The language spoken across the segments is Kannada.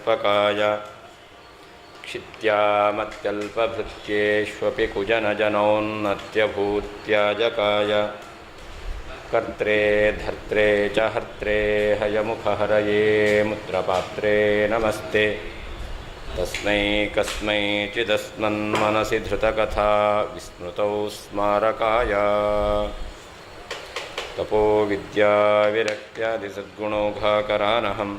ಚತುಷ್ಪಕಾಯ क्षित्यामत्यल्पभृत्येष्वपि कुजनजनोन्नत्यभूत्याजकाय कर्त्रे धर्त्रे च हर्त्रे हयमुखहरये मुद्रपात्रे नमस्ते तस्मै कस्मैचिदस्मन्मनसि धृतकथा विस्मृतौ स्मारकाय तपोविद्याविरक्त्यादिसद्गुणौघाकरानहं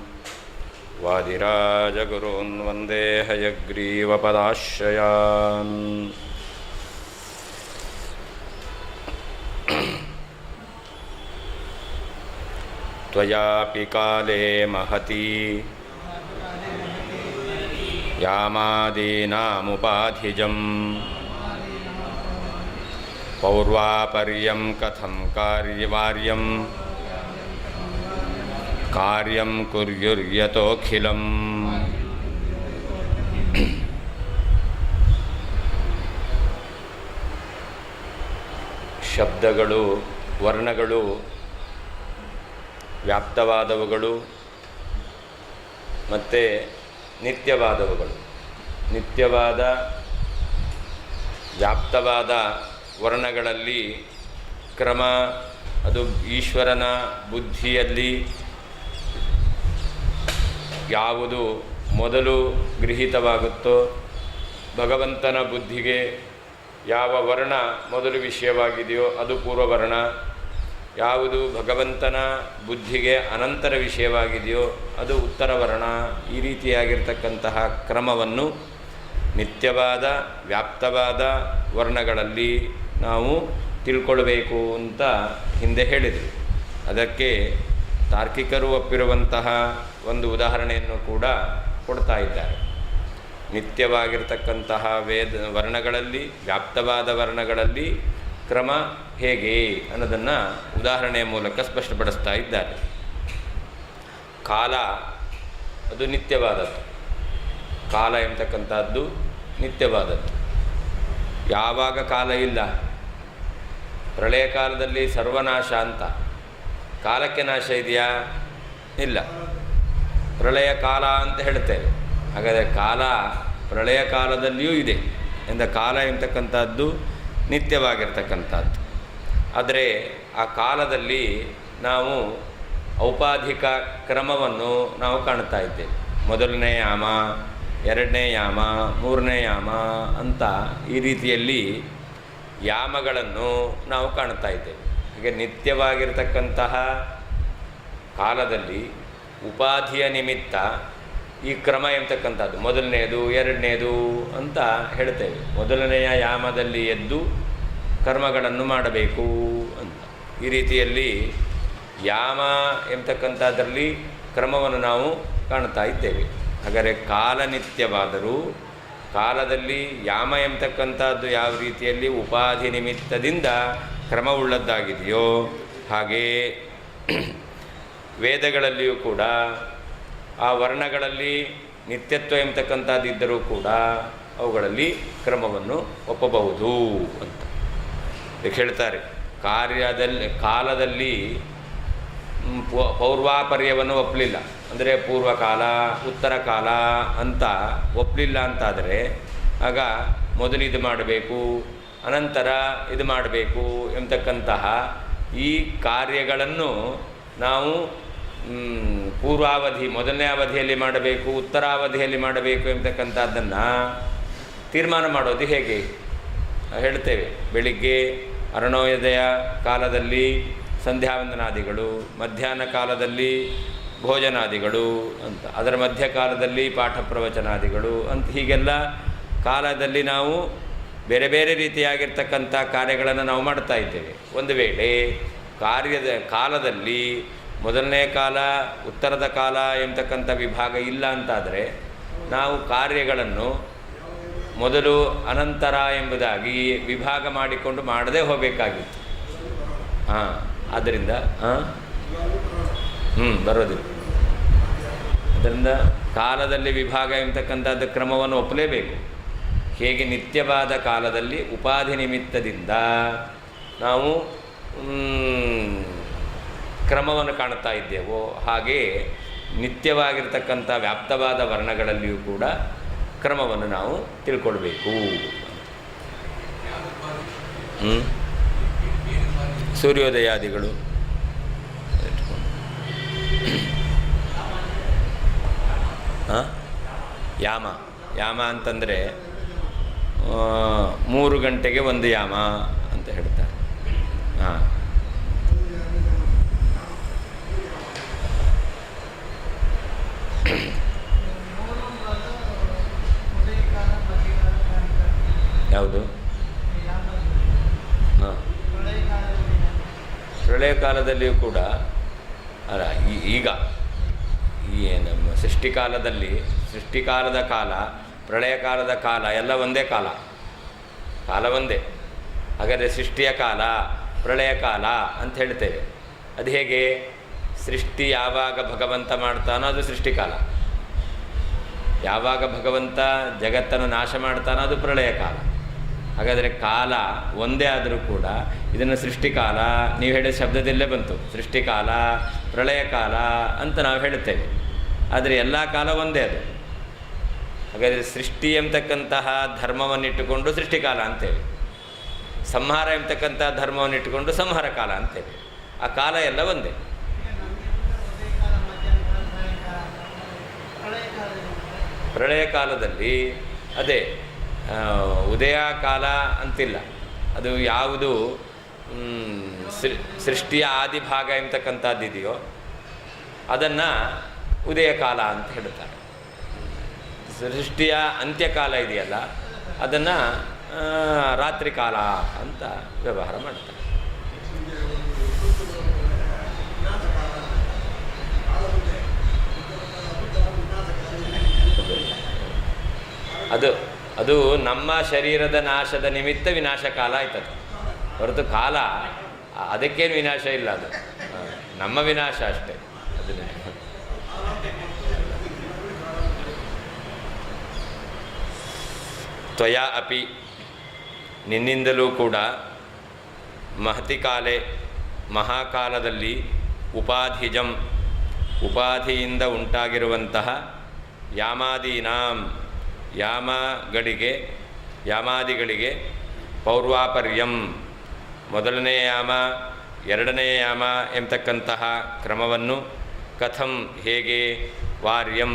वादिराजगुरून् वन्दे हयग्रीवपदाश्रयान्। त्वयापि काले महती यामादीनामुपाधिजं पौर्वापर्यं कथं कार्यं कुर्युर्यतोऽखिलम्। ಶಬ್ದಗಳು, ವರ್ಣಗಳು ವ್ಯಾಪ್ತವಾದವುಗಳು ಮತ್ತು ನಿತ್ಯವಾದವುಗಳು. ನಿತ್ಯವಾದ ವ್ಯಾಪ್ತವಾದ ವರ್ಣಗಳಲ್ಲಿ ಕ್ರಮ ಅದು ಈಶ್ವರನ ಬುದ್ಧಿಯಲ್ಲಿ ಯಾವುದು ಮೊದಲು ಗೃಹೀತವಾಗುತ್ತೋ, ಭಗವಂತನ ಬುದ್ಧಿಗೆ ಯಾವ ವರ್ಣ ಮೊದಲು ವಿಷಯವಾಗಿದೆಯೋ ಅದು ಪೂರ್ವವರ್ಣ, ಯಾವುದು ಭಗವಂತನ ಬುದ್ಧಿಗೆ ಅನಂತರ ವಿಷಯವಾಗಿದೆಯೋ ಅದು ಉತ್ತರ ವರ್ಣ. ಈ ರೀತಿಯಾಗಿರ್ತಕ್ಕಂತಹ ಕ್ರಮವನ್ನು ನಿತ್ಯವಾದ ವ್ಯಾಪ್ತವಾದ ವರ್ಣಗಳಲ್ಲಿ ನಾವು ತಿಳ್ಕೊಳ್ಬೇಕು ಅಂತ ಹಿಂದೆ ಹೇಳಿದರು. ಅದಕ್ಕೆ ತಾರ್ಕಿಕರು ಒಪ್ಪಿರುವಂತಹ ಒಂದು ಉದಾಹರಣೆಯನ್ನು ಕೂಡ ಕೊಡ್ತಾ ಇದ್ದಾರೆ. ನಿತ್ಯವಾಗಿರ್ತಕ್ಕಂತಹ ವರ್ಣಗಳಲ್ಲಿ, ವ್ಯಾಪ್ತವಾದ ವರ್ಣಗಳಲ್ಲಿ ಕ್ರಮ ಹೇಗೆ ಅನ್ನೋದನ್ನು ಉದಾಹರಣೆಯ ಮೂಲಕ ಸ್ಪಷ್ಟಪಡಿಸ್ತಾ ಇದ್ದಾರೆ. ಕಾಲ ಅದು ನಿತ್ಯವಾದದ್ದು. ಕಾಲ ಎಂಬತಕ್ಕಂಥದ್ದು ನಿತ್ಯವಾದದ್ದು. ಯಾವಾಗ ಕಾಲ ಇಲ್ಲ, ಪ್ರಳಯ ಕಾಲದಲ್ಲಿ ಸರ್ವನಾಶ ಅಂತ. ಕಾಲಕ್ಕೆ ನಾಶ ಇದೆಯಾ? ಇಲ್ಲ. ಪ್ರಳಯ ಕಾಲ ಅಂತ ಹೇಳ್ತೇವೆ. ಹಾಗಾದರೆ ಕಾಲ ಪ್ರಳಯ ಕಾಲದಲ್ಲಿಯೂ ಇದೆ ಎಂದ ಕಾಲ ಎಂಬತಕ್ಕಂಥದ್ದು ನಿತ್ಯವಾಗಿರ್ತಕ್ಕಂಥದ್ದು. ಆದರೆ ಆ ಕಾಲದಲ್ಲಿ ನಾವು ಔಪಾಧಿಕ ಕ್ರಮವನ್ನು ನಾವು ಕಾಣ್ತಾ ಇದ್ದೇವೆ. ಮೊದಲನೇ ಯಾಮ, ಎರಡನೇ ಯಾಮ, ಮೂರನೇ ಯಾಮ ಅಂತ ಈ ರೀತಿಯಲ್ಲಿ ಯಾಮಗಳನ್ನು ನಾವು ಕಾಣ್ತಾ ಇದ್ದೇವೆ. ಹಾಗೆ ನಿತ್ಯವಾಗಿರ್ತಕ್ಕಂತಹ ಕಾಲದಲ್ಲಿ ಉಪಾಧಿಯ ನಿಮಿತ್ತ ಈ ಕ್ರಮ ಎಂಬತಕ್ಕಂಥದ್ದು ಮೊದಲನೆಯದು, ಎರಡನೇದು ಅಂತ ಹೇಳ್ತೇವೆ. ಮೊದಲನೆಯ ಯಾಮದಲ್ಲಿ ಎದ್ದು ಕರ್ಮಗಳನ್ನು ಮಾಡಬೇಕು ಅಂತ. ಈ ರೀತಿಯಲ್ಲಿ ಯಾಮ ಎಂಬತಕ್ಕಂಥದ್ರಲ್ಲಿ ಕ್ರಮವನ್ನು ನಾವು ಕಾಣ್ತಾ ಇದ್ದೇವೆ. ಹಾಗಾದರೆ ಕಾಲ ನಿತ್ಯವಾದರೂ ಕಾಲದಲ್ಲಿ ಯಾಮ ಎಂಬತಕ್ಕಂಥದ್ದು ಯಾವ ರೀತಿಯಲ್ಲಿ ಉಪಾಧಿ ನಿಮಿತ್ತದಿಂದ ಕ್ರಮವುಳ್ಳದ್ದಾಗಿದೆಯೋ ಹಾಗೇ ವೇದಗಳಲ್ಲಿಯೂ ಕೂಡ ಆ ವರ್ಣಗಳಲ್ಲಿ ನಿತ್ಯತ್ವ ಎಂಬತಕ್ಕಂಥದ್ದಿದ್ದರೂ ಕೂಡ ಅವುಗಳಲ್ಲಿ ಕ್ರಮವನ್ನು ಒಪ್ಪಬಹುದು ಅಂತ ಹೇಳ್ತಾರೆ. ಕಾಲದಲ್ಲಿ ಪೌರ್ವಾಪರ್ಯವನ್ನು ಒಪ್ಪಲಿಲ್ಲ, ಅಂದರೆ ಪೂರ್ವಕಾಲ ಉತ್ತರ ಕಾಲ ಅಂತ ಒಪ್ಪಲಿಲ್ಲ ಅಂತಾದರೆ ಆಗ ಮೊದಲು ಇದು ಮಾಡಬೇಕು, ಅನಂತರ ಇದು ಮಾಡಬೇಕು ಎಂಬತಕ್ಕಂತಹ ಈ ಕಾರ್ಯಗಳನ್ನು ನಾವು ಪೂರ್ವಾವಧಿ ಮೊದಲನೇ ಅವಧಿಯಲ್ಲಿ ಮಾಡಬೇಕು, ಉತ್ತರಾವಧಿಯಲ್ಲಿ ಮಾಡಬೇಕು ಎಂಬತಕ್ಕಂಥದ್ದನ್ನು ತೀರ್ಮಾನ ಮಾಡೋದು ಹೇಗೆ ಹೇಳ್ತೇವೆ. ಬೆಳಿಗ್ಗೆ ಅರುಣೋದಯ ಕಾಲದಲ್ಲಿ ಸಂಧ್ಯಾವಂದನಾದಿಗಳು, ಮಧ್ಯಾಹ್ನ ಕಾಲದಲ್ಲಿ ಭೋಜನಾದಿಗಳು ಅಂತ, ಅದರ ಮಧ್ಯಕಾಲದಲ್ಲಿ ಪಾಠ ಪ್ರವಚನಾದಿಗಳು ಅಂತ, ಹೀಗೆಲ್ಲ ಕಾಲದಲ್ಲಿ ನಾವು ಬೇರೆ ಬೇರೆ ರೀತಿಯಾಗಿರ್ತಕ್ಕಂಥ ಕಾರ್ಯಗಳನ್ನು ನಾವು ಮಾಡ್ತಾ ಇದ್ದೇವೆ. ಒಂದು ವೇಳೆ ಕಾಲದಲ್ಲಿ ಮೊದಲನೇ ಕಾಲ ಉತ್ತರದ ಕಾಲ ಎಂಬತಕ್ಕಂಥ ವಿಭಾಗ ಇಲ್ಲ ಅಂತಾದರೆ ನಾವು ಕಾರ್ಯಗಳನ್ನು ಮೊದಲು ಅನಂತರ ಎಂಬುದಾಗಿ ವಿಭಾಗ ಮಾಡಿಕೊಂಡು ಮಾಡದೇ ಹೋಗಬೇಕಾಗಿತ್ತು. ಆದ್ದರಿಂದ ಬರೋದಿಲ್ಲ. ಅದರಿಂದ ಕಾಲದಲ್ಲಿ ವಿಭಾಗ ಎಂಬತಕ್ಕಂಥದ್ದು ಕ್ರಮವನ್ನು ಒಪ್ಪಲೇಬೇಕು. ಹೇಗೆ ನಿತ್ಯವಾದ ಕಾಲದಲ್ಲಿ ಉಪಾಧಿ ನಿಮಿತ್ತದಿಂದ ನಾವು ಕ್ರಮವನ್ನು ಕಾಣ್ತಾ ಇದ್ದೇವೋ ಹಾಗೆ ನಿತ್ಯವಾಗಿರ್ತಕ್ಕಂಥ ವ್ಯಾಪ್ತವಾದ ವರ್ಣಗಳಲ್ಲಿಯೂ ಕೂಡ ಕ್ರಮವನ್ನು ನಾವು ತಿಳ್ಕೊಳ್ಬೇಕು. ಸೂರ್ಯೋದಯಾದಿಗಳು ಯಾಮ ಯಾಮ ಅಂತಂದರೆ 3 ಗಂಟೆಗೆ ಒಂದು ಯಾಮ ಅಂತ ಹೇಳ್ತಾರೆ. ಹಾಂ, ಯಾವುದು? ಹಾಂ, ಪ್ರಳಯ ಕಾಲದಲ್ಲಿಯೂ ಕೂಡ ಅಲ್ಲ, ಈಗ ಈ ನಮ್ಮ ಸೃಷ್ಟಿಕಾಲದ ಕಾಲ, ಪ್ರಳಯ ಕಾಲದ ಕಾಲ ಎಲ್ಲ ಒಂದೇ ಕಾಲ ಒಂದೇ. ಹಾಗಾದರೆ ಸೃಷ್ಟಿಯ ಕಾಲ, ಪ್ರಳಯ ಕಾಲ ಅಂತ ಹೇಳ್ತೇವೆ. ಅದು ಹೇಗೆ? ಸೃಷ್ಟಿ ಯಾವಾಗ ಭಗವಂತ ಮಾಡ್ತಾನೋ ಅದು ಸೃಷ್ಟಿಕಾಲ, ಯಾವಾಗ ಭಗವಂತ ಜಗತ್ತನ್ನು ನಾಶ ಮಾಡ್ತಾನೋ ಅದು ಪ್ರಳಯ ಕಾಲ. ಹಾಗಾದರೆ ಕಾಲ ಒಂದೇ ಆದರೂ ಕೂಡ ಇದನ್ನು ಸೃಷ್ಟಿಕಾಲ, ನೀವು ಹೇಳಿದ ಶಬ್ದದಲ್ಲೇ ಬಂತು, ಸೃಷ್ಟಿಕಾಲ ಪ್ರಳಯ ಕಾಲ ಅಂತ ನಾವು ಹೇಳುತ್ತೇವೆ. ಆದರೆ ಎಲ್ಲ ಕಾಲ ಒಂದೇ ಅದು. ಹಾಗಾದರೆ ಸೃಷ್ಟಿ ಎಂಬತಕ್ಕಂತಹ ಧರ್ಮವನ್ನಿಟ್ಟುಕೊಂಡು ಸೃಷ್ಟಿಕಾಲ ಅಂತೇವೆ, ಸಂಹಾರ ಎಂಬತಕ್ಕಂಥ ಧರ್ಮವನ್ನಿಟ್ಟುಕೊಂಡು ಸಂಹಾರ ಕಾಲ ಅಂತೇವೆ. ಆ ಕಾಲ ಎಲ್ಲ ಒಂದೇ. ಪ್ರಳಯ ಕಾಲದಲ್ಲಿ ಅದೇ ಉದಯ ಕಾಲ ಅಂತಿಲ್ಲ, ಅದು ಯಾವುದು ಸೃಷ್ಟಿಯ ಆದಿಭಾಗ ಎಂಬತಕ್ಕಂಥದ್ದಿದೆಯೋ ಅದನ್ನು ಉದಯ ಕಾಲ ಅಂತ ಹೇಳ್ತಾರೆ. ಸೃಷ್ಟಿಯ ಅಂತ್ಯಕಾಲ ಇದೆಯಲ್ಲ ಅದನ್ನು ರಾತ್ರಿ ಕಾಲ ಅಂತ ವ್ಯವಹಾರ ಮಾಡ್ತಾರೆ. ಅದು ನಮ್ಮ ಶರೀರದ ನಾಶದ ನಿಮಿತ್ತ ವಿನಾಶ ಕಾಲ ಆಯ್ತದೆ ಹೊರತು ಕಾಲ ಅದಕ್ಕೇನು ವಿನಾಶ ಇಲ್ಲ, ಅದು ನಮ್ಮ ವಿನಾಶ ಅಷ್ಟೇ. ಅದನ್ನೇ ತ್ವಯಾ ಅಪಿ, ನಿನ್ನಿಂದಲೂ ಕೂಡ, ಮಹತಿ ಕಾಲೇ, ಮಹಾಕಾಲದಲ್ಲಿ, ಉಪಾಧಿಜಂ, ಉಪಾಧಿಯಿಂದ ಉಂಟಾಗಿರುವಂತಹ, ಯಾಮಾದೀನಾಂ, ಯಾಮಾದಿಗಳಿಗೆ, ಪೌರ್ವಾಪರ್ಯಂ, ಮೊದಲನೆಯ ಯಾಮ ಎರಡನೆಯ ಯಾಮ ಎಂಬತಕ್ಕಂತಹ ಕ್ರಮವನ್ನು ಕಥಂ ಹೇಗೆ, ವಾರ್ಯಂ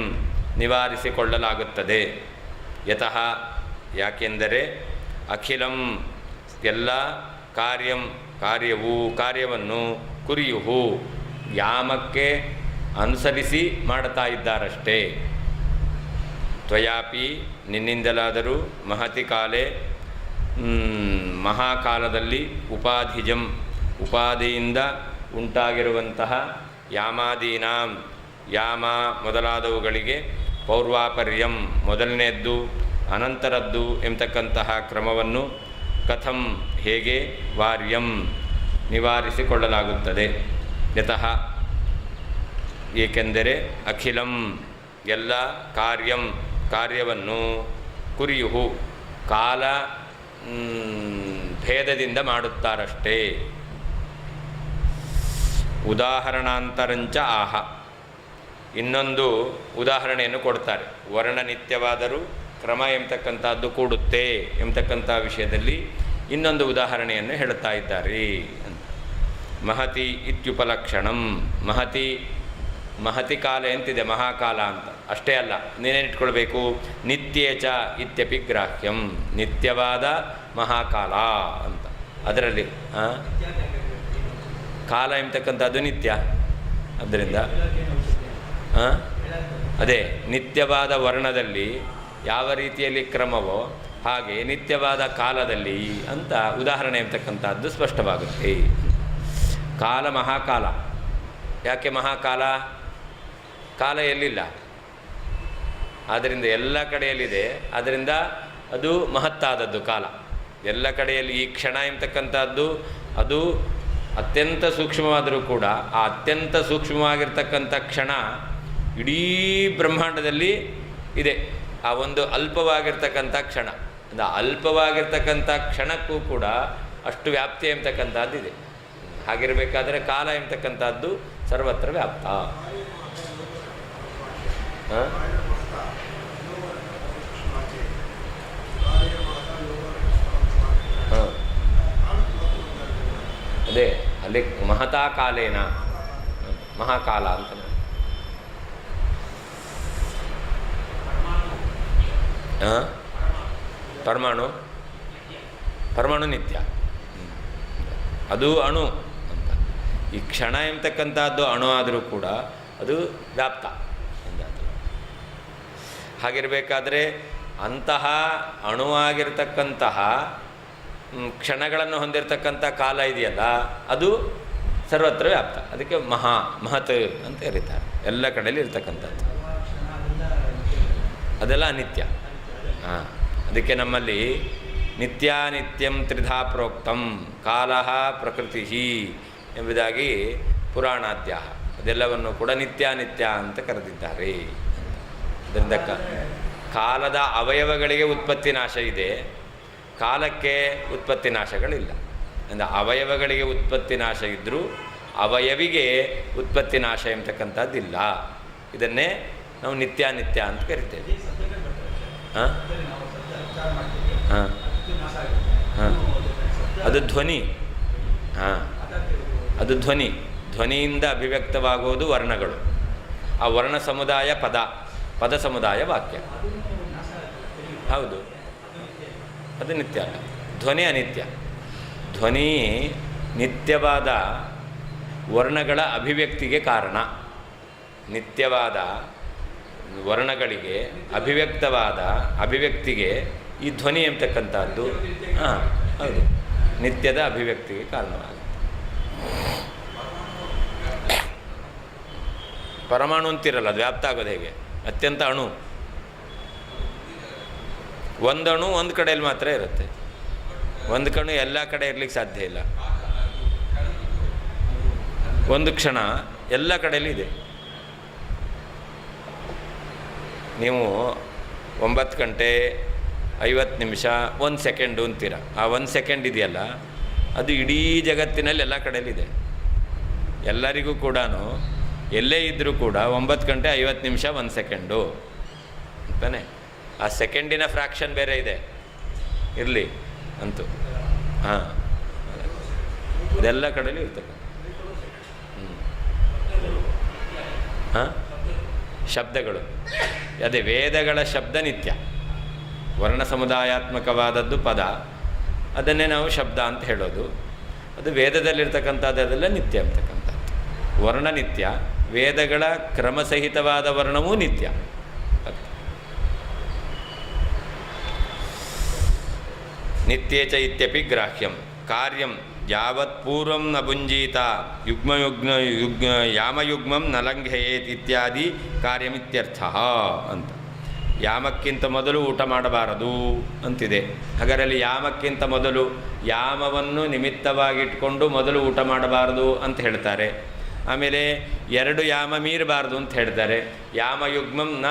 ನಿವಾರಿಸಿಕೊಳ್ಳಲಾಗುತ್ತದೆ. ಯತಃ ಯಾಕೆಂದರೆ, ಅಖಿಲಂ ಎಲ್ಲ, ಕಾರ್ಯವನ್ನು ಕುರಿಯುಹು ಯಾಮಕ್ಕೆ ಅನುಸರಿಸಿ ಮಾಡ್ತಾ ಇದ್ದಾರಷ್ಟೇ. ತ್ವಯಾಪಿ ನಿನ್ನಿಂದಲಾದರೂ, ಮಹತಿ ಕಾಲೇ ಮಹಾಕಾಲದಲ್ಲಿ, ಉಪಾಧಿಜಂ ಉಪಾಧಿಯಿಂದ ಉಂಟಾಗಿರುವಂತಹ, ಯಾಮಾದೀನಾಂ ಯಾಮ ಮೊದಲಾದವುಗಳಿಗೆ, ಪೌರ್ವಾಪರ್ಯಂ ಮೊದಲನೆಯದ್ದು ಅನಂತರದ್ದು ಎಂಬತಕ್ಕಂತಹ ಕ್ರಮವನ್ನು ಕಥಂ ಹೇಗೆ, ವಾರ್ಯಂ ನಿವಾರಿಸಿಕೊಳ್ಳಲಾಗುತ್ತದೆ. ಯತಃ ಏಕೆಂದರೆ, ಅಖಿಲಂ ಎಲ್ಲ, ಕಾರ್ಯವನ್ನು, ಕುರಿಯುಹು ಕಾಲ ಭೇದದಿಂದ ಮಾಡುತ್ತಾರಷ್ಟೇ. ಉದಾಹರಣಾಂತರಂಚ ಆಹ, ಇನ್ನೊಂದು ಉದಾಹರಣೆಯನ್ನು ಕೊಡ್ತಾರೆ. ವರ್ಣನಿತ್ಯವಾದರೂ ಕ್ರಮ ಎಂಬತಕ್ಕಂಥದ್ದು ಕೂಡುತ್ತೆ ಎಂಬತಕ್ಕಂಥ ವಿಷಯದಲ್ಲಿ ಇನ್ನೊಂದು ಉದಾಹರಣೆಯನ್ನು ಹೇಳುತ್ತಾ ಇದ್ದಾರೆ ಅಂತ. ಮಹತಿ ಇತ್ಯುಪಲಕ್ಷಣಂ, ಮಹತಿ ಕಾಲ ಎಂತಿದೆ, ಮಹಾಕಾಲ ಅಂತ ಅಷ್ಟೇ ಅಲ್ಲ, ನೀನೇನಿಟ್ಕೊಳ್ಬೇಕು, ನಿತ್ಯೇಚ ಇತ್ಯಪಿ ಗ್ರಾಹ್ಯಂ, ನಿತ್ಯವಾದ ಮಹಾಕಾಲ ಅಂತ. ಅದರಲ್ಲಿ ಕಾಲ ಎಂಬತಕ್ಕಂಥದ್ದು ನಿತ್ಯ, ಅದರಿಂದ ಅದೇ ನಿತ್ಯವಾದ ವರ್ಣದಲ್ಲಿ ಯಾವ ರೀತಿಯಲ್ಲಿ ಕ್ರಮವೋ ಹಾಗೆ ನಿತ್ಯವಾದ ಕಾಲದಲ್ಲಿ ಅಂತ ಉದಾಹರಣೆ ಎಂಬತಕ್ಕಂಥದ್ದು ಸ್ಪಷ್ಟವಾಗುತ್ತೆ. ಕಾಲ ಮಹಾಕಾಲ. ಯಾಕೆ ಮಹಾಕಾಲ? ಕಾಲ ಎಲ್ಲಿಲ್ಲ, ಆದ್ದರಿಂದ ಎಲ್ಲ ಕಡೆಯಲ್ಲಿದೆ, ಆದ್ದರಿಂದ ಅದು ಮಹತ್ತಾದದ್ದು ಕಾಲ. ಎಲ್ಲ ಕಡೆಯಲ್ಲಿ ಈ ಕ್ಷಣ ಎಂಬತಕ್ಕಂಥದ್ದು ಅದು ಅತ್ಯಂತ ಸೂಕ್ಷ್ಮವಾದರೂ ಕೂಡ ಆ ಅತ್ಯಂತ ಸೂಕ್ಷ್ಮವಾಗಿರ್ತಕ್ಕಂಥ ಕ್ಷಣ ಇಡೀ ಬ್ರಹ್ಮಾಂಡದಲ್ಲಿ ಇದೆ. ಆ ಒಂದು ಅಲ್ಪವಾಗಿರ್ತಕ್ಕಂಥ ಕ್ಷಣ, ಅಂದರೆ ಅಲ್ಪವಾಗಿರ್ತಕ್ಕಂಥ ಕ್ಷಣಕ್ಕೂ ಕೂಡ ಅಷ್ಟು ವ್ಯಾಪ್ತಿ ಎಂಬತಕ್ಕಂಥದ್ದಿದೆ. ಹಾಗಿರಬೇಕಾದರೆ ಕಾಲ ಎಂಬತಕ್ಕಂಥದ್ದು ಸರ್ವತ್ರ ವ್ಯಾಪ್ತ. ಹಾಂ, ಹಾಂ, ಅದೇ ಅಲ್ಲಿ ಮಹತಾ ಕಾಲೇನ, ಮಹಾಕಾಲ ಅಂತ. ಹಾಂ, ಪರಮಾಣು ನಿತ್ಯ, ಅದು ಅಣು ಅಂತ. ಈ ಕ್ಷಣ ಎಂಬತಕ್ಕಂಥದ್ದು ಅಣು ಆದರೂ ಕೂಡ ಅದು ವ್ಯಾಪ್ತ ಎಂದಾತು. ಹಾಗಿರಬೇಕಾದ್ರೆ ಅಂತಹ ಅಣುವಾಗಿರ್ತಕ್ಕಂತಹ ಕ್ಷಣಗಳನ್ನು ಹೊಂದಿರತಕ್ಕಂಥ ಕಾಲ ಇದೆಯಲ್ಲ, ಅದು ಸರ್ವತ್ರ ವ್ಯಾಪ್ತ. ಅದಕ್ಕೆ ಮಹತ್ ಅಂತ ಕರೀತಾರೆ. ಎಲ್ಲ ಕಡೆಯಲ್ಲಿ ಇರ್ತಕ್ಕಂಥದ್ದು ಅದೆಲ್ಲ ಅನಿತ್ಯ. ಹಾಂ, ಅದಕ್ಕೆ ನಮ್ಮಲ್ಲಿ ನಿತ್ಯಾನಿತ್ಯಂ ತ್ರಿಧಾ ಪ್ರೋಕ್ತಂ ಕಾಲಃ ಪ್ರಕೃತಿ ಎಂಬುದಾಗಿ ಪುರಾಣಾದ್ಯ ಅದೆಲ್ಲವನ್ನು ಕೂಡ ನಿತ್ಯಾನಿತ್ಯ ಅಂತ ಕರೆದಿದ್ದಾರೆ. ಅದರಿಂದ ಕಾಲದ ಅವಯವಗಳಿಗೆ ಉತ್ಪತ್ತಿ ನಾಶ ಇದೆ, ಕಾಲಕ್ಕೆ ಉತ್ಪತ್ತಿ ನಾಶಗಳಿಲ್ಲ. ಅಂದರೆ ಅವಯವಗಳಿಗೆ ಉತ್ಪತ್ತಿ ನಾಶ ಇದ್ದರೂ ಅವಯವಿಗೆ ಉತ್ಪತ್ತಿ ನಾಶ ಎಂಬತಕ್ಕಂಥದ್ದಿಲ್ಲ. ಇದನ್ನೇ ನಾವು ನಿತ್ಯಾನಿತ್ಯ ಅಂತ ಕರಿತೇವೆ. ಹಾಂ ಹಾಂ ಹಾಂ, ಅದು ಧ್ವನಿ. ಹಾಂ, ಅದು ಧ್ವನಿಯಿಂದ ಅಭಿವ್ಯಕ್ತವಾಗುವುದು ವರ್ಣಗಳು. ಆ ವರ್ಣ ಸಮುದಾಯ ಪದ ಸಮುದಾಯ ವಾಕ್ಯ. ಹೌದು, ಅದು ನಿತ್ಯ ಅಲ್ಲ. ಧ್ವನಿ ಅನಿತ್ಯ. ಧ್ವನಿ ನಿತ್ಯವಾದ ವರ್ಣಗಳ ಅಭಿವ್ಯಕ್ತಿಗೆ ಕಾರಣ. ನಿತ್ಯವಾದ ವರ್ಣಗಳಿಗೆ ಅಭಿವ್ಯಕ್ತವಾದ ಅಭಿವ್ಯಕ್ತಿಗೆ ಈ ಧ್ವನಿ ಎಂಬತಕ್ಕಂಥದ್ದು ಹಾಂ ಹೌದು ನಿತ್ಯದ ಅಭಿವ್ಯಕ್ತಿಗೆ ಕಾರಣವಾಗುತ್ತೆ. ಪರಮಾಣು ಅಂತಿರಲ್ಲ, ಅದು ವ್ಯಾಪ್ತ ಆಗೋದು ಹೇಗೆ? ಅತ್ಯಂತ ಅಣು. ಒಂದು ಅಣು ಒಂದು ಕಡೆಯಲ್ಲಿ ಮಾತ್ರ ಇರುತ್ತೆ. ಒಂದು ಕಣು ಎಲ್ಲ ಕಡೆ ಇರಲಿಕ್ಕೆ ಸಾಧ್ಯ ಇಲ್ಲ. ಒಂದು ಕ್ಷಣ ಎಲ್ಲ ಕಡೆಯಲ್ಲಿ ಇದೆ. ನೀವು 9:50 1 ಸೆಕೆಂಡು ಅಂತೀರ. ಆ 1 ಸೆಕೆಂಡ್ ಇದೆಯಲ್ಲ, ಅದು ಇಡೀ ಜಗತ್ತಿನಲ್ಲಿ ಎಲ್ಲ ಕಡೆಯಲ್ಲಿದೆ. ಎಲ್ಲರಿಗೂ ಕೂಡ ಎಲ್ಲೇ ಇದ್ದರೂ ಕೂಡ 9:50 1 ಸೆಕೆಂಡು ಅಂತಾನೆ. ಆ ಸೆಕೆಂಡಿನ ಫ್ರ್ಯಾಕ್ಷನ್ ಬೇರೆ ಇದೆ, ಇರಲಿ ಅಂತೂ. ಹಾಂ, ಇದೆಲ್ಲ ಕಡೆಯಲ್ಲೂ ಇರ್ತದೆ. ಹಾಂ, ಶಬ್ದಗಳು ಅದೇ ವೇದಗಳ ಶಬ್ದ ನಿತ್ಯ. ವರ್ಣ ಸಮುದಾಯಾತ್ಮಕವಾದದ್ದು ಪದ, ಅದನ್ನೇ ನಾವು ಶಬ್ದ ಅಂತ ಹೇಳೋದು. ಅದು ವೇದದಲ್ಲಿರ್ತಕ್ಕಂಥದ್ದೆಲ್ಲ ನಿತ್ಯ ಅಂತಕ್ಕಂಥದ್ದು. ವರ್ಣ ನಿತ್ಯ, ವೇದಗಳ ಕ್ರಮಸಹಿತವಾದ ವರ್ಣವೂ ನಿತ್ಯ. ನಿತ್ಯೇಚ ಇತ್ಯಪಿ ಗ್ರಾಹ್ಯಂ ಕಾರ್ಯಂ ಯಾವತ್ ಪೂರ್ವಂ ನ ಭುಂಜೀತ ಯಾಮಯುಗ್ಮಂ ನ ಲಂಘಯೇತ್ ಇತ್ಯಾದಿ ಕಾರ್ಯಮಿತ್ಯರ್ಥ ಅಂತ. ಯಾಮಕ್ಕಿಂತ ಮೊದಲು ಊಟ ಮಾಡಬಾರದು ಅಂತಿದೆ. ಹಾಗಾರಲ್ಲಿ ಯಾಮಕ್ಕಿಂತ ಮೊದಲು, ಯಾಮವನ್ನು ನಿಮಿತ್ತವಾಗಿಟ್ಕೊಂಡು ಮೊದಲು ಊಟ ಮಾಡಬಾರದು ಅಂತ ಹೇಳ್ತಾರೆ. ಆಮೇಲೆ 2 ಯಾಮ ಮೀರಬಾರ್ದು ಅಂತ ಹೇಳ್ತಾರೆ. ಯಾಮಯುಗ್ಮಂ ನ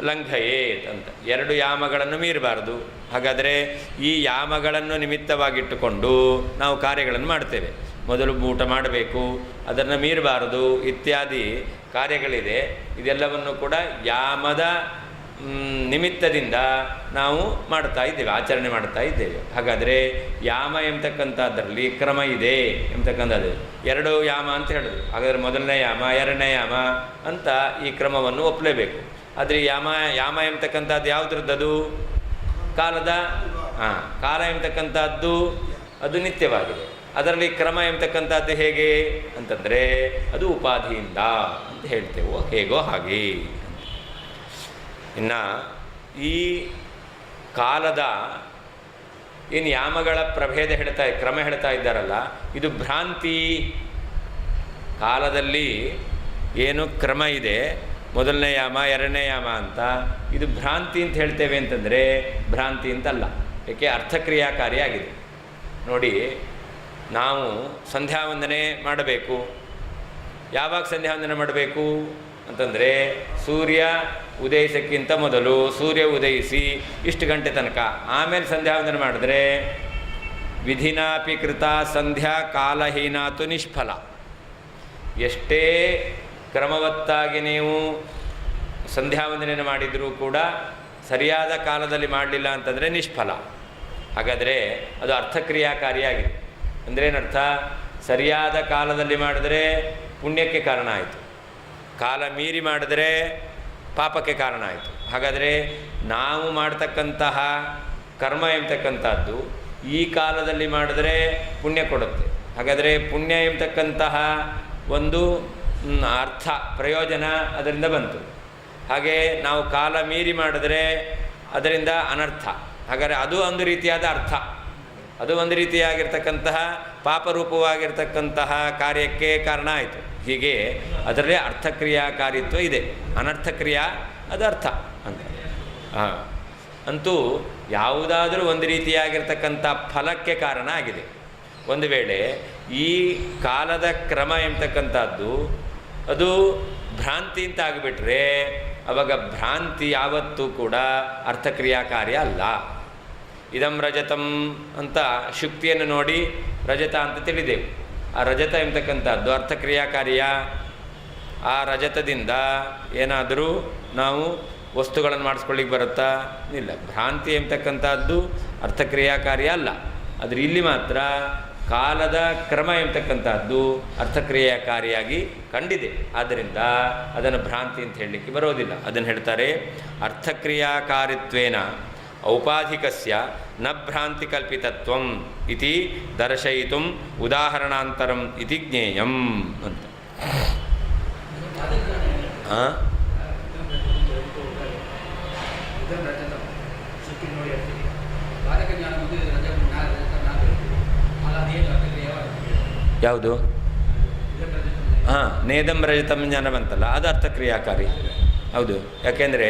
ಲಂಘಯೇತ್ ಅಂತ 2 ಯಾಮಗಳನ್ನು ಮೀರಬಾರ್ದು. ಹಾಗಾದರೆ ಈ ಯಾಮಗಳನ್ನು ನಿಮಿತ್ತವಾಗಿಟ್ಟುಕೊಂಡು ನಾವು ಕಾರ್ಯಗಳನ್ನು ಮಾಡ್ತೇವೆ. ಮೊದಲು ಊಟ ಮಾಡಬೇಕು, ಅದನ್ನು ಮೀರಬಾರದು ಇತ್ಯಾದಿ ಕಾರ್ಯಗಳಿದೆ. ಇದೆಲ್ಲವನ್ನು ಕೂಡ ಯಾಮದ ನಿಮಿತ್ತದಿಂದ ನಾವು ಮಾಡ್ತಾ ಇದ್ದೇವೆ, ಆಚರಣೆ ಮಾಡ್ತಾ ಇದ್ದೇವೆ. ಹಾಗಾದರೆ ಯಾಮ ಎಂಬತಕ್ಕಂಥದ್ರಲ್ಲಿ ಕ್ರಮ ಇದೆ ಎಂಬತಕ್ಕಂಥದ್ದು. 2 ಯಾಮ ಅಂತ ಹೇಳಿದ್ರು. ಹಾಗಾದರೆ ಮೊದಲನೇ ಯಾಮ, 2ನೇ ಯಾಮ ಅಂತ ಈ ಕ್ರಮವನ್ನು ಒಪ್ಪಲೇಬೇಕು. ಆದರೆ ಯಾಮ ಎಂಬತಕ್ಕಂಥದ್ದು ಯಾವುದ್ರದ್ದು? ಕಾಲದ. ಹಾಂ, ಕಾಲ ಎಂಬತಕ್ಕಂಥದ್ದು ಅದು ನಿತ್ಯವಾಗಿದೆ. ಅದರಲ್ಲಿ ಕ್ರಮ ಎಂಬತಕ್ಕಂಥದ್ದು ಹೇಗೆ ಅಂತಂದರೆ ಅದು ಉಪಾಧಿಯಿಂದ ಅಂತ ಹೇಳ್ತೇವೋ, ಹೇಗೋ ಹಾಗೆ. ಇನ್ನು ಈ ಕಾಲದ ಏನು ಯಾಮಗಳ ಪ್ರಭೇದ ಕ್ರಮ ಹೇಳ್ತಾ ಇದ್ದಾರಲ್ಲ, ಇದು ಭ್ರಾಂತಿ. ಕಾಲದಲ್ಲಿ ಏನು ಕ್ರಮ ಇದೆ, ಮೊದಲನೇ ಯಾಮ 2ನೇ ಯಾಮ ಅಂತ, ಇದು ಭ್ರಾಂತಿ ಅಂತ ಹೇಳ್ತೇವೆ ಅಂತಂದರೆ ಭ್ರಾಂತಿ ಅಂತಲ್ಲ. ಏಕೆ? ಅರ್ಥಕ್ರಿಯಾಕಾರಿಯಾಗಿದೆ. ನೋಡಿ, ನಾವು ಸಂಧ್ಯಾವಂದನೆ ಮಾಡಬೇಕು. ಯಾವಾಗ ಸಂಧ್ಯಾವಂದನೆ ಮಾಡಬೇಕು ಅಂತಂದರೆ ಸೂರ್ಯ ಉದಯಿಸೋಕ್ಕಿಂತ ಮೊದಲು, ಸೂರ್ಯ ಉದಯಿಸಿ ಇಷ್ಟು ಗಂಟೆ ತನಕ, ಆಮೇಲೆ ಸಂಧ್ಯಾವಂದನೆ ಮಾಡಿದ್ರೆ ವಿಧಿನಾಪಿ ಕೃತ ಸಂಧ್ಯಾ ಕಾಲಹೀನಾತು ನಿಷ್ಫಲ. ಎಷ್ಟೇ ಕ್ರಮವತ್ತಾಗಿ ನೀವು ಸಂಧ್ಯಾ ವಂದನೆಯನ್ನು ಮಾಡಿದರೂ ಕೂಡ ಸರಿಯಾದ ಕಾಲದಲ್ಲಿ ಮಾಡಲಿಲ್ಲ ಅಂತಂದರೆ ನಿಷ್ಫಲ. ಹಾಗಾದರೆ ಅದು ಅರ್ಥಕ್ರಿಯಾಕಾರಿಯಾಗಿದೆ. ಅಂದರೆ ಏನರ್ಥ? ಸರಿಯಾದ ಕಾಲದಲ್ಲಿ ಮಾಡಿದರೆ ಪುಣ್ಯಕ್ಕೆ ಕಾರಣ ಆಯಿತು, ಕಾಲ ಮೀರಿ ಮಾಡಿದರೆ ಪಾಪಕ್ಕೆ ಕಾರಣ ಆಯಿತು. ಹಾಗಾದರೆ ನಾವು ಮಾಡ್ತಕ್ಕಂತಹ ಕರ್ಮ ಎಂಬತಕ್ಕಂಥದ್ದು ಈ ಕಾಲದಲ್ಲಿ ಮಾಡಿದ್ರೆ ಪುಣ್ಯ ಕೊಡುತ್ತೆ. ಹಾಗಾದರೆ ಪುಣ್ಯ ಎಂಬತಕ್ಕಂತಹ ಒಂದು ಅರ್ಥ ಪ್ರಯೋಜನ ಅದರಿಂದ ಬಂತು. ಹಾಗೆ ನಾವು ಕಾಲ ಮೀರಿ ಮಾಡಿದ್ರೆ ಅದರಿಂದ ಅನರ್ಥ. ಹಾಗಾದರೆ ಅದು ಒಂದು ರೀತಿಯಾದ ಅರ್ಥ, ಅದು ಒಂದು ರೀತಿಯಾಗಿರ್ತಕ್ಕಂತಹ ಪಾಪರೂಪವಾಗಿರ್ತಕ್ಕಂತಹ ಕಾರ್ಯಕ್ಕೆ ಕಾರಣ ಆಯಿತು. ಹೀಗೆ ಅದರಲ್ಲೇ ಅರ್ಥಕ್ರಿಯಾಕಾರಿತ್ವ ಇದೆ. ಅನರ್ಥಕ್ರಿಯಾ ಅದು ಅರ್ಥ ಅಂತ. ಅಂತೂ ಯಾವುದಾದರೂ ಒಂದು ರೀತಿಯಾಗಿರ್ತಕ್ಕಂಥ ಫಲಕ್ಕೆ ಕಾರಣ ಆಗಿದೆ. ಒಂದು ವೇಳೆ ಈ ಕಾಲದ ಕ್ರಮ ಎಂಬತಕ್ಕಂಥದ್ದು ಅದು ಭ್ರಾಂತಿ ಅಂತ ಆಗಿಬಿಟ್ರೆ ಆವಾಗ ಭ್ರಾಂತಿ ಯಾವತ್ತೂ ಕೂಡ ಅರ್ಥಕ್ರಿಯಾಕಾರ್ಯ ಅಲ್ಲ. ಇದಂ ರಜತಂ ಅಂತ ಶುಕ್ತಿಯನ್ನು ನೋಡಿ ರಜತ ಅಂತ ತಿಳಿದೆವು. ಆ ರಜತ ಎಂಬತಕ್ಕಂಥದ್ದು ಅರ್ಥಕ್ರಿಯಾಕಾರ್ಯ. ಆ ರಜತದಿಂದ ಏನಾದರೂ ನಾವು ವಸ್ತುಗಳನ್ನು ಮಾಡಿಸ್ಕೊಳ್ಳಿಕ್ಕೆ ಬರುತ್ತಾ? ಇಲ್ಲ. ಭ್ರಾಂತಿ ಎಂಬತಕ್ಕಂಥದ್ದು ಅರ್ಥಕ್ರಿಯಾಕಾರ್ಯ ಅಲ್ಲ. ಆದರೆ ಇಲ್ಲಿ ಮಾತ್ರ ಕಾಲದ ಕ್ರಮ ಎಂಬತಕ್ಕಂಥದ್ದು ಅರ್ಥಕ್ರಿಯಾಕಾರಿಯಾಗಿ ಕಂಡಿದೆ. ಆದ್ದರಿಂದ ಅದನ್ನು ಭ್ರಾಂತಿ ಅಂತ ಹೇಳಲಿಕ್ಕೆ ಬರೋದಿಲ್ಲ. ಅದನ್ನು ಹೇಳ್ತಾರೆ ಅರ್ಥಕ್ರಿಯಾಕಾರಿತ್ವೇನ ಔಪಾಧಿಕಸ್ಯ ನ ಭ್ರಾಂತಿ ಕಲ್ಪಿತತ್ವಂ ಇತಿ ದರ್ಶಯಿತುಂ ಉದಾಹರಣಾಂತರಂ ಇತಿ ಜ್ಞೇಯಂ ಅಂತ. ಯಾವುದು? ನೇದಂ ರಜತಂ ಜ್ಞಾನ ಬಂತಲ್ಲ, ಅದು ಅರ್ಥಕ್ರಿಯಾಕಾರಿ. ಹೌದು. ಯಾಕೆಂದರೆ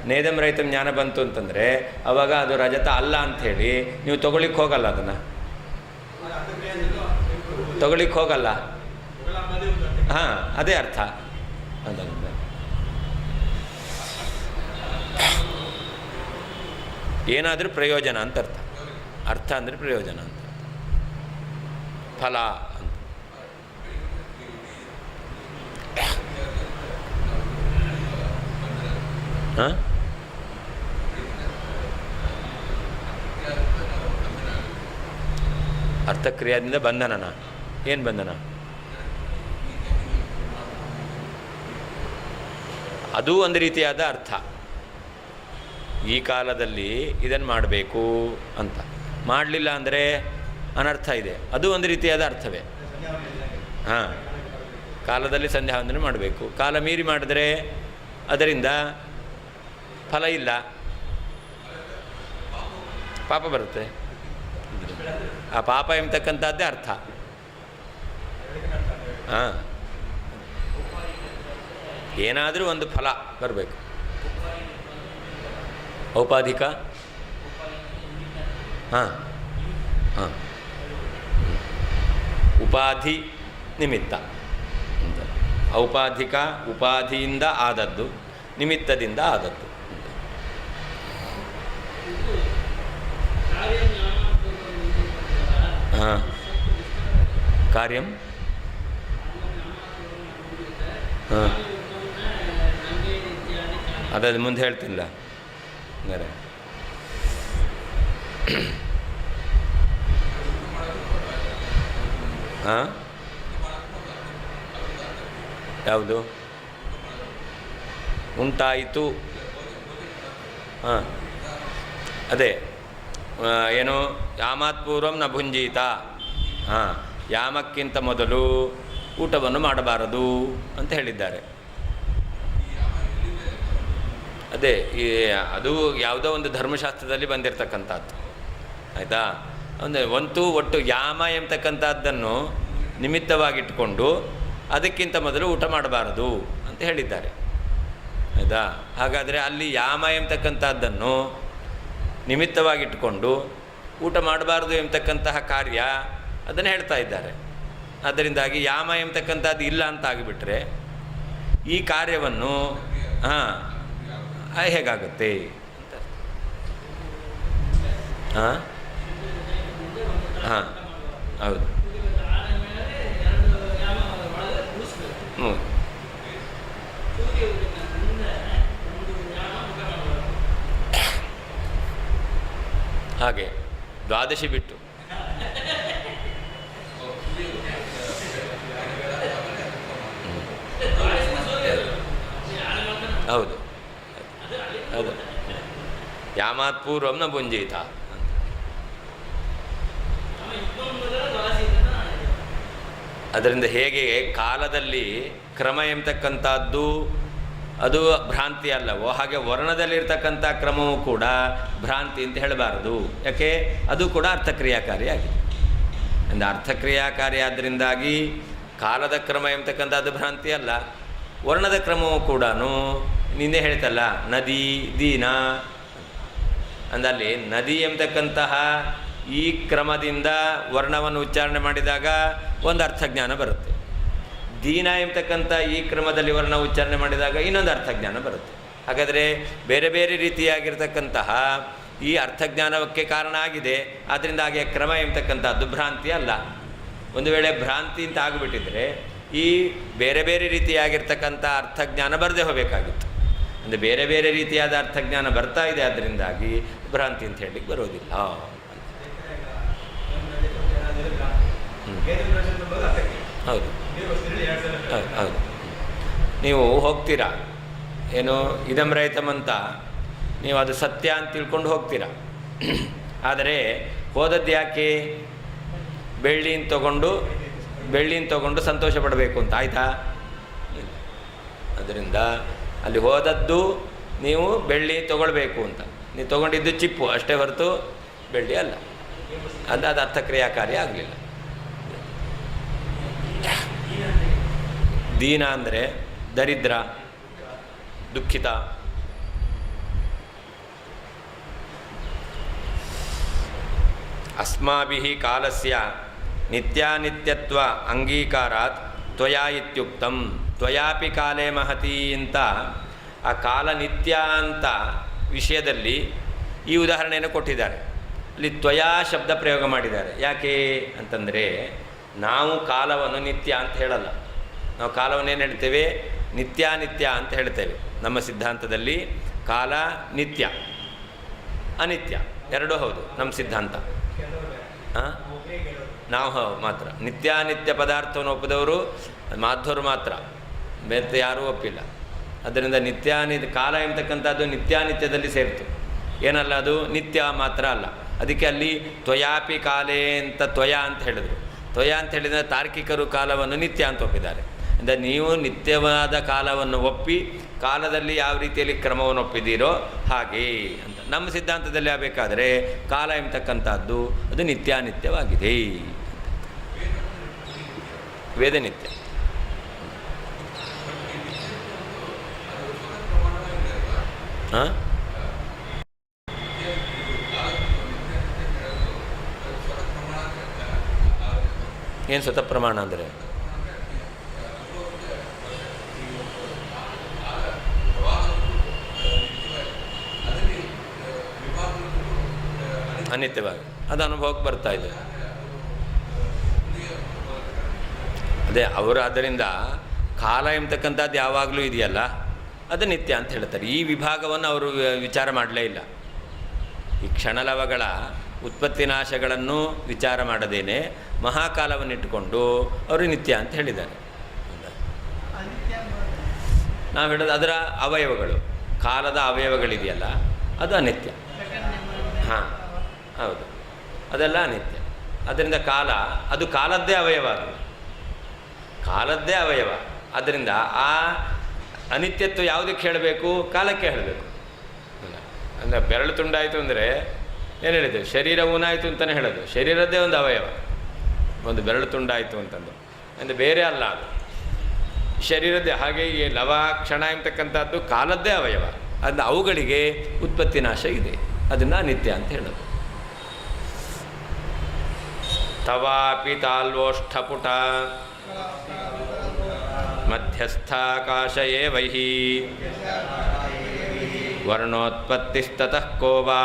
ನೇದಂ ರಹಿತಂ ಜ್ಞಾನ ಬಂತು ಅಂತಂದರೆ ಆವಾಗ ಅದು ರಜತ ಅಲ್ಲ ಅಂಥೇಳಿ ನೀವು ತೊಗೊಳ್ಳಿಕ್ಕೆ ಹೋಗಲ್ಲ, ಅದನ್ನು ತೊಗೊಳ್ಳಿಕ್ಕೆ ಹೋಗಲ್ಲ. ಅದೇ ಅರ್ಥ. ಅದರಿಂದ ಏನಾದರೂ ಪ್ರಯೋಜನ ಅಂತ ಅರ್ಥ. ಅರ್ಥ ಅಂದರೆ ಪ್ರಯೋಜನ ಅಂತ, ಫಲ ಅಂತ. ಅರ್ಥಕ್ರಿಯಾದಿಂದ ಬಂಧನನ? ಏನು ಬಂಧನ? ಅದು ಒಂದು ರೀತಿಯಾದ ಅರ್ಥ. ಈ ಕಾಲದಲ್ಲಿ ಇದನ್ನು ಮಾಡಬೇಕು ಅಂತ, ಮಾಡಲಿಲ್ಲ ಅಂದರೆ ಅನರ್ಥ ಇದೆ. ಅದು ಒಂದು ರೀತಿಯಾದ ಅರ್ಥವೇ. ಕಾಲದಲ್ಲಿ ಸಂಧ್ಯಾ ವಂದನೆ ಮಾಡಬೇಕು. ಕಾಲ ಮೀರಿ ಮಾಡಿದ್ರೆ ಅದರಿಂದ ಫಲ ಇಲ್ಲ, ಪಾಪ ಬರುತ್ತೆ. ಆ ಪಾಪ ಎಂಬತಕ್ಕಂಥದ್ದೇ ಅರ್ಥ. ಏನಾದರೂ ಒಂದು ಫಲ ಬರಬೇಕು. ಔಪಾಧಿಕ ಉಪಾಧಿ ನಿಮಿತ್ತ ಅಂತ. ಔಪಾಧಿಕ ಉಪಾಧಿಯಿಂದ ಆದದ್ದು, ನಿಮಿತ್ತದಿಂದ ಆದದ್ದು. ಕಾರ್ಯಂ ಅದಾದ ಮುಂದೆ ಹೇಳ್ತಿಲ್ಲ ಹಂಗಾರೆ. ಯಾವುದು? ಉಂಟಾಯಿತು. ಅದೇ ಏನು? ಯಾಮಾತ್ ಪೂರ್ವಂ ನ ಭುಂಜೀತ. ಯಾಮಕ್ಕಿಂತ ಮೊದಲು ಊಟವನ್ನು ಮಾಡಬಾರದು ಅಂತ ಹೇಳಿದ್ದಾರೆ. ಅದೇ ಅದು ಯಾವುದೋ ಒಂದು ಧರ್ಮಶಾಸ್ತ್ರದಲ್ಲಿ ಬಂದಿರತಕ್ಕಂಥದ್ದು, ಆಯಿತಾ? ಅಂದರೆ ಒಟ್ಟು ಯಾಮ ಎಂಬತಕ್ಕಂಥದ್ದನ್ನು ನಿಮಿತ್ತವಾಗಿಟ್ಟುಕೊಂಡು ಅದಕ್ಕಿಂತ ಮೊದಲು ಊಟ ಮಾಡಬಾರದು ಅಂತ ಹೇಳಿದ್ದಾರೆ, ಆಯಿತಾ? ಹಾಗಾದರೆ ಅಲ್ಲಿ ಯಾಮ ಎಂಬತಕ್ಕಂಥದ್ದನ್ನು ನಿಮಿತ್ತವಾಗಿಟ್ಟುಕೊಂಡು ಊಟ ಮಾಡಬಾರ್ದು ಎಂಬತಕ್ಕಂತಹ ಕಾರ್ಯ ಅದನ್ನು ಹೇಳ್ತಾ ಇದ್ದಾರೆ. ಅದರಿಂದಾಗಿ ಯಾಮ ಎಂಬತಕ್ಕಂಥದ್ದು ಇಲ್ಲ ಅಂತ ಆಗಿಬಿಟ್ರೆ ಈ ಕಾರ್ಯವನ್ನು ಹೇಗಾಗುತ್ತೆ ಅಂತ. ಹೌದು. ಹಾಗೆ ದ್ವಾದಶಿ ಬಿಟ್ಟು ಹೌದು ಅದು ಯಾಮಾತ್ ಪೂರ್ವಂ ನ ಭುಂಜೀತ. ಅದರಿಂದ ಹೇಗೆ ಕಾಲದಲ್ಲಿ ಕ್ರಮ ಎಂಬತಕ್ಕಂಥದ್ದು ಅದು ಭ್ರಾಂತಿ ಅಲ್ಲವೋ ಹಾಗೆ ವರ್ಣದಲ್ಲಿರ್ತಕ್ಕಂಥ ಕ್ರಮವೂ ಕೂಡ ಭ್ರಾಂತಿ ಅಂತ ಹೇಳಬಾರದು. ಯಾಕೆ ಅದು ಕೂಡ ಅರ್ಥಕ್ರಿಯಾಕಾರಿಯಾಗಿದೆ. ಅಂದರೆ ಅರ್ಥಕ್ರಿಯಾಕಾರಿ ಆದ್ದರಿಂದಾಗಿ ಕಾಲದ ಕ್ರಮ ಎಂಬತಕ್ಕಂಥದ್ದು ಭ್ರಾಂತಿ ಅಲ್ಲ. ವರ್ಣದ ಕ್ರಮವೂ ಕೂಡ ನಿನ್ನೆ ಹೇಳ್ತಲ್ಲ ನದಿ ದೀನ ಅಂದಲ್ಲಿ ನದಿ ಎಂಬತಕ್ಕಂತಹ ಈ ಕ್ರಮದಿಂದ ವರ್ಣವನ್ನು ಉಚ್ಚಾರಣೆ ಮಾಡಿದಾಗ ಒಂದು ಅರ್ಥಜ್ಞಾನ ಬರುತ್ತೆ. ದೀನ ಎಂಬತಕ್ಕಂಥ ಈ ಕ್ರಮದಲ್ಲಿ ವರ್ಣ ಉಚ್ಚಾರಣೆ ಮಾಡಿದಾಗ ಇನ್ನೊಂದು ಅರ್ಥಜ್ಞಾನ ಬರುತ್ತೆ. ಹಾಗಾದರೆ ಬೇರೆ ಬೇರೆ ರೀತಿಯಾಗಿರ್ತಕ್ಕಂತಹ ಈ ಅರ್ಥಜ್ಞಾನಕ್ಕೆ ಕಾರಣ ಆಗಿದೆ. ಆದ್ದರಿಂದ ಹಾಗೆ ಕ್ರಮ ಎಂಬತಕ್ಕಂಥದ್ದು ಭ್ರಾಂತಿ ಅಲ್ಲ. ಒಂದು ವೇಳೆ ಭ್ರಾಂತಿ ಅಂತ ಆಗಿಬಿಟ್ಟಿದ್ರೆ ಈ ಬೇರೆ ಬೇರೆ ರೀತಿಯಾಗಿರ್ತಕ್ಕಂಥ ಅರ್ಥಜ್ಞಾನ ಬರದೇ ಹೋಗಬೇಕಾಗಿತ್ತು. ಅಂದರೆ ಬೇರೆ ಬೇರೆ ರೀತಿಯಾದ ಅರ್ಥಜ್ಞಾನ ಬರ್ತಾ ಇದೆ, ಅದರಿಂದಾಗಿ ಭ್ರಾಂತಿ ಅಂತ ಹೇಳಲಿಕ್ಕೆ ಬರೋದಿಲ್ಲ. ಹೌದು ಹೌದು. ನೀವು ಹೋಗ್ತೀರಾ ಏನು ಇದಂ ರಹಿತಂ ಅಂತ ನೀವು ಅದು ಸತ್ಯ ಅಂತ ತಿಳ್ಕೊಂಡು ಹೋಗ್ತೀರಾ. ಆದರೆ ಹೋದದ್ದು ಯಾಕೆ? ಬೆಳ್ಳಿನ ತಗೊಂಡು ಸಂತೋಷ ಪಡಬೇಕು ಅಂತ ಆಯಿತಾ? ಅದರಿಂದ ಅಲ್ಲಿ ಹೋದದ್ದು ನೀವು ಬೆಳ್ಳಿ ತೊಗೊಳ್ಬೇಕು ಅಂತ, ನೀವು ತೊಗೊಂಡಿದ್ದು ಚಿಪ್ಪು ಅಷ್ಟೇ ಹೊರತು ಬೆಳ್ಳಿ ಅಲ್ಲ. ಅದು ಅರ್ಥಕ್ರಿಯಾಕಾರಿ ಆಗಲಿಲ್ಲ. ದೀನ ಅಂದರೆ ದರಿದ್ರ, ದುಃಖಿತ. ಅಸ್ಮಾಭಿಃ ಕಾಲಸ್ಯ ನಿತ್ಯಾನಿತ್ಯತ್ವ ಅಂಗೀಕಾರಾತ್ ತ್ವಯಾ ಇತ್ಯುಕ್ತಂ. ತ್ವಯಾಪಿ ಕಾಲೇ ಮಹತಿ ಅಂತ ಆ ಕಾಲ ನಿತ್ಯ ಅಂತ ವಿಷಯದಲ್ಲಿ ಈ ಉದಾಹರಣೆಯನ್ನು ಕೊಟ್ಟಿದ್ದಾರೆ. ಅಲ್ಲಿ ತ್ವಯಾ ಶಬ್ದ ಪ್ರಯೋಗ ಮಾಡಿದ್ದಾರೆ. ಯಾಕೆ ಅಂತಂದರೆ ನಾವು ಕಾಲವನ್ನು ನಿತ್ಯ ಅಂತ ಹೇಳಲ್ಲ. ನಾವು ಕಾಲವನ್ನೇನು ಹೇಳ್ತೇವೆ? ನಿತ್ಯಾನಿತ್ಯ ಅಂತ ಹೇಳ್ತೇವೆ. ನಮ್ಮ ಸಿದ್ಧಾಂತದಲ್ಲಿ ಕಾಲ ನಿತ್ಯ ಅನಿತ್ಯ ಎರಡೂ ಹೌದು ನಮ್ಮ ಸಿದ್ಧಾಂತ. ನಾವು ಮಾತ್ರ ನಿತ್ಯಾನಿತ್ಯ ಪದಾರ್ಥವನ್ನು ಒಪ್ಪಿದವರು ಮಾಧ್ವರು ಮಾತ್ರ, ಬೇರೆ ಯಾರೂ ಒಪ್ಪಿಲ್ಲ. ಅದರಿಂದ ಕಾಲ ಎಂಬತಕ್ಕಂಥದ್ದು ನಿತ್ಯಾನಿತ್ಯದಲ್ಲಿ ಸೇರಿತು. ಏನಲ್ಲ ಅದು ನಿತ್ಯ ಮಾತ್ರ ಅಲ್ಲ. ಅದಕ್ಕೆ ಅಲ್ಲಿ ತ್ವಯಾಪಿ ಕಾಲೇ ಅಂತ ತ್ವಯ ಅಂತ ಹೇಳಿದರು. ತ್ವಯ ಅಂತ ಹೇಳಿದರೆ ತಾರ್ಕಿಕರು ಕಾಲವನ್ನು ನಿತ್ಯ ಅಂತ ಒಪ್ಪಿದ್ದಾರೆ. ಅಂದರೆ ನೀವು ನಿತ್ಯವಾದ ಕಾಲವನ್ನು ಒಪ್ಪಿ ಕಾಲದಲ್ಲಿ ಯಾವ ರೀತಿಯಲ್ಲಿ ಕ್ರಮವನ್ನು ಒಪ್ಪಿದ್ದೀರೋ ಹಾಗೆ ಅಂತ. ನಮ್ಮ ಸಿದ್ಧಾಂತದಲ್ಲಿ ಆಗಬೇಕಾದ್ರೆ ಕಾಲ ಎಂಬತಕ್ಕಂಥದ್ದು ಅದು ನಿತ್ಯಾನಿತ್ಯವಾಗಿದೆ. ವೇದ ನಿತ್ಯ. ಹಾಂ, ಏನು ಸ್ವತಃ ಪ್ರಮಾಣ ಅಂದರೆ? ಅನಿತ್ಯವಾಗಿ ಅದು ಅನುಭವಕ್ಕೆ ಬರ್ತಾ ಇದೆ. ಅದೇ ಅವರು ಆದ್ದರಿಂದ ಕಾಲ ಎಂಬತಕ್ಕಂಥದ್ದು ಯಾವಾಗಲೂ ಇದೆಯಲ್ಲ ಅದು ನಿತ್ಯ ಅಂತ ಹೇಳ್ತಾರೆ. ಈ ವಿಭಾಗವನ್ನು ಅವರು ವಿಚಾರ ಮಾಡಲೇ ಇಲ್ಲ. ಈ ಕ್ಷಣಲವಗಳ ಉತ್ಪತ್ತಿ ನಾಶಗಳನ್ನು ವಿಚಾರ ಮಾಡದೇನೆ ಮಹಾಕಾಲವನ್ನಿಟ್ಟುಕೊಂಡು ಅವರು ನಿತ್ಯ ಅಂತ ಹೇಳಿದ್ದಾರೆ. ನಾವು ಹೇಳೋದು ಅದರ ಅವಯವಗಳು, ಕಾಲದ ಅವಯವಗಳಿದೆಯಲ್ಲ ಅದು ಅನಿತ್ಯ. ಹಾಂ ಹೌದು, ಅದೆಲ್ಲ ಅನಿತ್ಯ. ಅದರಿಂದ ಕಾಲ ಅದು ಕಾಲದ್ದೇ ಅವಯವ, ಅದು ಕಾಲದ್ದೇ ಅವಯವ. ಆದ್ದರಿಂದ ಆ ಅನಿತ್ಯತ್ವ ಯಾವುದಕ್ಕೆ ಹೇಳಬೇಕು? ಕಾಲಕ್ಕೆ ಹೇಳಬೇಕು. ಅಂದರೆ ಬೆರಳು ತುಂಡಾಯಿತು ಅಂದರೆ ಏನು ಹೇಳಿದ್ದೇವೆ? ಶರೀರ ಊನಾಯಿತು ಅಂತಲೇ ಹೇಳೋದು. ಶರೀರದ್ದೇ ಒಂದು ಅವಯವ, ಒಂದು ಬೆರಳು ತುಂಡಾಯಿತು ಅಂತಂದು ಅಂದರೆ ಬೇರೆ ಅಲ್ಲ, ಅದು ಶರೀರದ್ದೇ. ಹಾಗೆ ಈ ಲವ ಕ್ಷಣ ಎಂಬತಕ್ಕಂಥದ್ದು ಕಾಲದ್ದೇ ಅವಯವ. ಅದನ್ನ ಅವುಗಳಿಗೆ ಉತ್ಪತ್ತಿ ನಾಶ ಇದೆ, ಅದನ್ನು ಅನಿತ್ಯ ಅಂತ ಹೇಳೋದು. ತವಾಪಿ ತಾಲ್ವೋಷ್ಠಪುಟ ಮಧ್ಯಸ್ಥಾಕಾಶ ಏವೈಹಿ ವರ್ಣೋತ್ಪತ್ತಿಸ್ತತಃ ಕೋ ವಾ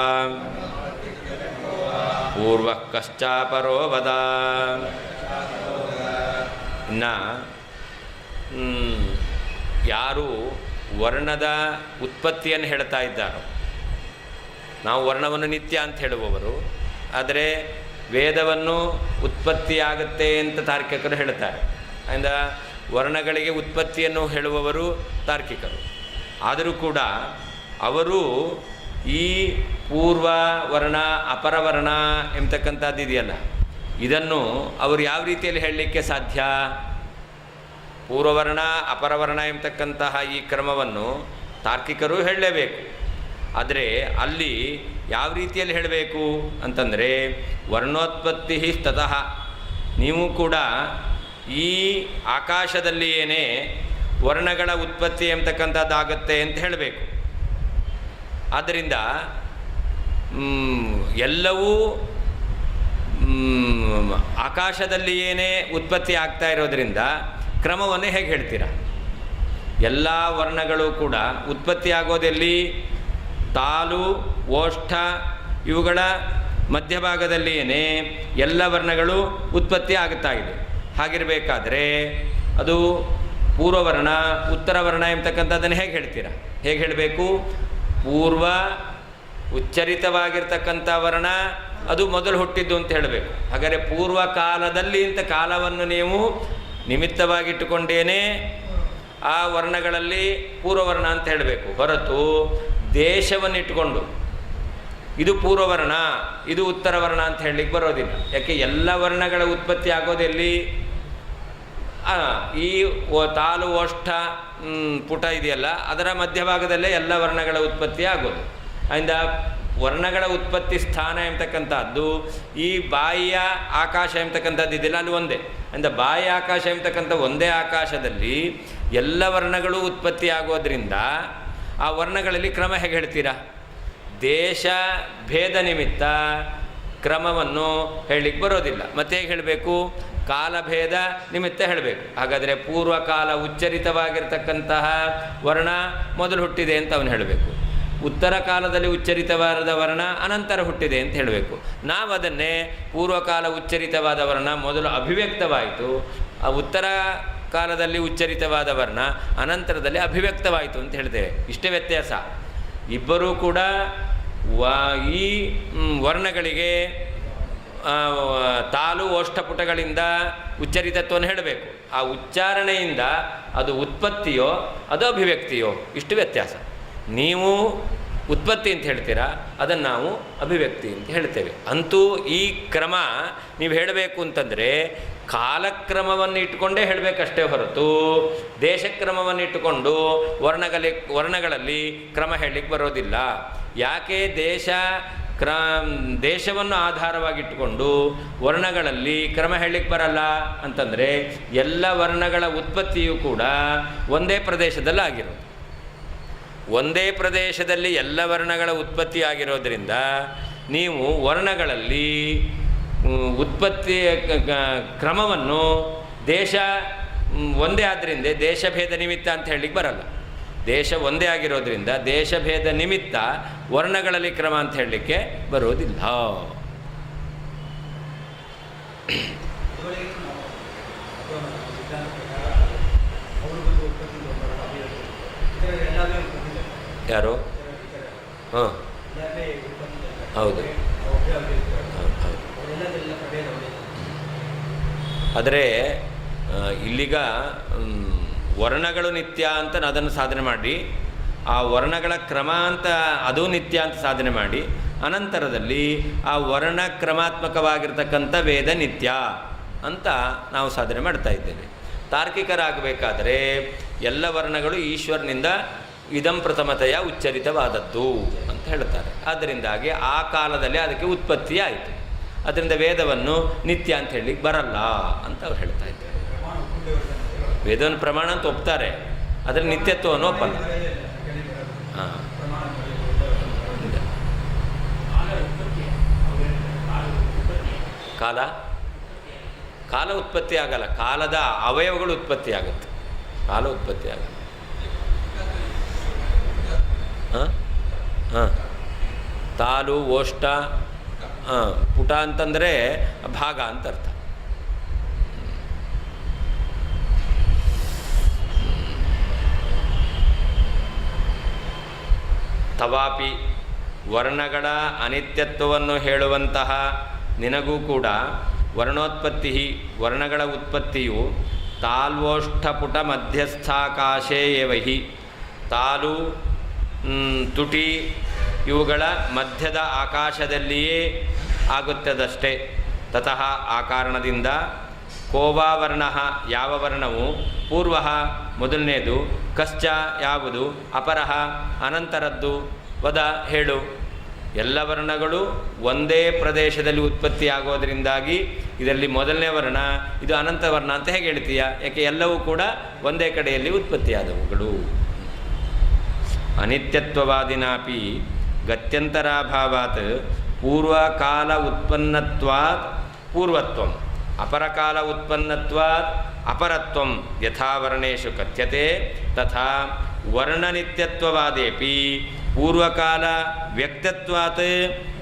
ಪೂರ್ವಃ ಕಶ್ಚಾಪರೋ ವದ. ಇನ್ನು ಯಾರು ವರ್ಣದ ಉತ್ಪತ್ತಿಯನ್ನು ಹೇಳ್ತಾ ಇದ್ದಾರೋ, ನಾವು ವರ್ಣವನ್ನು ನಿತ್ಯ ಅಂತ ಹೇಳುವವರು, ಆದರೆ ವೇದವನ್ನು ಉತ್ಪತ್ತಿಯಾಗುತ್ತೆ ಅಂತ ತಾರ್ಕಿಕರು ಹೇಳ್ತಾರೆ. ಆದ್ದರಿಂದ ವರ್ಣಗಳಿಗೆ ಉತ್ಪತ್ತಿಯನ್ನು ಹೇಳುವವರು ತಾರ್ಕಿಕರು. ಆದರೂ ಕೂಡ ಅವರು ಈ ಪೂರ್ವ ವರ್ಣ ಅಪರವರ್ಣ ಎಂಬತಕ್ಕಂಥದ್ದು ಇದೆಯಲ್ಲ, ಇದನ್ನು ಅವರು ಯಾವ ರೀತಿಯಲ್ಲಿ ಹೇಳಲಿಕ್ಕೆ ಸಾಧ್ಯ? ಪೂರ್ವವರ್ಣ ಅಪರವರ್ಣ ಎಂಬತಕ್ಕಂತಹ ಈ ಕ್ರಮವನ್ನು ತಾರ್ಕಿಕರು ಹೇಳಲೇಬೇಕು. ಆದರೆ ಅಲ್ಲಿ ಯಾವ ರೀತಿಯಲ್ಲಿ ಹೇಳಬೇಕು ಅಂತಂದರೆ, ವರ್ಣೋತ್ಪತ್ತಿ ತತಃ, ನೀವು ಕೂಡ ಈ ಆಕಾಶದಲ್ಲಿಯೇ ವರ್ಣಗಳ ಉತ್ಪತ್ತಿ ಎಂಬತಕ್ಕಂಥದ್ದಾಗತ್ತೆ ಅಂತ ಹೇಳಬೇಕು. ಆದ್ದರಿಂದ ಎಲ್ಲವೂ ಆಕಾಶದಲ್ಲಿಯೇ ಉತ್ಪತ್ತಿ ಆಗ್ತಾ ಇರೋದರಿಂದ ಕ್ರಮವನ್ನು ಹೇಗೆ ಹೇಳ್ತೀರಾ? ಎಲ್ಲ ವರ್ಣಗಳು ಕೂಡ ಉತ್ಪತ್ತಿ ಆಗೋದೆಲ್ಲಿ? ತಾಲು ಓಷ್ಠ ಇವುಗಳ ಮಧ್ಯಭಾಗದಲ್ಲಿಯೇ ಎಲ್ಲ ವರ್ಣಗಳು ಉತ್ಪತ್ತಿ ಆಗುತ್ತಾ ಇದೆ. ಹಾಗಿರಬೇಕಾದ್ರೆ ಅದು ಪೂರ್ವವರ್ಣ ಉತ್ತರವರ್ಣ ಎಂಬತಕ್ಕಂಥದ್ದನ್ನು ಹೇಗೆ ಹೇಳ್ತೀರಾ? ಹೇಗೆ ಹೇಳಬೇಕು? ಪೂರ್ವ ಉಚ್ಚರಿತವಾಗಿರ್ತಕ್ಕಂಥ ವರ್ಣ ಅದು ಮೊದಲು ಹುಟ್ಟಿದ್ದು ಅಂತ ಹೇಳಬೇಕು. ಹಾಗಾದರೆ ಪೂರ್ವ ಕಾಲದಲ್ಲಿ ಇಂಥ ಕಾಲವನ್ನು ನೀವು ನಿಮಿತ್ತವಾಗಿಟ್ಟುಕೊಂಡೇನೆ ಆ ವರ್ಣಗಳಲ್ಲಿ ಪೂರ್ವವರ್ಣ ಅಂತ ಹೇಳಬೇಕು, ಹೊರತು ದೇಶವನ್ನಿಟ್ಟುಕೊಂಡು ಇದು ಪೂರ್ವವರ್ಣ ಇದು ಉತ್ತರವರ್ಣ ಅಂತ ಹೇಳಲಿಕ್ಕೆ ಬರೋದಿಲ್ಲ. ಯಾಕೆ? ಎಲ್ಲ ವರ್ಣಗಳ ಉತ್ಪತ್ತಿ ಆಗೋದೆಲ್ಲಿ? ಈ ತಾಲು ಓಷ್ಠ ಪುಟ ಇದೆಯಲ್ಲ, ಅದರ ಮಧ್ಯಭಾಗದಲ್ಲೇ ಎಲ್ಲ ವರ್ಣಗಳ ಉತ್ಪತ್ತಿ ಆಗೋದು. ಅದರಿಂದ ವರ್ಣಗಳ ಉತ್ಪತ್ತಿ ಸ್ಥಾನ ಎಂಬತಕ್ಕಂಥದ್ದು ಈ ಬಾಯಿಯ ಆಕಾಶ ಎಂಬತಕ್ಕಂಥದ್ದು ಇದೆಯಲ್ಲ, ಅಲ್ಲಿ ಒಂದೇ. ಅಂದರೆ ಬಾಯಿ ಆಕಾಶ ಎಂಬತಕ್ಕಂಥ ಒಂದೇ ಆಕಾಶದಲ್ಲಿ ಎಲ್ಲ ವರ್ಣಗಳು ಉತ್ಪತ್ತಿ ಆಗೋದ್ರಿಂದ ಆ ವರ್ಣಗಳಲ್ಲಿ ಕ್ರಮ ಹೇಗೆ ಹೇಳ್ತೀರಾ? ದೇಶ ಭೇದ ನಿಮಿತ್ತ ಕ್ರಮವನ್ನು ಹೇಳಲಿಕ್ಕೆ ಬರೋದಿಲ್ಲ. ಮತ್ತೆ ಹೇಗೆ ಹೇಳಬೇಕು? ಕಾಲಭೇದ ನಿಮಿತ್ತ ಹೇಳಬೇಕು. ಹಾಗಾದರೆ ಪೂರ್ವಕಾಲ ಉಚ್ಚರಿತವಾಗಿರ್ತಕ್ಕಂತಹ ವರ್ಣ ಮೊದಲು ಹುಟ್ಟಿದೆ ಅಂತ ಅವನು ಹೇಳಬೇಕು. ಉತ್ತರ ಕಾಲದಲ್ಲಿ ಉಚ್ಚರಿತವಾದ ವರ್ಣ ಅನಂತರ ಹುಟ್ಟಿದೆ ಅಂತ ಹೇಳಬೇಕು. ನಾವು ಅದನ್ನೇ ಪೂರ್ವಕಾಲ ಉಚ್ಚರಿತವಾದ ವರ್ಣ ಮೊದಲು ಅಭಿವ್ಯಕ್ತವಾಯಿತು, ಆ ಉತ್ತರ ಕಾಲದಲ್ಲಿ ಉಚ್ಚರಿತವಾದ ವರ್ಣ ಅನಂತರದಲ್ಲಿ ಅಭಿವ್ಯಕ್ತವಾಯಿತು ಅಂತ ಹೇಳ್ತೇವೆ. ಇಷ್ಟೇ ವ್ಯತ್ಯಾಸ. ಇಬ್ಬರೂ ಕೂಡ ಈ ವರ್ಣಗಳಿಗೆ ತಾಲು ಓಷ್ಠಪುಟಗಳಿಂದ ಉಚ್ಚರಿತತ್ವವನ್ನು ಹೇಳಬೇಕು. ಆ ಉಚ್ಚಾರಣೆಯಿಂದ ಅದು ಉತ್ಪತ್ತಿಯೋ ಅದು ಅಭಿವ್ಯಕ್ತಿಯೋ, ಇಷ್ಟು ವ್ಯತ್ಯಾಸ. ನೀವು ಉತ್ಪತ್ತಿ ಅಂತ ಹೇಳ್ತೀರಾ, ಅದನ್ನು ನಾವು ಅಭಿವ್ಯಕ್ತಿ ಅಂತ ಹೇಳ್ತೇವೆ. ಅಂತೂ ಈ ಕ್ರಮ ನೀವು ಹೇಳಬೇಕು ಅಂತಂದರೆ ಕಾಲಕ್ರಮವನ್ನು ಇಟ್ಟುಕೊಂಡೇ ಹೇಳಬೇಕಷ್ಟೇ ಹೊರತು ದೇಶಕ್ರಮವನ್ನು ಇಟ್ಟುಕೊಂಡು ವರ್ಣಗಳಲ್ಲಿ ಕ್ರಮ ಹೇಳಲಿಕ್ಕೆ ಬರೋದಿಲ್ಲ. ಯಾಕೆ? ದೇಶವನ್ನು ಆಧಾರವಾಗಿಟ್ಟುಕೊಂಡು ವರ್ಣಗಳಲ್ಲಿ ಕ್ರಮ ಹೇಳಲಿಕ್ಕೆ ಬರಲ್ಲ ಅಂತಂದರೆ, ಎಲ್ಲ ವರ್ಣಗಳ ಉತ್ಪತ್ತಿಯೂ ಕೂಡ ಒಂದೇ ಪ್ರದೇಶದಲ್ಲಿ ಆಗಿರೋದು. ಒಂದೇ ಪ್ರದೇಶದಲ್ಲಿ ಎಲ್ಲ ವರ್ಣಗಳ ಉತ್ಪತ್ತಿ ಆಗಿರೋದ್ರಿಂದ ನೀವು ವರ್ಣಗಳಲ್ಲಿ ಉತ್ಪತ್ತಿ ಕ್ರಮವನ್ನು ದೇಶ ಒಂದೇ ಆದ್ದರಿಂದ ದೇಶಭೇದ ನಿಮಿತ್ತ ಅಂತ ಹೇಳಲಿಕ್ಕೆ ಬರಲ್ಲ. ದೇಶ ಒಂದೇ ಆಗಿರೋದ್ರಿಂದ ದೇಶಭೇದ ನಿಮಿತ್ತ ವರ್ಣಗಳಲ್ಲಿ ಕ್ರಮ ಅಂತ ಹೇಳಲಿಕ್ಕೆ ಬರೋದಿಲ್ಲ. ಯಾರು? ಹಾಂ, ಹೌದು. ಆದರೆ ಇಲ್ಲಿಗ ವರ್ಣಗಳು ನಿತ್ಯ ಅಂತ ಅದನ್ನು ಸಾಧನೆ ಮಾಡಿ, ಆ ವರ್ಣಗಳ ಕ್ರಮ ಅಂತ ಅದು ನಿತ್ಯ ಅಂತ ಸಾಧನೆ ಮಾಡಿ, ಅನಂತರದಲ್ಲಿ ಆ ವರ್ಣ ಕ್ರಮಾತ್ಮಕವಾಗಿರ್ತಕ್ಕಂಥ ವೇದ ನಿತ್ಯ ಅಂತ ನಾವು ಸಾಧನೆ ಮಾಡ್ತಾ ಇದ್ದೇವೆ. ತಾರ್ಕಿಕರಾಗಬೇಕಾದರೆ ಎಲ್ಲ ವರ್ಣಗಳು ಈಶ್ವರನಿಂದ ಇದಂ ಪ್ರಥಮತೆಯ ಉಚ್ಚರಿತವಾದದ್ದು ಅಂತ ಹೇಳ್ತಾರೆ. ಆದ್ದರಿಂದಾಗಿ ಆ ಕಾಲದಲ್ಲಿ ಅದಕ್ಕೆ ಉತ್ಪತ್ತಿ ಆಯಿತು. ಅದರಿಂದ ವೇದವನ್ನು ನಿತ್ಯ ಅಂತ ಹೇಳಲಿಕ್ಕೆ ಬರಲ್ಲ ಅಂತ ಅವ್ರು ಹೇಳ್ತಾ ಇದ್ದಾರೆ. ವೇದವನ್ನು ಪ್ರಮಾಣ ಅಂತ ಒಪ್ತಾರೆ, ಅದರ ನಿತ್ಯತ್ವವನ್ನು ಒಪ್ಪಲ್ಲ. ಹಾಂ, ಕಾಲ ಉತ್ಪತ್ತಿ ಆಗಲ್ಲ, ಕಾಲದ ಅವಯವಗಳು ಉತ್ಪತ್ತಿ ಆಗುತ್ತೆ, ಕಾಲ ಉತ್ಪತ್ತಿ ಆಗಲ್ಲ. ಹಾಂ ಹಾಂ, ತಾಲು ಓಷ್ಠ ಪುಟ ಅಂತಂದರೆ ಭಾಗ ಅಂತ ಅರ್ಥ. ತವಾಪಿ ವರ್ಣಗಳ ಅನಿತ್ಯತ್ವವನ್ನು ಹೇಳುವಂತಹ ನಿನಗೂ ಕೂಡ ವರ್ಣೋತ್ಪತ್ತಿ ವರ್ಣಗಳ ಉತ್ಪತ್ತಿಯು ತಾಲ್ವೋಷ್ಠಪುಟ ಮಧ್ಯಸ್ಥಾಕಾಶೇ ಏವಹಿ ತಾಲು ತುಟಿ ಇವುಗಳ ಮಧ್ಯದ ಆಕಾಶದಲ್ಲಿಯೇ ಆಗುತ್ತದಷ್ಟೇ. ತತಃ ಆ ಕಾರಣದಿಂದ ಕೋವಾ ವರ್ಣ ಯಾವ ವರ್ಣವು ಪೂರ್ವ ಮೊದಲನೇದು ಕಶ್ಚ ಯಾವುದು ಅಪರಹ ಅನಂತರದ್ದು ವದ ಹೇಳು. ಎಲ್ಲ ವರ್ಣಗಳು ಒಂದೇ ಪ್ರದೇಶದಲ್ಲಿ ಉತ್ಪತ್ತಿಯಾಗೋದರಿಂದಾಗಿ ಇದರಲ್ಲಿ ಮೊದಲನೇ ವರ್ಣ ಇದು ಅನಂತ ವರ್ಣ ಅಂತ ಹೇಗೆ ಹೇಳ್ತೀಯ? ಯಾಕೆ ಎಲ್ಲವೂ ಕೂಡ ಒಂದೇ ಕಡೆಯಲ್ಲಿ ಉತ್ಪತ್ತಿಯಾದವುಗಳು. ಅನಿತ್ಯತ್ವವಾದಿನಾಪಿ ಗತ್ಯಂತರಾಭಾವಾತ್ ಪೂರ್ವಕಾಲ ಉತ್ಪನ್ನತ್ವಾತ್ ಪೂರ್ವತ್ವಂ ಅಪರಕಾಲ ಉತ್ಪನ್ನತ್ವಾತ್ ಅಪರತ್ವಂ ಯಥಾ ವರ್ಣೇಷು ಕಥ್ಯತೆ ತಥಾ ವರ್ಣನಿತ್ಯತ್ವವಾದೇಪಿ ಪೂರ್ವಕಾಲ ವ್ಯಕ್ತತ್ವಾತ್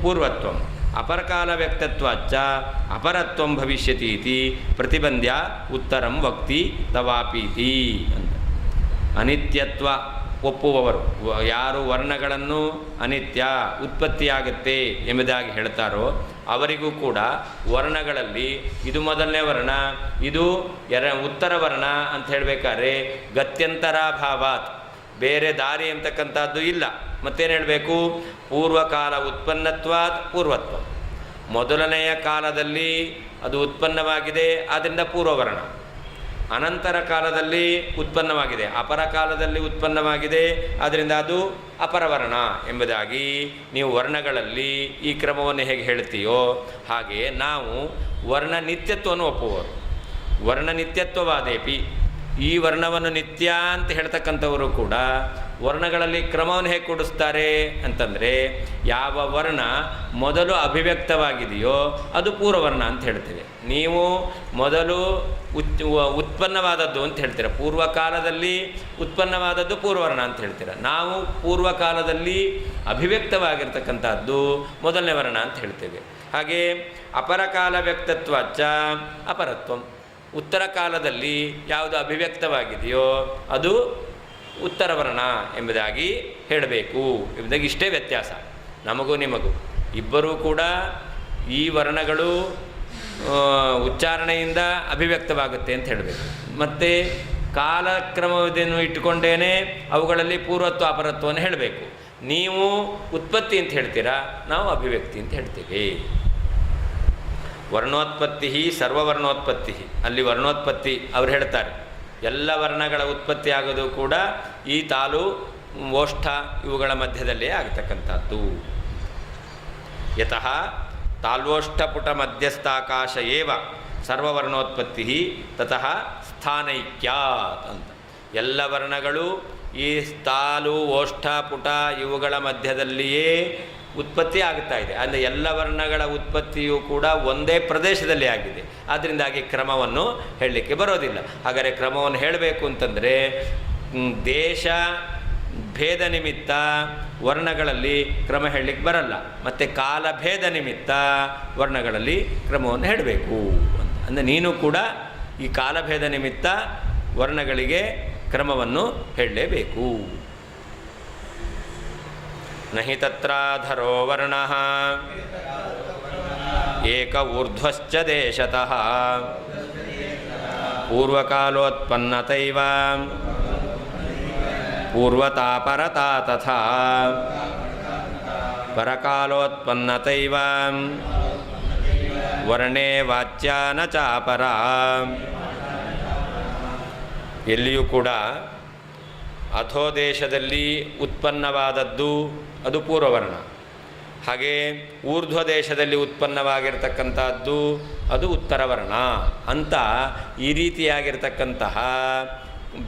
ಪೂರ್ವತ್ವಂ ಅಪರಕಾಲ ವ್ಯಕ್ತತ್ವಾಚ್ಚ ಅಪರತ್ವಂ ಭವಿಷ್ಯತಿ ಇತಿ ಪ್ರತಿಬಂಧ್ಯ ಉತ್ತರಂ ವಕ್ತಿ ತವಾಪೀತಿ ಅಂತ. ಅನಿತ್ಯತ್ವ ಒಪ್ಪುವವರು ಯಾರು ವರ್ಣಗಳನ್ನು ಅನಿತ್ಯ ಉತ್ಪತ್ತಿಯಾಗುತ್ತೆ ಎಂಬುದಾಗಿ ಹೇಳ್ತಾರೋ ಅವರಿಗೂ ಕೂಡ ವರ್ಣಗಳಲ್ಲಿ ಇದು ಮೊದಲನೇ ವರ್ಣ ಇದು ಉತ್ತರ ವರ್ಣ ಅಂತ ಹೇಳಬೇಕಾದ್ರೆ ಗತ್ಯಂತರಾಭಾವಾತ್ ಬೇರೆ ದಾರಿ ಅಂತಕ್ಕಂಥದ್ದು ಇಲ್ಲ. ಮತ್ತೇನು ಹೇಳಬೇಕು? ಪೂರ್ವಕಾಲ ಉತ್ಪನ್ನತ್ವಾತ್ ಪೂರ್ವತ್ವ ಮೊದಲನೆಯ ಕಾಲದಲ್ಲಿ ಅದು ಉತ್ಪನ್ನವಾಗಿದೆ, ಆದ್ದರಿಂದ ಪೂರ್ವವರ್ಣ. ಅನಂತರ ಕಾಲದಲ್ಲಿ ಉತ್ಪನ್ನವಾಗಿದೆ, ಅಪರ ಕಾಲದಲ್ಲಿ ಉತ್ಪನ್ನವಾಗಿದೆ, ಆದ್ದರಿಂದ ಅದು ಅಪರವರ್ಣ ಎಂಬುದಾಗಿ ನೀವು ವರ್ಣಗಳಲ್ಲಿ ಈ ಕ್ರಮವನ್ನು ಹೇಗೆ ಹೇಳ್ತೀಯೋ ಹಾಗೆ ನಾವು ವರ್ಣ ನಿತ್ಯತ್ವವನ್ನು ಒಪ್ಪುವರು. ವರ್ಣ ನಿತ್ಯತ್ವವಾದೇಪಿ ಈ ವರ್ಣವನ್ನು ನಿತ್ಯ ಅಂತ ಹೇಳ್ತಕ್ಕಂಥವರು ಕೂಡ ವರ್ಣಗಳಲ್ಲಿ ಕ್ರಮವನ್ನು ಹೇಗೆ ಕೊಡಿಸ್ತಾರೆ ಅಂತಂದರೆ ಯಾವ ವರ್ಣ ಮೊದಲು ಅಭಿವ್ಯಕ್ತವಾಗಿದೆಯೋ ಅದು ಪೂರ್ವವರ್ಣ ಅಂತ ಹೇಳ್ತೇವೆ. ನೀವು ಮೊದಲು ಉತ್ಪನ್ನವಾದದ್ದು ಅಂತ ಹೇಳ್ತೀರ, ಪೂರ್ವಕಾಲದಲ್ಲಿ ಉತ್ಪನ್ನವಾದದ್ದು ಪೂರ್ವವರ್ಣ ಅಂತ ಹೇಳ್ತೀರ. ನಾವು ಪೂರ್ವಕಾಲದಲ್ಲಿ ಅಭಿವ್ಯಕ್ತವಾಗಿರ್ತಕ್ಕಂಥದ್ದು ಮೊದಲನೇ ವರ್ಣ ಅಂತ ಹೇಳ್ತೇವೆ. ಹಾಗೆ ಅಪರಕಾಲ ವ್ಯಕ್ತತ್ವಾಚ್ಚ ಅಪರತ್ವಂ ಉತ್ತರ ಕಾಲದಲ್ಲಿ ಯಾವುದು ಅಭಿವ್ಯಕ್ತವಾಗಿದೆಯೋ ಅದು ಉತ್ತರ ವರ್ಣ ಎಂಬುದಾಗಿ ಹೇಳಬೇಕು ಎಂಬುದಾಗಿ ಇಷ್ಟೇ ವ್ಯತ್ಯಾಸ ನಮಗೂ ನಿಮಗೂ. ಇಬ್ಬರೂ ಕೂಡ ಈ ವರ್ಣಗಳು ಉಚ್ಚಾರಣೆಯಿಂದ ಅಭಿವ್ಯಕ್ತವಾಗುತ್ತೆ ಅಂತ ಹೇಳಬೇಕು. ಮತ್ತು ಕಾಲಕ್ರಮವನ್ನು ಇಟ್ಟುಕೊಂಡೇನೆ ಅವುಗಳಲ್ಲಿ ಪೂರ್ವತ್ವ ಅಪರತ್ವವನ್ನು ಹೇಳಬೇಕು. ನೀವು ಉತ್ಪತ್ತಿ ಅಂತ ಹೇಳ್ತೀರಾ, ನಾವು ಅಭಿವ್ಯಕ್ತಿ ಅಂತ ಹೇಳ್ತೀವಿ. ವರ್ಣೋತ್ಪತ್ತಿ ಸರ್ವವರ್ಣೋತ್ಪತ್ತಿ, ಅಲ್ಲಿ ವರ್ಣೋತ್ಪತ್ತಿ ಅವರು ಹೇಳ್ತಾರೆ ಎಲ್ಲ ವರ್ಣಗಳ ಉತ್ಪತ್ತಿ ಆಗೋದು ಕೂಡ ಈ ತಾಲು ಓಷ್ಠ ಇವುಗಳ ಮಧ್ಯದಲ್ಲೇ ಆಗತಕ್ಕಂಥದ್ದು. ಯತಃ ತಾಲ್ವೋಷ್ಠಪುಟ ಮಧ್ಯಸ್ಥಾಕಾಶ ಏವ ಸರ್ವವರ್ಣೋತ್ಪತ್ತಿ ತತಃ ಸ್ಥಾನೈಕ್ಯಾತ್ ಅಂತ. ಎಲ್ಲ ವರ್ಣಗಳು ಈ ತಾಲು ಓಷ್ಠ ಪುಟ ಇವುಗಳ ಮಧ್ಯದಲ್ಲಿಯೇ ಉತ್ಪತ್ತಿ ಆಗ್ತಾ ಇದೆ. ಅಂದರೆ ಎಲ್ಲ ವರ್ಣಗಳ ಉತ್ಪತ್ತಿಯೂ ಕೂಡ ಒಂದೇ ಪ್ರದೇಶದಲ್ಲಿ ಆಗಿದೆ. ಆದ್ದರಿಂದಾಗಿ ಕ್ರಮವನ್ನು ಹೇಳಲಿಕ್ಕೆ ಬರೋದಿಲ್ಲ. ಹಾಗಾದರೆ ಕ್ರಮವನ್ನು ಹೇಳಬೇಕು ಅಂತಂದರೆ ದೇಶ ಭೇದ ನಿಮಿತ್ತ ವರ್ಣಗಳಲ್ಲಿ ಕ್ರಮ ಹೇಳಲಿಕ್ಕೆ ಬರಲ್ಲ, ಮತ್ತು ಕಾಲಭೇದ ನಿಮಿತ್ತ ವರ್ಣಗಳಲ್ಲಿ ಕ್ರಮವನ್ನು ಹೇಳಬೇಕು ಅಂತ. ಅಂದರೆ ನೀನು ಕೂಡ ಈ ಕಾಲಭೇದ ನಿಮಿತ್ತ ವರ್ಣಗಳಿಗೆ ಕ್ರಮವನ್ನು ಹೇಳಲೇಬೇಕು. ನಹಿ ತತ್ರಾಧರೋ ವರ್ಣಃ ಏಕ ಊರ್ಧ್ವಶ್ಚ ದೇಶತಃ ಪೂರ್ವಕಾಲೋತ್ಪನ್ನತೈವ ಪೂರ್ವತಾ ಪರತಾ ತಥಾ ಪರಕಾಲೋತ್ಪನ್ನತೈವ ವರ್ಣೇ ವಾಚ್ಯ ನ ಚಾಪರ. ಎಲ್ಲಿಯೂ ಕೂಡ ಅಧೋದೇಶದಲ್ಲಿ ಉತ್ಪನ್ನವಾದದ್ದು ಅದು ಪೂರ್ವವರ್ಣ, ಹಾಗೆ ಊರ್ಧ್ವ ದೇಶದಲ್ಲಿ ಉತ್ಪನ್ನವಾಗಿರ್ತಕ್ಕಂಥದ್ದು ಅದು ಉತ್ತರವರ್ಣ ಅಂತ ಈ ರೀತಿಯಾಗಿರ್ತಕ್ಕಂತಹ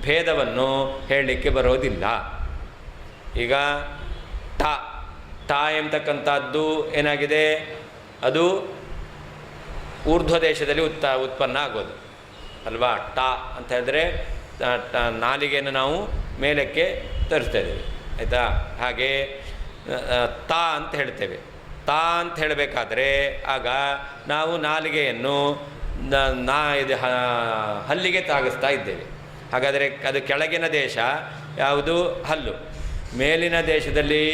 ಭೇದವನ್ನು ಹೇಳಲಿಕ್ಕೆ ಬರೋದಿಲ್ಲ. ಈಗ ಟ ಎಂಬತಕ್ಕಂಥದ್ದು ಏನಾಗಿದೆ, ಅದು ಊರ್ಧ್ವ ದೇಶದಲ್ಲಿ ಉತ್ಪನ್ನ ಆಗೋದು ಅಲ್ವಾ. ಟ ಅಂತ ಹೇಳಿದ್ರೆ ನಾಲಿಗೆಯನ್ನು ನಾವು ಮೇಲಕ್ಕೆ ತರಿಸ್ತಾ ಇದ್ದೇವೆ, ಆಯಿತಾ. ಹಾಗೆ ತಾ ಅಂತ ಹೇಳ್ತೇವೆ. ತಾ ಅಂತ ಹೇಳಬೇಕಾದ್ರೆ ಆಗ ನಾವು ನಾಲಿಗೆಯನ್ನು ಇದು ಹಲ್ಲಿಗೆ ತಾಗಿಸ್ತಾ ಇದ್ದೇವೆ. ಹಾಗಾದರೆ ಅದು ಕೆಳಗಿನ ದೇಶ ಯಾವುದು? ಹಲ್ಲು. ಮೇಲಿನ ದೇಶದಲ್ಲಿ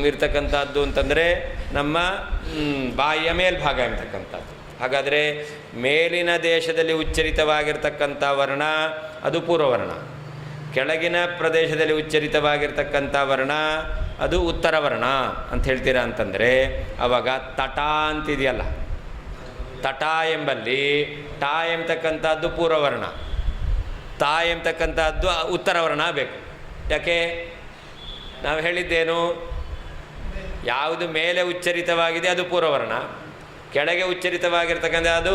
ಇರ್ತಕ್ಕಂಥದ್ದು ಅಂತಂದರೆ ನಮ್ಮ ಬಾಯಿಯ ಮೇಲ್ಭಾಗ ಇರ್ತಕ್ಕಂಥದ್ದು. ಹಾಗಾದರೆ ಮೇಲಿನ ದೇಶದಲ್ಲಿ ಉಚ್ಚರಿತವಾಗಿರ್ತಕ್ಕಂಥ ವರ್ಣ ಅದು ಪೂರ್ವವರ್ಣ, ಕೆಳಗಿನ ಪ್ರದೇಶದಲ್ಲಿ ಉಚ್ಚರಿತವಾಗಿರ್ತಕ್ಕಂಥ ವರ್ಣ ಅದು ಉತ್ತರ ವರ್ಣ ಅಂತ ಹೇಳ್ತೀರಾ ಅಂತಂದರೆ ಆವಾಗ ತಟ ಅಂತಿದೆಯಲ್ಲ, ತಟ ಎಂಬಲ್ಲಿ ಟಾ ಎಂಬತಕ್ಕಂಥದ್ದು ಪೂರ್ವವರ್ಣ, ತಾ ಎಂಬತಕ್ಕಂಥದ್ದು ಉತ್ತರ ವರ್ಣ ಬೇಕು. ಯಾಕೆ ನಾವು ಹೇಳಿದ್ದೇನು, ಯಾವುದು ಮೇಲೆ ಉಚ್ಚರಿತವಾಗಿದೆ ಅದು ಪೂರ್ವವರ್ಣ, ಕೆಳಗೆ ಉಚ್ಚರಿತವಾಗಿರ್ತಕ್ಕಂಥ ಅದು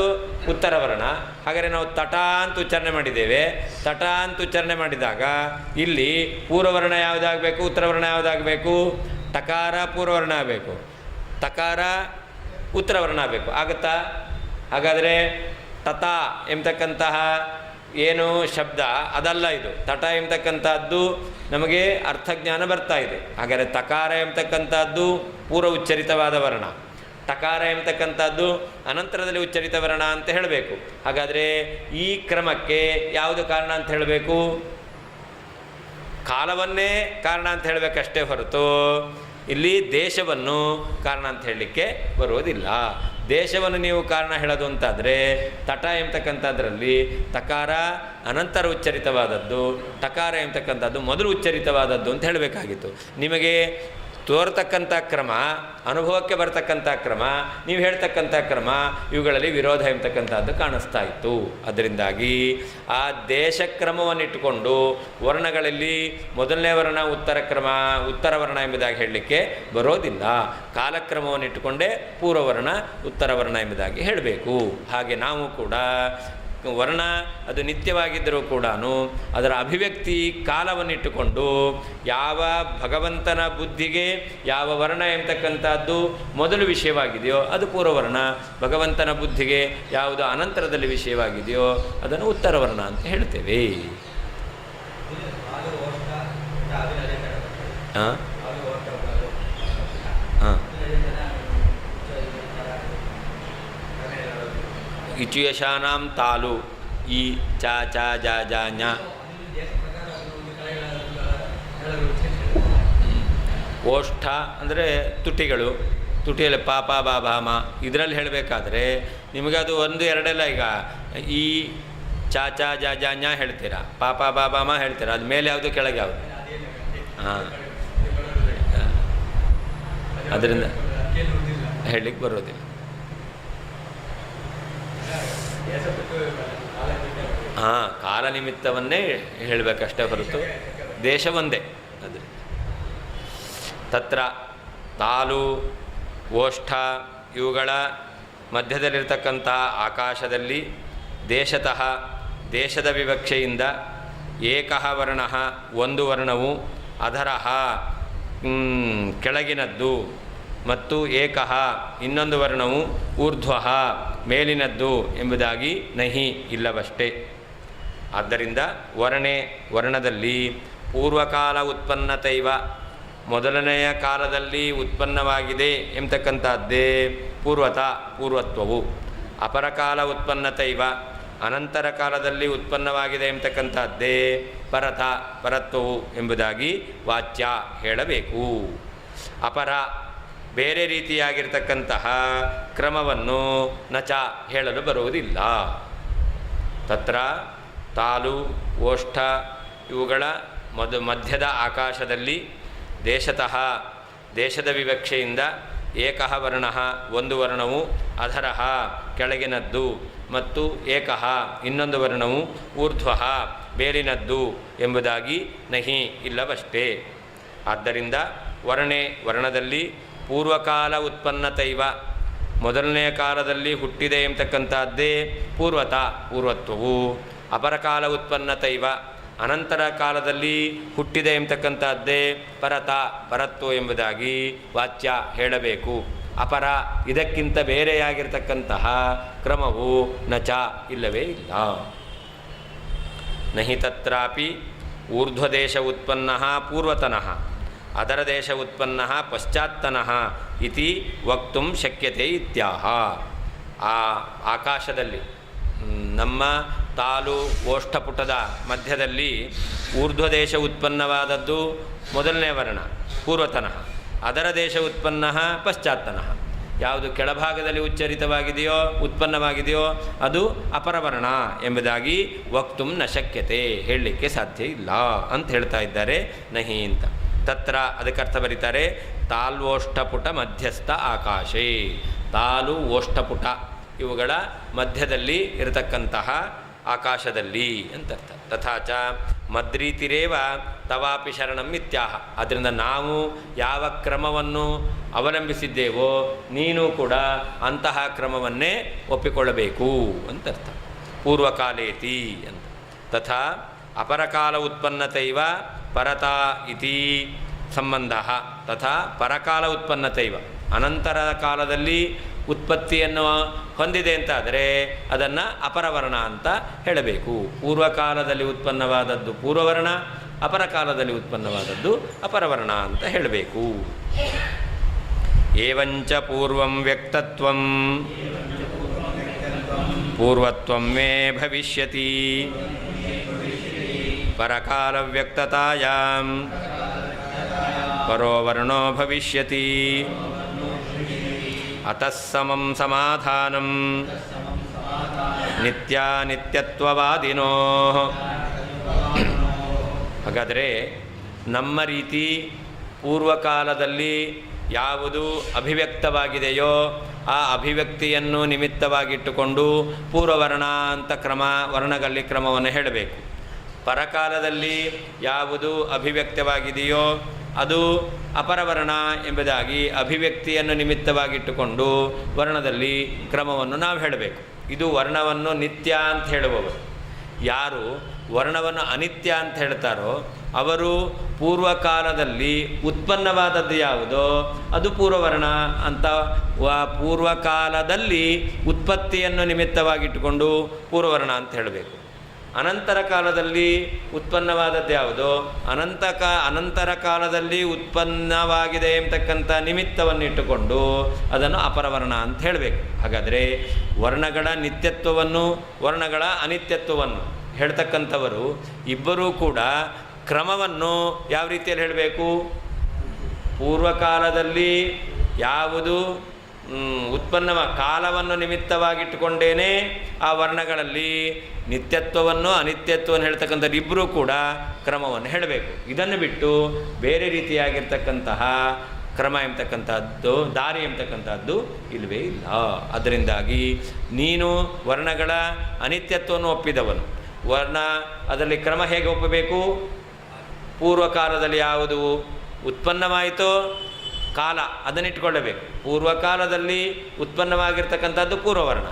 ಉತ್ತರ ವರ್ಣ. ಹಾಗಾದರೆ ನಾವು ತಟ ಅಂತ ಉಚ್ಚಾರಣೆ ಮಾಡಿದ್ದೇವೆ. ತಟ ಅಂತ ಉಚ್ಚಾರಣೆ ಮಾಡಿದಾಗ ಇಲ್ಲಿ ಪೂರ್ವವರ್ಣ ಯಾವುದಾಗಬೇಕು, ಉತ್ತರವರ್ಣ ಯಾವುದಾಗಬೇಕು? ಟಕಾರ ಪೂರ್ವವರ್ಣ ಆಗಬೇಕು, ತಕಾರ ಉತ್ತರವರ್ಣ ಆಗಬೇಕು. ಆಗುತ್ತಾ? ಹಾಗಾದರೆ ತತ ಎಂಬತಕ್ಕಂತಹ ಏನು ಶಬ್ದ ಅದಲ್ಲ ಇದು. ತಟ ಎಂಬತಕ್ಕಂಥದ್ದು ನಮಗೆ ಅರ್ಥಜ್ಞಾನ ಬರ್ತಾ ಇದೆ. ಹಾಗಾದರೆ ತಕಾರ ಎಂಬತಕ್ಕಂಥದ್ದು ಪೂರ್ವ ಉಚ್ಚರಿತವಾದ ವರ್ಣ, ಟಕಾರ ಎಂಬತಕ್ಕಂಥದ್ದು ಅನಂತರದಲ್ಲಿ ಉಚ್ಚರಿತ ವರ್ಣ ಅಂತ ಹೇಳಬೇಕು. ಹಾಗಾದರೆ ಈ ಕ್ರಮಕ್ಕೆ ಯಾವುದು ಕಾರಣ ಅಂತ ಹೇಳಬೇಕು? ಕಾಲವನ್ನೇ ಕಾರಣ ಅಂತ ಹೇಳಬೇಕಷ್ಟೇ ಹೊರತು ಇಲ್ಲಿ ದೇಶವನ್ನು ಕಾರಣ ಅಂತ ಹೇಳಲಿಕ್ಕೆ ಬರುವುದಿಲ್ಲ. ದೇಶವನ್ನು ನೀವು ಕಾರಣ ಹೇಳೋದು ಅಂತಾದರೆ ತಟ ಎಂಬತಕ್ಕಂಥದ್ರಲ್ಲಿ ತಕಾರ ಅನಂತರ ಉಚ್ಚರಿತವಾದದ್ದು, ಟಕಾರ ಎಂಬತಕ್ಕಂಥದ್ದು ಮೊದಲು ಉಚ್ಚರಿತವಾದದ್ದು ಅಂತ ಹೇಳಬೇಕಾಗಿತ್ತು. ನಿಮಗೆ ತೋರ್ತಕ್ಕಂಥ ಕ್ರಮ, ಅನುಭವಕ್ಕೆ ಬರ್ತಕ್ಕಂಥ ಕ್ರಮ, ನೀವು ಹೇಳ್ತಕ್ಕಂಥ ಕ್ರಮ, ಇವುಗಳಲ್ಲಿ ವಿರೋಧ ಎಂಬತಕ್ಕಂಥದ್ದು ಕಾಣಿಸ್ತಾ ಇತ್ತು. ಅದರಿಂದಾಗಿ ಆ ದೇಶಕ್ರಮವನ್ನಿಟ್ಟುಕೊಂಡು ವರ್ಣಗಳಲ್ಲಿ ಮೊದಲನೇ ವರ್ಣ ಉತ್ತರ ವರ್ಣ ಎಂಬುದಾಗಿ ಹೇಳಲಿಕ್ಕೆ ಬರೋದಿಲ್ಲ. ಕಾಲಕ್ರಮವನ್ನಿಟ್ಟುಕೊಂಡೇ ಪೂರ್ವವರ್ಣ ಉತ್ತರ ವರ್ಣ ಎಂಬುದಾಗಿ ಹೇಳಬೇಕು. ಹಾಗೆ ನಾವು ಕೂಡ ವರ್ಣ ಅದು ನಿತ್ಯವಾಗಿದ್ದರೂ ಕೂಡ ಅದರ ಅಭಿವ್ಯಕ್ತಿ ಕಾಲವನ್ನಿಟ್ಟುಕೊಂಡು ಯಾವ ಭಗವಂತನ ಬುದ್ಧಿಗೆ ಯಾವ ವರ್ಣ ಎಂಬತಕ್ಕಂಥದ್ದು ಮೊದಲು ವಿಷಯವಾಗಿದೆಯೋ ಅದು ಪೂರ್ವವರ್ಣ, ಭಗವಂತನ ಬುದ್ಧಿಗೆ ಯಾವುದು ಅನಂತರದಲ್ಲಿ ವಿಷಯವಾಗಿದೆಯೋ ಅದನ್ನು ಉತ್ತರ ವರ್ಣ ಅಂತ ಹೇಳ್ತೇವೆ. ಹಾಂ ಹಾಂ ಇಚುಯಶಾನಾಂ ತಾಲು ಈ ಚ ಚ ಜ ಜ ಞ. ಓಷ್ಠ ಅಂದರೆ ತುಟಿಗಳು, ತುಟಿಯಲ್ಲಿ ಪಾಪ ಬಾ ಭಾಮ ಇದರಲ್ಲಿ ಹೇಳಬೇಕಾದ್ರೆ ನಿಮಗೆ ಅದು ಒಂದು ಎರಡೆಲ್ಲ. ಈಗ ಈ ಚ ಚ ಜ ಜ ಞ ಹೇಳ್ತೀರಾ, ಪಾಪ ಬಾ ಭಾಮ ಹೇಳ್ತೀರಾ, ಅದು ಮೇಲೆ ಯಾವುದು ಕೆಳಗೆ ಯಾವುದು? ಹಾಂ, ಅದರಿಂದ ಹೇಳಲಿಕ್ಕೆ ಬರೋದಿಲ್ಲ. ಹಾಂ, ಕಾಲ ನಿಮಿತ್ತವನ್ನೇ ಹೇಳಬೇಕಷ್ಟೇ ಹೊರತು ದೇಶ ಒಂದೇ. ಅದು ತತ್ರ ತಾಲು ಓಷ್ಠ ಇವುಗಳ ಮಧ್ಯದಲ್ಲಿರ್ತಕ್ಕಂಥ ಆಕಾಶದಲ್ಲಿ ದೇಶತಃ ದೇಶದ ವಿವಕ್ಷೆಯಿಂದ ಏಕಃ ವರ್ಣಃ ಒಂದು ವರ್ಣವು ಅಧರಃ ಕೆಳಗಿನದ್ದು ಮತ್ತು ಏಕಃ ಇನ್ನೊಂದು ವರ್ಣವು ಊರ್ಧ್ವಃ ಮೇಲಿನದ್ದು ಎಂಬುದಾಗಿ ನಹಿ ಇಲ್ಲವಷ್ಟೇ. ಆದ್ದರಿಂದ ವರ್ಣದಲ್ಲಿ ಪೂರ್ವಕಾಲ ಉತ್ಪನ್ನತೈವ ಮೊದಲನೆಯ ಕಾಲದಲ್ಲಿ ಉತ್ಪನ್ನವಾಗಿದೆ ಎಂಬತಕ್ಕಂಥದ್ದೇ ಪೂರ್ವತ್ವವು, ಅಪರಕಾಲ ಉತ್ಪನ್ನತೈವ ಅನಂತರ ಕಾಲದಲ್ಲಿ ಉತ್ಪನ್ನವಾಗಿದೆ ಎಂಬತಕ್ಕಂಥದ್ದೇ ಪರತ್ವವು ಎಂಬುದಾಗಿ ವಾಚ್ಯ ಹೇಳಬೇಕು. ಅಪರ ಬೇರೆ ರೀತಿಯಾಗಿರ್ತಕ್ಕಂತಹ ಕ್ರಮವನ್ನು ನಚ ಹೇಳಲು ಬರುವುದಿಲ್ಲ. ತತ್ರ ತಾಲು ಓಷ್ಠ ಇವುಗಳ ಮಧ್ಯದ ಆಕಾಶದಲ್ಲಿ ದೇಶತಃ ದೇಶದ ವಿವಕ್ಷೆಯಿಂದ ಏಕಃ ವರ್ಣಃ ಒಂದು ವರ್ಣವು ಅಧರಃ ಕೆಳಗಿನದ್ದು ಮತ್ತು ಏಕಃ ಇನ್ನೊಂದು ವರ್ಣವು ಊರ್ಧ್ವಃ ಮೇಲಿನದ್ದು ಎಂಬುದಾಗಿ ನಹಿ ಇಲ್ಲವಷ್ಟೇ. ಆದ್ದರಿಂದ ವರ್ಣದಲ್ಲಿ ಪೂರ್ವಕಾಲ ಉತ್ಪನ್ನತೈವ ಮೊದಲನೆಯ ಕಾಲದಲ್ಲಿ ಹುಟ್ಟಿದೆ ಎಂಬತಕ್ಕಂಥದ್ದೇ ಪೂರ್ವತ್ವವು, ಅಪರಕಾಲ ಉತ್ಪನ್ನತೈವ ಅನಂತರ ಕಾಲದಲ್ಲಿ ಹುಟ್ಟಿದೆ ಎಂಬತಕ್ಕಂಥದ್ದೇ ಪರತ್ವ ಎಂಬುದಾಗಿ ವಾಚ್ಯ ಹೇಳಬೇಕು. ಅಪರ ಇದಕ್ಕಿಂತ ಬೇರೆಯಾಗಿರ್ತಕ್ಕಂತಹ ಕ್ರಮವು ನಚ ಇಲ್ಲವೇ ಇಲ್ಲ. ನಹಿ ತತ್ರಾಪಿ ಊರ್ಧ್ವದೇಶ ಉತ್ಪನ್ನಃ ಪೂರ್ವತನಃ ಅದರ ದೇಶ ಉತ್ಪನ್ನಃ ಪಶ್ಚಾತ್ತನಃ ಇತಿ ವಕ್ತುಂ ಶಕ್ಯತೆ ಇತ್ಯಾಹ. ಆ ಆಕಾಶದಲ್ಲಿ ನಮ್ಮ ತಾಲು ಓಷ್ಠಪುಟದ ಮಧ್ಯದಲ್ಲಿ ಊರ್ಧ್ವದೇಶ ಉತ್ಪನ್ನವಾದದ್ದು ಮೊದಲನೇ ವರ್ಣ ಪೂರ್ವತನಃ, ಅದರ ದೇಶ ಉತ್ಪನ್ನ ಪಶ್ಚಾತ್ತನಃ. ಯಾವುದು ಕೆಳಭಾಗದಲ್ಲಿ ಉಚ್ಚರಿತವಾಗಿದೆಯೋ ಉತ್ಪನ್ನವಾಗಿದೆಯೋ ಅದು ಅಪರವರ್ಣ ಎಂಬುದಾಗಿ ವಕ್ತುಂ ನ ಶಕ್ಯತೆ, ಹೇಳಲಿಕ್ಕೆ ಸಾಧ್ಯ ಇಲ್ಲ ಅಂತ ಹೇಳ್ತಾ ಇದ್ದಾರೆ. ನಹಿ ಅಂತ ತತ್ರ ಅದಕ್ಕೆ ಅರ್ಥ ಬರೀತಾರೆ. ತಾಲ್ವೋಷ್ಠಪುಟ ಮಧ್ಯಸ್ಥ ಆಕಾಶೇ, ತಾಲು ಓಷ್ಠಪುಟ ಇವುಗಳ ಮಧ್ಯದಲ್ಲಿ ಇರತಕ್ಕಂತಹ ಆಕಾಶದಲ್ಲಿ ಅಂತರ್ಥ. ತಥಾಚ ಮದ್ರೀತಿರೇವ ತವಾಪಿ ಶರಣಂ ಇತ್ಯಾಹ. ಅದರಿಂದ ನಾವು ಯಾವ ಕ್ರಮವನ್ನು ಅವಲಂಬಿಸಿದ್ದೇವೋ ನೀನು ಕೂಡ ಅಂತಹ ಕ್ರಮವನ್ನೇ ಒಪ್ಪಿಕೊಳ್ಳಬೇಕು ಅಂತರ್ಥ. ಪೂರ್ವಕಾಲೇತಿ ಅಂತ. ತಥಾ ಅಪರಕಾಲ ಉತ್ಪನ್ನತೈವ ಪರತಾ ಇತಿ ಸಂಬಂಧ. ತಥಾ ಪರಕಾಲ ಉತ್ಪನ್ನತೈವ, ಅನಂತರ ಕಾಲದಲ್ಲಿ ಉತ್ಪತ್ತಿಯನ್ನು ಹೊಂದಿದೆ ಅಂತಾದರೆ ಅದನ್ನು ಅಪರವರ್ಣ ಅಂತ ಹೇಳಬೇಕು. ಪೂರ್ವಕಾಲದಲ್ಲಿ ಉತ್ಪನ್ನವಾದದ್ದು ಪೂರ್ವವರ್ಣ, ಅಪರಕಾಲದಲ್ಲಿ ಉತ್ಪನ್ನವಾದದ್ದು ಅಪರವರ್ಣ ಅಂತ ಹೇಳಬೇಕು. ಏವಂಚ ಪೂರ್ವಂ ವ್ಯಕ್ತತ್ವಂ ಪೂರ್ವತ್ವಂ ಮೇ ಭವಿಷ್ಯತಿ ಪರಕಾಲ ವ್ಯಕ್ತತಾಯಾಂ ಪರೋ ವರ್ಣೋ ಭವಿಷ್ಯತಿ. ಅತಃ ಸಮಂ ಸಮಾಧಾನಂ ನಿತ್ಯಾನಿತ್ಯತ್ವವಾದಿನೋ. ಹಾಗಾದರೆ ನಮ್ಮ ರೀತಿ ಪೂರ್ವಕಾಲದಲ್ಲಿ ಯಾವುದು ಅಭಿವ್ಯಕ್ತವಾಗಿದೆಯೋ ಆ ಅಭಿವ್ಯಕ್ತಿಯನ್ನು ನಿಮಿತ್ತವಾಗಿಟ್ಟುಕೊಂಡು ಪೂರ್ವವರ್ಣ ಅಂತ ವರ್ಣಗಳಲ್ಲಿ ಕ್ರಮವನ್ನು ಹೇಳಬೇಕು. ಪರಕಾಲದಲ್ಲಿ ಯಾವುದು ಅಭಿವ್ಯಕ್ತವಾಗಿದೆಯೋ ಅದು ಅಪರವರ್ಣ ಎಂಬುದಾಗಿ ಅಭಿವ್ಯಕ್ತಿಯನ್ನು ನಿಮಿತ್ತವಾಗಿಟ್ಟುಕೊಂಡು ವರ್ಣದಲ್ಲಿ ಕ್ರಮವನ್ನು ನಾವು ಹೇಳಬೇಕು. ಇದು ವರ್ಣವನ್ನು ನಿತ್ಯ ಅಂತ ಹೇಳುವವರು. ಯಾರು ವರ್ಣವನ್ನು ಅನಿತ್ಯ ಅಂತ ಹೇಳ್ತಾರೋ ಅವರು ಪೂರ್ವಕಾಲದಲ್ಲಿ ಉತ್ಪನ್ನವಾದದ್ದು ಯಾವುದೋ ಅದು ಪೂರ್ವವರ್ಣ ಅಂತ ಪೂರ್ವಕಾಲದಲ್ಲಿ ಉತ್ಪತ್ತಿಯನ್ನು ನಿಮಿತ್ತವಾಗಿಟ್ಟುಕೊಂಡು ಪೂರ್ವವರ್ಣ ಅಂತ ಹೇಳಬೇಕು. ಅನಂತರ ಕಾಲದಲ್ಲಿ ಉತ್ಪನ್ನವಾದದ್ದು ಯಾವುದೋ ಅನಂತರ ಕಾಲದಲ್ಲಿ ಉತ್ಪನ್ನವಾಗಿದೆ ಎಂಬತಕ್ಕಂಥ ನಿಮಿತ್ತವನ್ನು ಇಟ್ಟುಕೊಂಡು ಅದನ್ನು ಅಪರವರ್ಣ ಅಂತ ಹೇಳಬೇಕು. ಹಾಗಾದರೆ ವರ್ಣಗಳ ನಿತ್ಯತ್ವವನ್ನು ವರ್ಣಗಳ ಅನಿತ್ಯತ್ವವನ್ನು ಹೇಳ್ತಕ್ಕಂಥವರು ಇಬ್ಬರೂ ಕೂಡ ಕ್ರಮವನ್ನು ಯಾವ ರೀತಿಯಲ್ಲಿ ಹೇಳಬೇಕು? ಪೂರ್ವಕಾಲದಲ್ಲಿ ಯಾವುದು ಕಾಲವನ್ನು ನಿಮಿತ್ತವಾಗಿಟ್ಟುಕೊಂಡೇನೆ ಆ ವರ್ಣಗಳಲ್ಲಿ ನಿತ್ಯತ್ವವನ್ನು ಅನಿತ್ಯತ್ವವನ್ನು ಹೇಳ್ತಕ್ಕಂಥದ್ದು ಇಬ್ಬರೂ ಕೂಡ ಕ್ರಮವನ್ನು ಹೇಳಬೇಕು. ಇದನ್ನು ಬಿಟ್ಟು ಬೇರೆ ರೀತಿಯಾಗಿರ್ತಕ್ಕಂತಹ ಕ್ರಮ ಎಂಬತಕ್ಕಂಥದ್ದು ದಾರಿ ಎಂಬತಕ್ಕಂಥದ್ದು ಇಲ್ಲವೇ ಇಲ್ಲ. ಅದರಿಂದಾಗಿ ನೀನು ವರ್ಣಗಳ ಅನಿತ್ಯತ್ವವನ್ನು ಒಪ್ಪಿದವನು. ಅದರಲ್ಲಿ ಕ್ರಮ ಹೇಗೆ ಒಪ್ಪಬೇಕು? ಪೂರ್ವಕಾಲದಲ್ಲಿ ಯಾವುದು ಉತ್ಪನ್ನವಾಯಿತೋ ಕಾಲ ಅದನ್ನಿಟ್ಕೊಳ್ಳಬೇಕು. ಪೂರ್ವಕಾಲದಲ್ಲಿ ಉತ್ಪನ್ನವಾಗಿರ್ತಕ್ಕಂಥದ್ದು ಪೂರ್ವವರ್ಣ,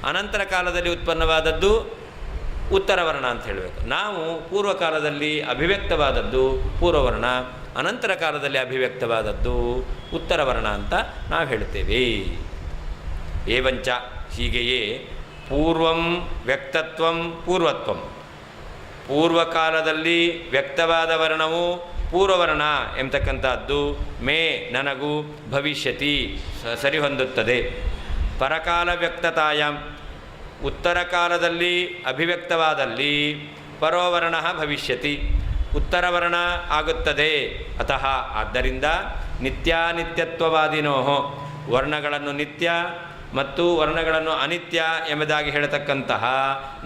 ಅನಂತರ ಕಾಲದಲ್ಲಿ ಉತ್ಪನ್ನವಾದದ್ದು ಉತ್ತರವರ್ಣ ಅಂತ ಹೇಳಬೇಕು. ನಾವು ಪೂರ್ವಕಾಲದಲ್ಲಿ ಅಭಿವ್ಯಕ್ತವಾದದ್ದು ಪೂರ್ವವರ್ಣ, ಅನಂತರ ಕಾಲದಲ್ಲಿ ಅಭಿವ್ಯಕ್ತವಾದದ್ದು ಉತ್ತರವರ್ಣ ಅಂತ ನಾವು ಹೇಳ್ತೇವೆ. ಏವಂಚ ಹೀಗೆಯೇ ಪೂರ್ವಂ ವ್ಯಕ್ತತ್ವಂ ಪೂರ್ವತ್ವಂ, ಪೂರ್ವಕಾಲದಲ್ಲಿ ವ್ಯಕ್ತವಾದ ವರ್ಣವು ಪೂರ್ವವರ್ಣ ಎಂಬತಕ್ಕಂಥದ್ದು ಮೇ ನನಗೂ ಭವಿಷ್ಯತಿ ಸರಿಹೊಂದುತ್ತದೆ. ಪರಕಾಲ ವ್ಯಕ್ತತಾಯಾಂ, ಉತ್ತರ ಕಾಲದಲ್ಲಿ ಅಭಿವ್ಯಕ್ತವಾದಲ್ಲಿ ಪರೋವರ್ಣ ಭವಿಷ್ಯತಿ, ಉತ್ತರವರ್ಣ ಆಗುತ್ತದೆ. ಅತಃ ಆದ್ದರಿಂದ ನಿತ್ಯಾನಿತ್ಯತ್ವವಾದಿನೋ, ವರ್ಣಗಳನ್ನು ನಿತ್ಯ ಮತ್ತು ವರ್ಣಗಳನ್ನು ಅನಿತ್ಯ ಎಂಬುದಾಗಿ ಹೇಳತಕ್ಕಂತಹ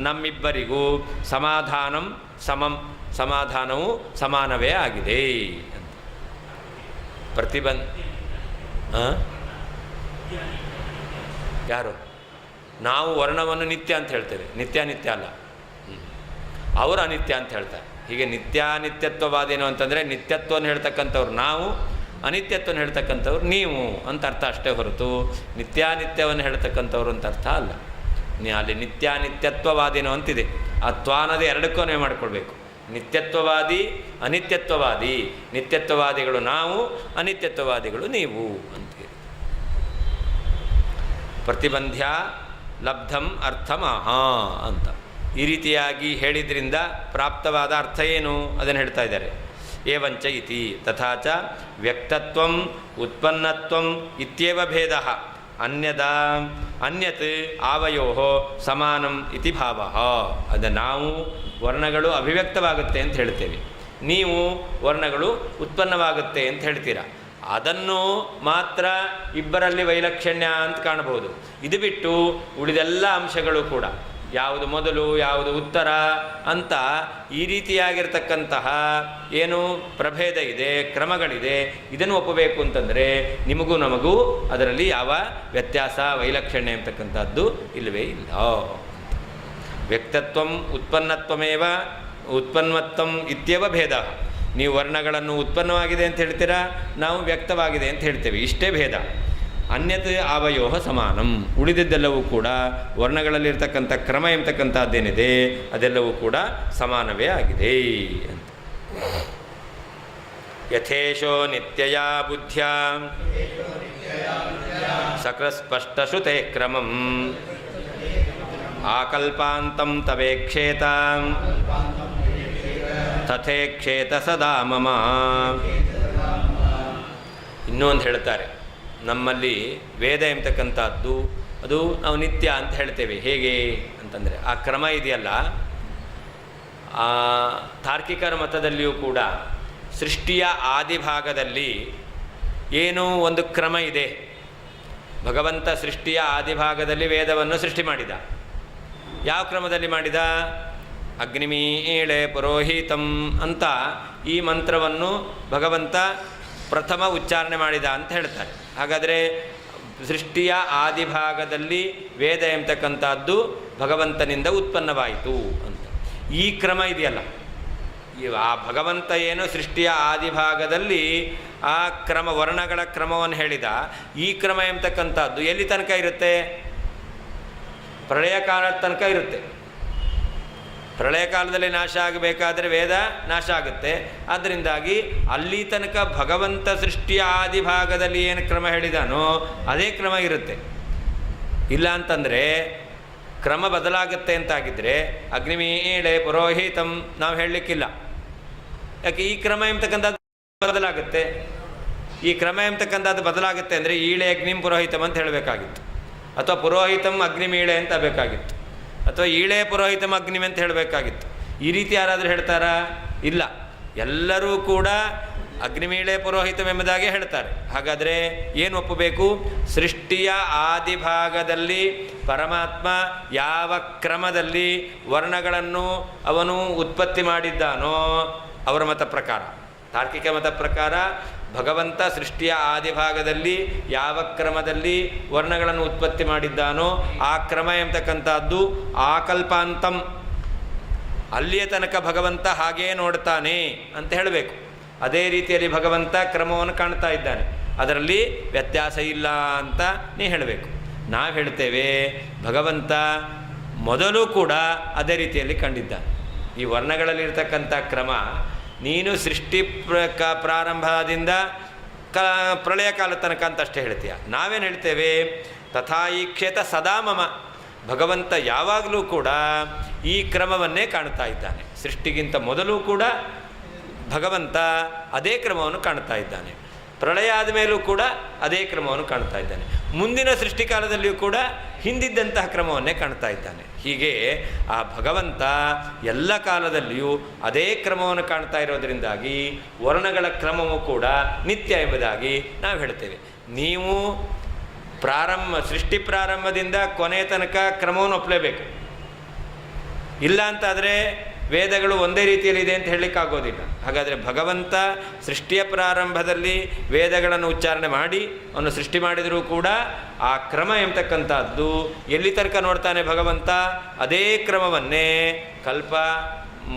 ನಮ್ಮಿಬ್ಬರಿಗೂ ಸಮಾಧಾನಂ ಸಮಂ, ಸಮಾಧಾನವು ಸಮಾನವೇ ಆಗಿದೆ. ಯಾರು? ನಾವು ವರ್ಣವನ್ನು ನಿತ್ಯ ಅಂತ ಹೇಳ್ತೇವೆ, ನಿತ್ಯಾನಿತ್ಯ ಅಲ್ಲ. ಅವರು ಅನಿತ್ಯ ಅಂತ ಹೇಳ್ತಾರೆ. ಹೀಗೆ ನಿತ್ಯಾನಿತ್ಯತ್ವವಾದೇನು ಅಂತಂದರೆ ನಿತ್ಯತ್ವವನ್ನು ಹೇಳ್ತಕ್ಕಂಥವ್ರು ನಾವು, ಅನಿತ್ಯತ್ವವನ್ನು ಹೇಳ್ತಕ್ಕಂಥವ್ರು ನೀವು ಅಂತ ಅರ್ಥ ಅಷ್ಟೇ ಹೊರತು ನಿತ್ಯಾನಿತ್ಯವನ್ನು ಹೇಳ್ತಕ್ಕಂಥವ್ರು ಅಂತ ಅರ್ಥ ಅಲ್ಲ. ಅಲ್ಲಿ ನಿತ್ಯಾನಿತ್ಯತ್ವವಾದಿನೋ ಅಂತಿದೆ. ಆ ತ್ವಾನದೇ ಎರಡಕ್ಕೂ ನೀವು ಮಾಡಿಕೊಳ್ಬೇಕು. ನಿತ್ಯತ್ವವಾದಿ ಅನಿತ್ಯತ್ವವಾದಿ, ನಿತ್ಯತ್ವವಾದಿಗಳು ನಾವು, ಅನಿತ್ಯತ್ವವಾದಿಗಳು ನೀವು ಅಂತೀರಿ. ಪ್ರತಿಬಂಧ್ಯ ಲಬ್ಧಂ ಅರ್ಥಮಹ ಅಂತ ಈ ರೀತಿಯಾಗಿ ಹೇಳಿದ್ರಿಂದ ಪ್ರಾಪ್ತವಾದ ಅರ್ಥ ಏನು ಅದನ್ನು ಹೇಳ್ತಾ ಇದ್ದಾರೆ. ಏವಂಚ ಇತಿ ತಥಾಚ ವ್ಯಕ್ತತ್ವಂ ಉತ್ಪನ್ನತ್ವಂ ಇತ್ಯೇವ ಭೇದಃ ಅನ್ಯತ್ ಆವಯೋ ಸಮಾನಂ ಇತಿ ಭಾವಃ. ಅದು ನಾವು ವರ್ಣಗಳು ಅಭಿವ್ಯಕ್ತವಾಗುತ್ತೆ ಅಂತ ಹೇಳ್ತೇವೆ, ನೀವು ವರ್ಣಗಳು ಉತ್ಪನ್ನವಾಗುತ್ತೆ ಅಂತ ಹೇಳ್ತೀರಾ. ಅದನ್ನು ಮಾತ್ರ ಇಬ್ಬರಲ್ಲಿ ವೈಲಕ್ಷಣ್ಯ ಅಂತ ಕಾಣಬಹುದು. ಇದು ಬಿಟ್ಟು ಉಳಿದೆಲ್ಲ ಅಂಶಗಳು ಕೂಡ ಯಾವುದು ಮೊದಲು ಯಾವುದು ಉತ್ತರ ಅಂತ ಈ ರೀತಿಯಾಗಿರ್ತಕ್ಕಂತಹ ಏನು ಪ್ರಭೇದ ಇದೆ, ಕ್ರಮಗಳಿದೆ, ಇದನ್ನು ಒಪ್ಪಬೇಕು ಅಂತಂದರೆ ನಿಮಗೂ ನಮಗೂ ಅದರಲ್ಲಿ ಯಾವ ವ್ಯತ್ಯಾಸ ವೈಲಕ್ಷಣ್ಯ ಅಂತಕ್ಕಂಥದ್ದು ಇಲ್ಲವೇ ಇಲ್ಲ. ವ್ಯಕ್ತತ್ವಂ ಉತ್ಪನ್ನತ್ವಮೇವ ಉತ್ಪನ್ನತ್ವಂ ಇತ್ಯವ ಭೇದ. ನೀವು ವರ್ಣಗಳನ್ನು ಉತ್ಪನ್ನವಾಗಿದೆ ಅಂತ ಹೇಳ್ತೀರಾ, ನಾವು ವ್ಯಕ್ತವಾಗಿದೆ ಅಂತ ಹೇಳ್ತೇವೆ, ಇಷ್ಟೇ ಭೇದ. ಅನ್ಯತ್ ಅವಯೋಹ ಸಮಾನಂ. ಉಳಿದಿದ್ದೆಲ್ಲವೂ ಕೂಡ ವರ್ಣಗಳಲ್ಲಿರ್ತಕ್ಕಂಥ ಕ್ರಮ ಎಂಬತಕ್ಕಂಥದ್ದೇನಿದೆ ಅದೆಲ್ಲವೂ ಕೂಡ ಸಮಾನವೇ ಆಗಿದೆ ಅಂತ. ಯಥೇಶೋ ನಿತ್ಯಯ ಬುದ್ಧ್ಯ ಸಕೃಸ್ಪಷ್ಟಶ್ರುತೆ ಕ್ರಮಂ ಆಕಲ್ಪಾಂತಂ ತವೇಕ್ಷೇತ ತಥೇಕ್ಷೇತ ಸದಾ ಮಮ. ಇನ್ನೊಂದು ಹೇಳ್ತಾರೆ, ನಮ್ಮಲ್ಲಿ ವೇದ ಎಂಬತಕ್ಕಂಥದ್ದು ಅದು ನಾವು ನಿತ್ಯ ಅಂತ ಹೇಳ್ತೇವೆ. ಹೇಗೆ ಅಂತಂದರೆ ಆ ಕ್ರಮ ಇದೆಯಲ್ಲ, ಆ ತಾರ್ಕಿಕರ ಮತದಲ್ಲಿಯೂ ಕೂಡ ಸೃಷ್ಟಿಯ ಆದಿಭಾಗದಲ್ಲಿ ಏನೋ ಒಂದು ಕ್ರಮ ಇದೆ. ಭಗವಂತ ಸೃಷ್ಟಿಯ ಆದಿಭಾಗದಲ್ಲಿ ವೇದವನ್ನು ಸೃಷ್ಟಿ ಮಾಡಿದ. ಯಾವ ಕ್ರಮದಲ್ಲಿ ಮಾಡಿದ? ಅಗ್ನಿಮೀಳೆ ಪುರೋಹಿತಂ ಅಂತ ಈ ಮಂತ್ರವನ್ನು ಭಗವಂತ ಪ್ರಥಮ ಉಚ್ಚಾರಣೆ ಮಾಡಿದ ಅಂತ ಹೇಳ್ತಾರೆ. ಹಾಗಾದರೆ ಸೃಷ್ಟಿಯ ಆದಿಭಾಗದಲ್ಲಿ ವೇದ ಎಂಬತಕ್ಕಂಥದ್ದು ಭಗವಂತನಿಂದ ಉತ್ಪನ್ನವಾಯಿತು ಅಂತ ಈ ಕ್ರಮ ಇದೆಯಲ್ಲ, ಆ ಭಗವಂತ ಏನು ಸೃಷ್ಟಿಯ ಆದಿಭಾಗದಲ್ಲಿ ಆ ಕ್ರಮ ವರ್ಣಗಳ ಕ್ರಮವನ್ನು ಹೇಳಿದ. ಈ ಕ್ರಮ ಎಂಬತಕ್ಕಂಥದ್ದು ಎಲ್ಲಿ ತನಕ ಇರುತ್ತೆ? ಪ್ರಳಯ ಕಾಲದ ತನಕ ಇರುತ್ತೆ. ಪ್ರಳಯ ಕಾಲದಲ್ಲಿ ನಾಶ ಆಗಬೇಕಾದರೆ ವೇದ ನಾಶ ಆಗುತ್ತೆ. ಆದ್ದರಿಂದಾಗಿ ಅಲ್ಲಿ ತನಕ ಭಗವಂತ ಸೃಷ್ಟಿಯ ಆದಿಭಾಗದಲ್ಲಿ ಏನು ಕ್ರಮ ಹೇಳಿದಾನೋ ಅದೇ ಕ್ರಮ ಇರುತ್ತೆ. ಇಲ್ಲ ಅಂತಂದರೆ ಕ್ರಮ ಬದಲಾಗುತ್ತೆ ಅಂತಾಗಿದ್ದರೆ ಅಗ್ನಿಮೀಳೆ ಪುರೋಹಿತಂ ನಾವು ಹೇಳಲಿಕ್ಕಿಲ್ಲ. ಯಾಕೆ? ಈ ಕ್ರಮ ಎಂಬತಕ್ಕಂಥದ್ದು ಬದಲಾಗುತ್ತೆ. ಈ ಕ್ರಮ ಎಂಬತಕ್ಕಂಥದ್ದು ಬದಲಾಗುತ್ತೆ ಅಂದರೆ ಈಳೆ ಅಗ್ನಿಂ ಪುರೋಹಿತಂ ಅಂತ ಹೇಳಬೇಕಾಗಿತ್ತು, ಅಥವಾ ಪುರೋಹಿತಂ ಅಗ್ನಿಮೀಳೆ ಅಂತ ಬೇಕಾಗಿತ್ತು, ಅಥವಾ ಈಳೆ ಪುರೋಹಿತಂ ಅಗ್ನಿಮ್ ಅಂತ ಹೇಳಬೇಕಾಗಿತ್ತು. ಈ ರೀತಿ ಯಾರಾದರೂ ಹೇಳ್ತಾರಾ? ಇಲ್ಲ. ಎಲ್ಲರೂ ಕೂಡ ಅಗ್ನಿಮೀಳೆ ಪುರೋಹಿತಂ ಎಂಬುದಾಗೆ ಹೇಳ್ತಾರೆ. ಹಾಗಾದರೆ ಏನು ಒಪ್ಪಬೇಕು? ಸೃಷ್ಟಿಯ ಆದಿಭಾಗದಲ್ಲಿ ಪರಮಾತ್ಮ ಯಾವ ಕ್ರಮದಲ್ಲಿ ವರ್ಣಗಳನ್ನು ಅವನು ಉತ್ಪತ್ತಿ ಮಾಡಿದ್ದಾನೋ ಅವರ ಮತ ಪ್ರಕಾರ, ತಾರ್ಕಿಕ ಮತ ಪ್ರಕಾರ ಭಗವಂತ ಸೃಷ್ಟಿಯ ಆದಿಭಾಗದಲ್ಲಿ ಯಾವ ಕ್ರಮದಲ್ಲಿ ವರ್ಣಗಳನ್ನು ಉತ್ಪತ್ತಿ ಮಾಡಿದ್ದಾನೋ ಆ ಕ್ರಮ ಎಂಬತಕ್ಕಂಥದ್ದು ಆಕಲ್ಪಾಂತಂ, ಅಲ್ಲಿಯ ತನಕ ಭಗವಂತ ಹಾಗೇ ನೋಡ್ತಾನೆ ಅಂತ ಹೇಳಬೇಕು. ಅದೇ ರೀತಿಯಲ್ಲಿ ಭಗವಂತ ಕ್ರಮವನ್ನು ಕಾಣ್ತಾ ಇದ್ದಾನೆ, ಅದರಲ್ಲಿ ವ್ಯತ್ಯಾಸ ಇಲ್ಲ ಅಂತ ನೀ ಹೇಳಬೇಕು. ನಾವು ಹೇಳ್ತೇವೆ ಭಗವಂತ ಮೊದಲು ಕೂಡ ಅದೇ ರೀತಿಯಲ್ಲಿ ಕಂಡಿದ್ದಾನೆ. ಈ ವರ್ಣಗಳಲ್ಲಿರ್ತಕ್ಕಂಥ ಕ್ರಮ ನೀನು ಸೃಷ್ಟಿ ಪ್ರಾರಂಭದಿಂದ ಪ್ರಳಯ ಕಾಲ ತನಕ ಅಂತ ಅಷ್ಟೇ ಹೇಳ್ತೀಯ. ನಾವೇನು ಹೇಳ್ತೇವೆ? ತಥಾಯಿಕ್ಷೇತ ಸದಾ ಮಮ. ಭಗವಂತ ಯಾವಾಗಲೂ ಕೂಡ ಈ ಕ್ರಮವನ್ನೇ ಕಾಣ್ತಾ ಇದ್ದಾನೆ. ಸೃಷ್ಟಿಗಿಂತ ಮೊದಲು ಕೂಡ ಭಗವಂತ ಅದೇ ಕ್ರಮವನ್ನು ಕಾಣ್ತಾ ಇದ್ದಾನೆ. ಪ್ರಳಯ ಆದಮೇಲೂ ಕೂಡ ಅದೇ ಕ್ರಮವನ್ನು ಕಾಣ್ತಾ ಇದ್ದಾನೆ. ಮುಂದಿನ ಸೃಷ್ಟಿಕಾಲದಲ್ಲಿಯೂ ಕೂಡ ಹಿಂದಿದ್ದಂತಹ ಕ್ರಮವನ್ನೇ ಕಾಣ್ತಾ ಇದ್ದಾನೆ. ಹೀಗೆ ಆ ಭಗವಂತ ಎಲ್ಲ ಕಾಲದಲ್ಲಿಯೂ ಅದೇ ಕ್ರಮವನ್ನು ಕಾಣ್ತಾ ಇರೋದರಿಂದಾಗಿ ವರ್ಣಗಳ ಕ್ರಮವೂ ಕೂಡ ನಿತ್ಯ ಎಂಬುದಾಗಿ ನಾವು ಹೇಳ್ತೇವೆ. ನೀವು ಸೃಷ್ಟಿ ಪ್ರಾರಂಭದಿಂದ ಕೊನೆಯ ತನಕ ಕ್ರಮವನ್ನು ಒಪ್ಪಲೇಬೇಕು. ಇಲ್ಲ ಅಂತಾದರೆ ವೇದಗಳು ಒಂದೇ ರೀತಿಯಲ್ಲಿ ಇದೆ ಅಂತ ಹೇಳಲಿಕ್ಕಾಗೋದಿಲ್ಲ. ಹಾಗಾದರೆ ಭಗವಂತ ಸೃಷ್ಟಿಯ ಪ್ರಾರಂಭದಲ್ಲಿ ವೇದಗಳನ್ನು ಉಚ್ಚಾರಣೆ ಮಾಡಿ ಅವನು ಸೃಷ್ಟಿ ಮಾಡಿದರೂ ಕೂಡ ಆ ಕ್ರಮ ಎಂಬತಕ್ಕಂಥದ್ದು ಎಲ್ಲಿ ತನಕ ನೋಡ್ತಾನೆ ಭಗವಂತ? ಅದೇ ಕ್ರಮವನ್ನೇ ಕಲ್ಪ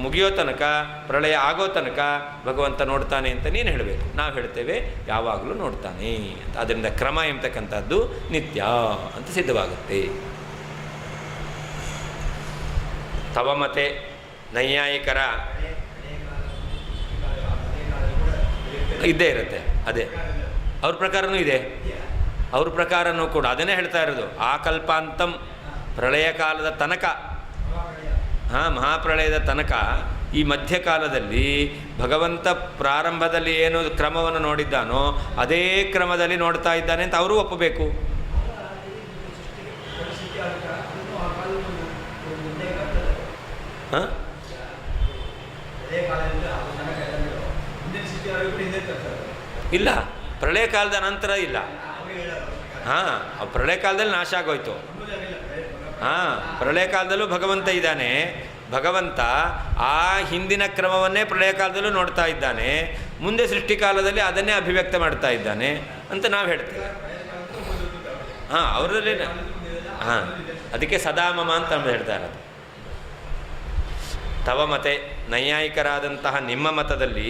ಮುಗಿಯೋ ತನಕ, ಪ್ರಳಯ ಆಗೋ ತನಕ ಭಗವಂತ ನೋಡ್ತಾನೆ ಅಂತ ನೀನು ಹೇಳಬೇಕು. ನಾವು ಹೇಳ್ತೇವೆ ಯಾವಾಗಲೂ ನೋಡ್ತಾನೆ ಅಂತ. ಅದರಿಂದ ಕ್ರಮ ಎಂಬತಕ್ಕಂಥದ್ದು ನಿತ್ಯ ಅಂತ ಸಿದ್ಧವಾಗುತ್ತೆ. ತವಮತೆ ನೈಯಾಯಿಕರ ಇದ್ದೇ ಇರುತ್ತೆ. ಅದೇ ಅವ್ರ ಪ್ರಕಾರನೂ ಇದೆ. ಅವ್ರ ಪ್ರಕಾರನೂ ಕೂಡ ಅದನ್ನೇ ಹೇಳ್ತಾ ಇರೋದು. ಆಕಲ್ಪಾಂತಂ, ಪ್ರಳಯ ಕಾಲದ ತನಕ, ಮಹಾಪ್ರಳಯದ ತನಕ ಈ ಮಧ್ಯಕಾಲದಲ್ಲಿ ಭಗವಂತ ಪ್ರಾರಂಭದಲ್ಲಿ ಏನು ಕ್ರಮವನ್ನು ನೋಡಿದ್ದಾನೋ ಅದೇ ಕ್ರಮದಲ್ಲಿ ನೋಡ್ತಾ ಇದ್ದಾನೆ ಅಂತ ಅವರು ಒಪ್ಪಬೇಕು. ಇಲ್ಲ, ಪ್ರಳಯ ಕಾಲದ ನಂತರ ಇಲ್ಲ. ಹಾಂ, ಪ್ರಳಯ ಕಾಲದಲ್ಲಿ ನಾಶ ಆಗೋಯ್ತು. ಹಾಂ, ಪ್ರಳಯ ಕಾಲದಲ್ಲೂ ಭಗವಂತ ಇದ್ದಾನೆ. ಭಗವಂತ ಆ ಹಿಂದಿನ ಕ್ರಮವನ್ನೇ ಪ್ರಳಯ ಕಾಲದಲ್ಲೂ ನೋಡ್ತಾ ಇದ್ದಾನೆ. ಮುಂದೆ ಸೃಷ್ಟಿಕಾಲದಲ್ಲಿ ಅದನ್ನೇ ಅಭಿವ್ಯಕ್ತ ಮಾಡ್ತಾ ಇದ್ದಾನೆ ಅಂತ ನಾವು ಹೇಳ್ತೇವೆ. ಹಾಂ, ಅವರಲ್ಲಿ ಹಾಂ, ಅದಕ್ಕೆ ಸದಾಮಮ ಅಂತ ನಮ್ದು ಹೇಳ್ತಾ ಇರೋದು. ತವ ಮತೆ, ನೈಯಾಯಿಕರಾದಂತಹ ನಿಮ್ಮ ಮತದಲ್ಲಿ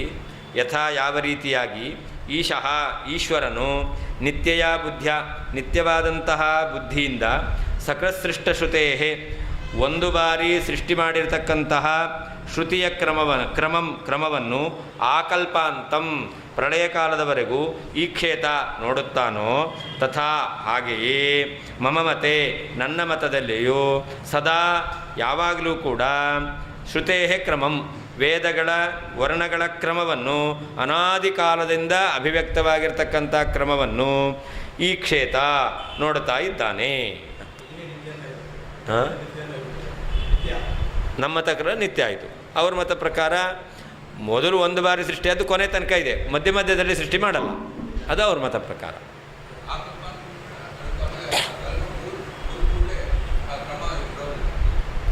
ಯಥಾ ಯಾವ ರೀತಿಯಾಗಿ ಈಶಃ ಈಶ್ವರನು ನಿತ್ಯಯ ಬುದ್ಧಿಯ ನಿತ್ಯವಾದಂತಹ ಬುದ್ಧಿಯಿಂದ ಸಕೃತ್ಸೃಷ್ಟಶ್ರುತೇ ಒಂದು ಬಾರಿ ಸೃಷ್ಟಿ ಮಾಡಿರತಕ್ಕಂತಹ ಶ್ರುತಿಯ ಕ್ರಮವನ್ನು ಆಕಲ್ಪಾಂತಂ ಪ್ರಳಯ ಕಾಲದವರೆಗೂ ಈ ಕ್ಷೇತ ನೋಡುತ್ತಾನೋ ತಥಾ ಹಾಗೆಯೇ ಮಮ ಮತೆ ನನ್ನ ಮತದಲ್ಲಿಯೂ ಸದಾ ಯಾವಾಗಲೂ ಕೂಡ ಶ್ರುತೇ ಕ್ರಮಂ ವೇದಗಳ ವರ್ಣಗಳ ಕ್ರಮವನ್ನು ಅನಾದಿ ಕಾಲದಿಂದ ಅಭಿವ್ಯಕ್ತವಾಗಿರ್ತಕ್ಕಂಥ ಕ್ರಮವನ್ನು ಈ ಕ್ಷೇತ ನೋಡ್ತಾ ಇದ್ದಾನೆ. ಹಾಂ, ನಮ್ಮ ಮತ ನಿತ್ಯ ಆಯಿತು. ಅವ್ರ ಮತ ಪ್ರಕಾರ ಮೊದಲು ಒಂದು ಬಾರಿ ಸೃಷ್ಟಿ ಅದು ಕೊನೆ ತನಕ ಇದೆ, ಮಧ್ಯದಲ್ಲಿ ಸೃಷ್ಟಿ ಮಾಡಲ್ಲ. ಅದು ಅವ್ರ ಮತ ಪ್ರಕಾರ.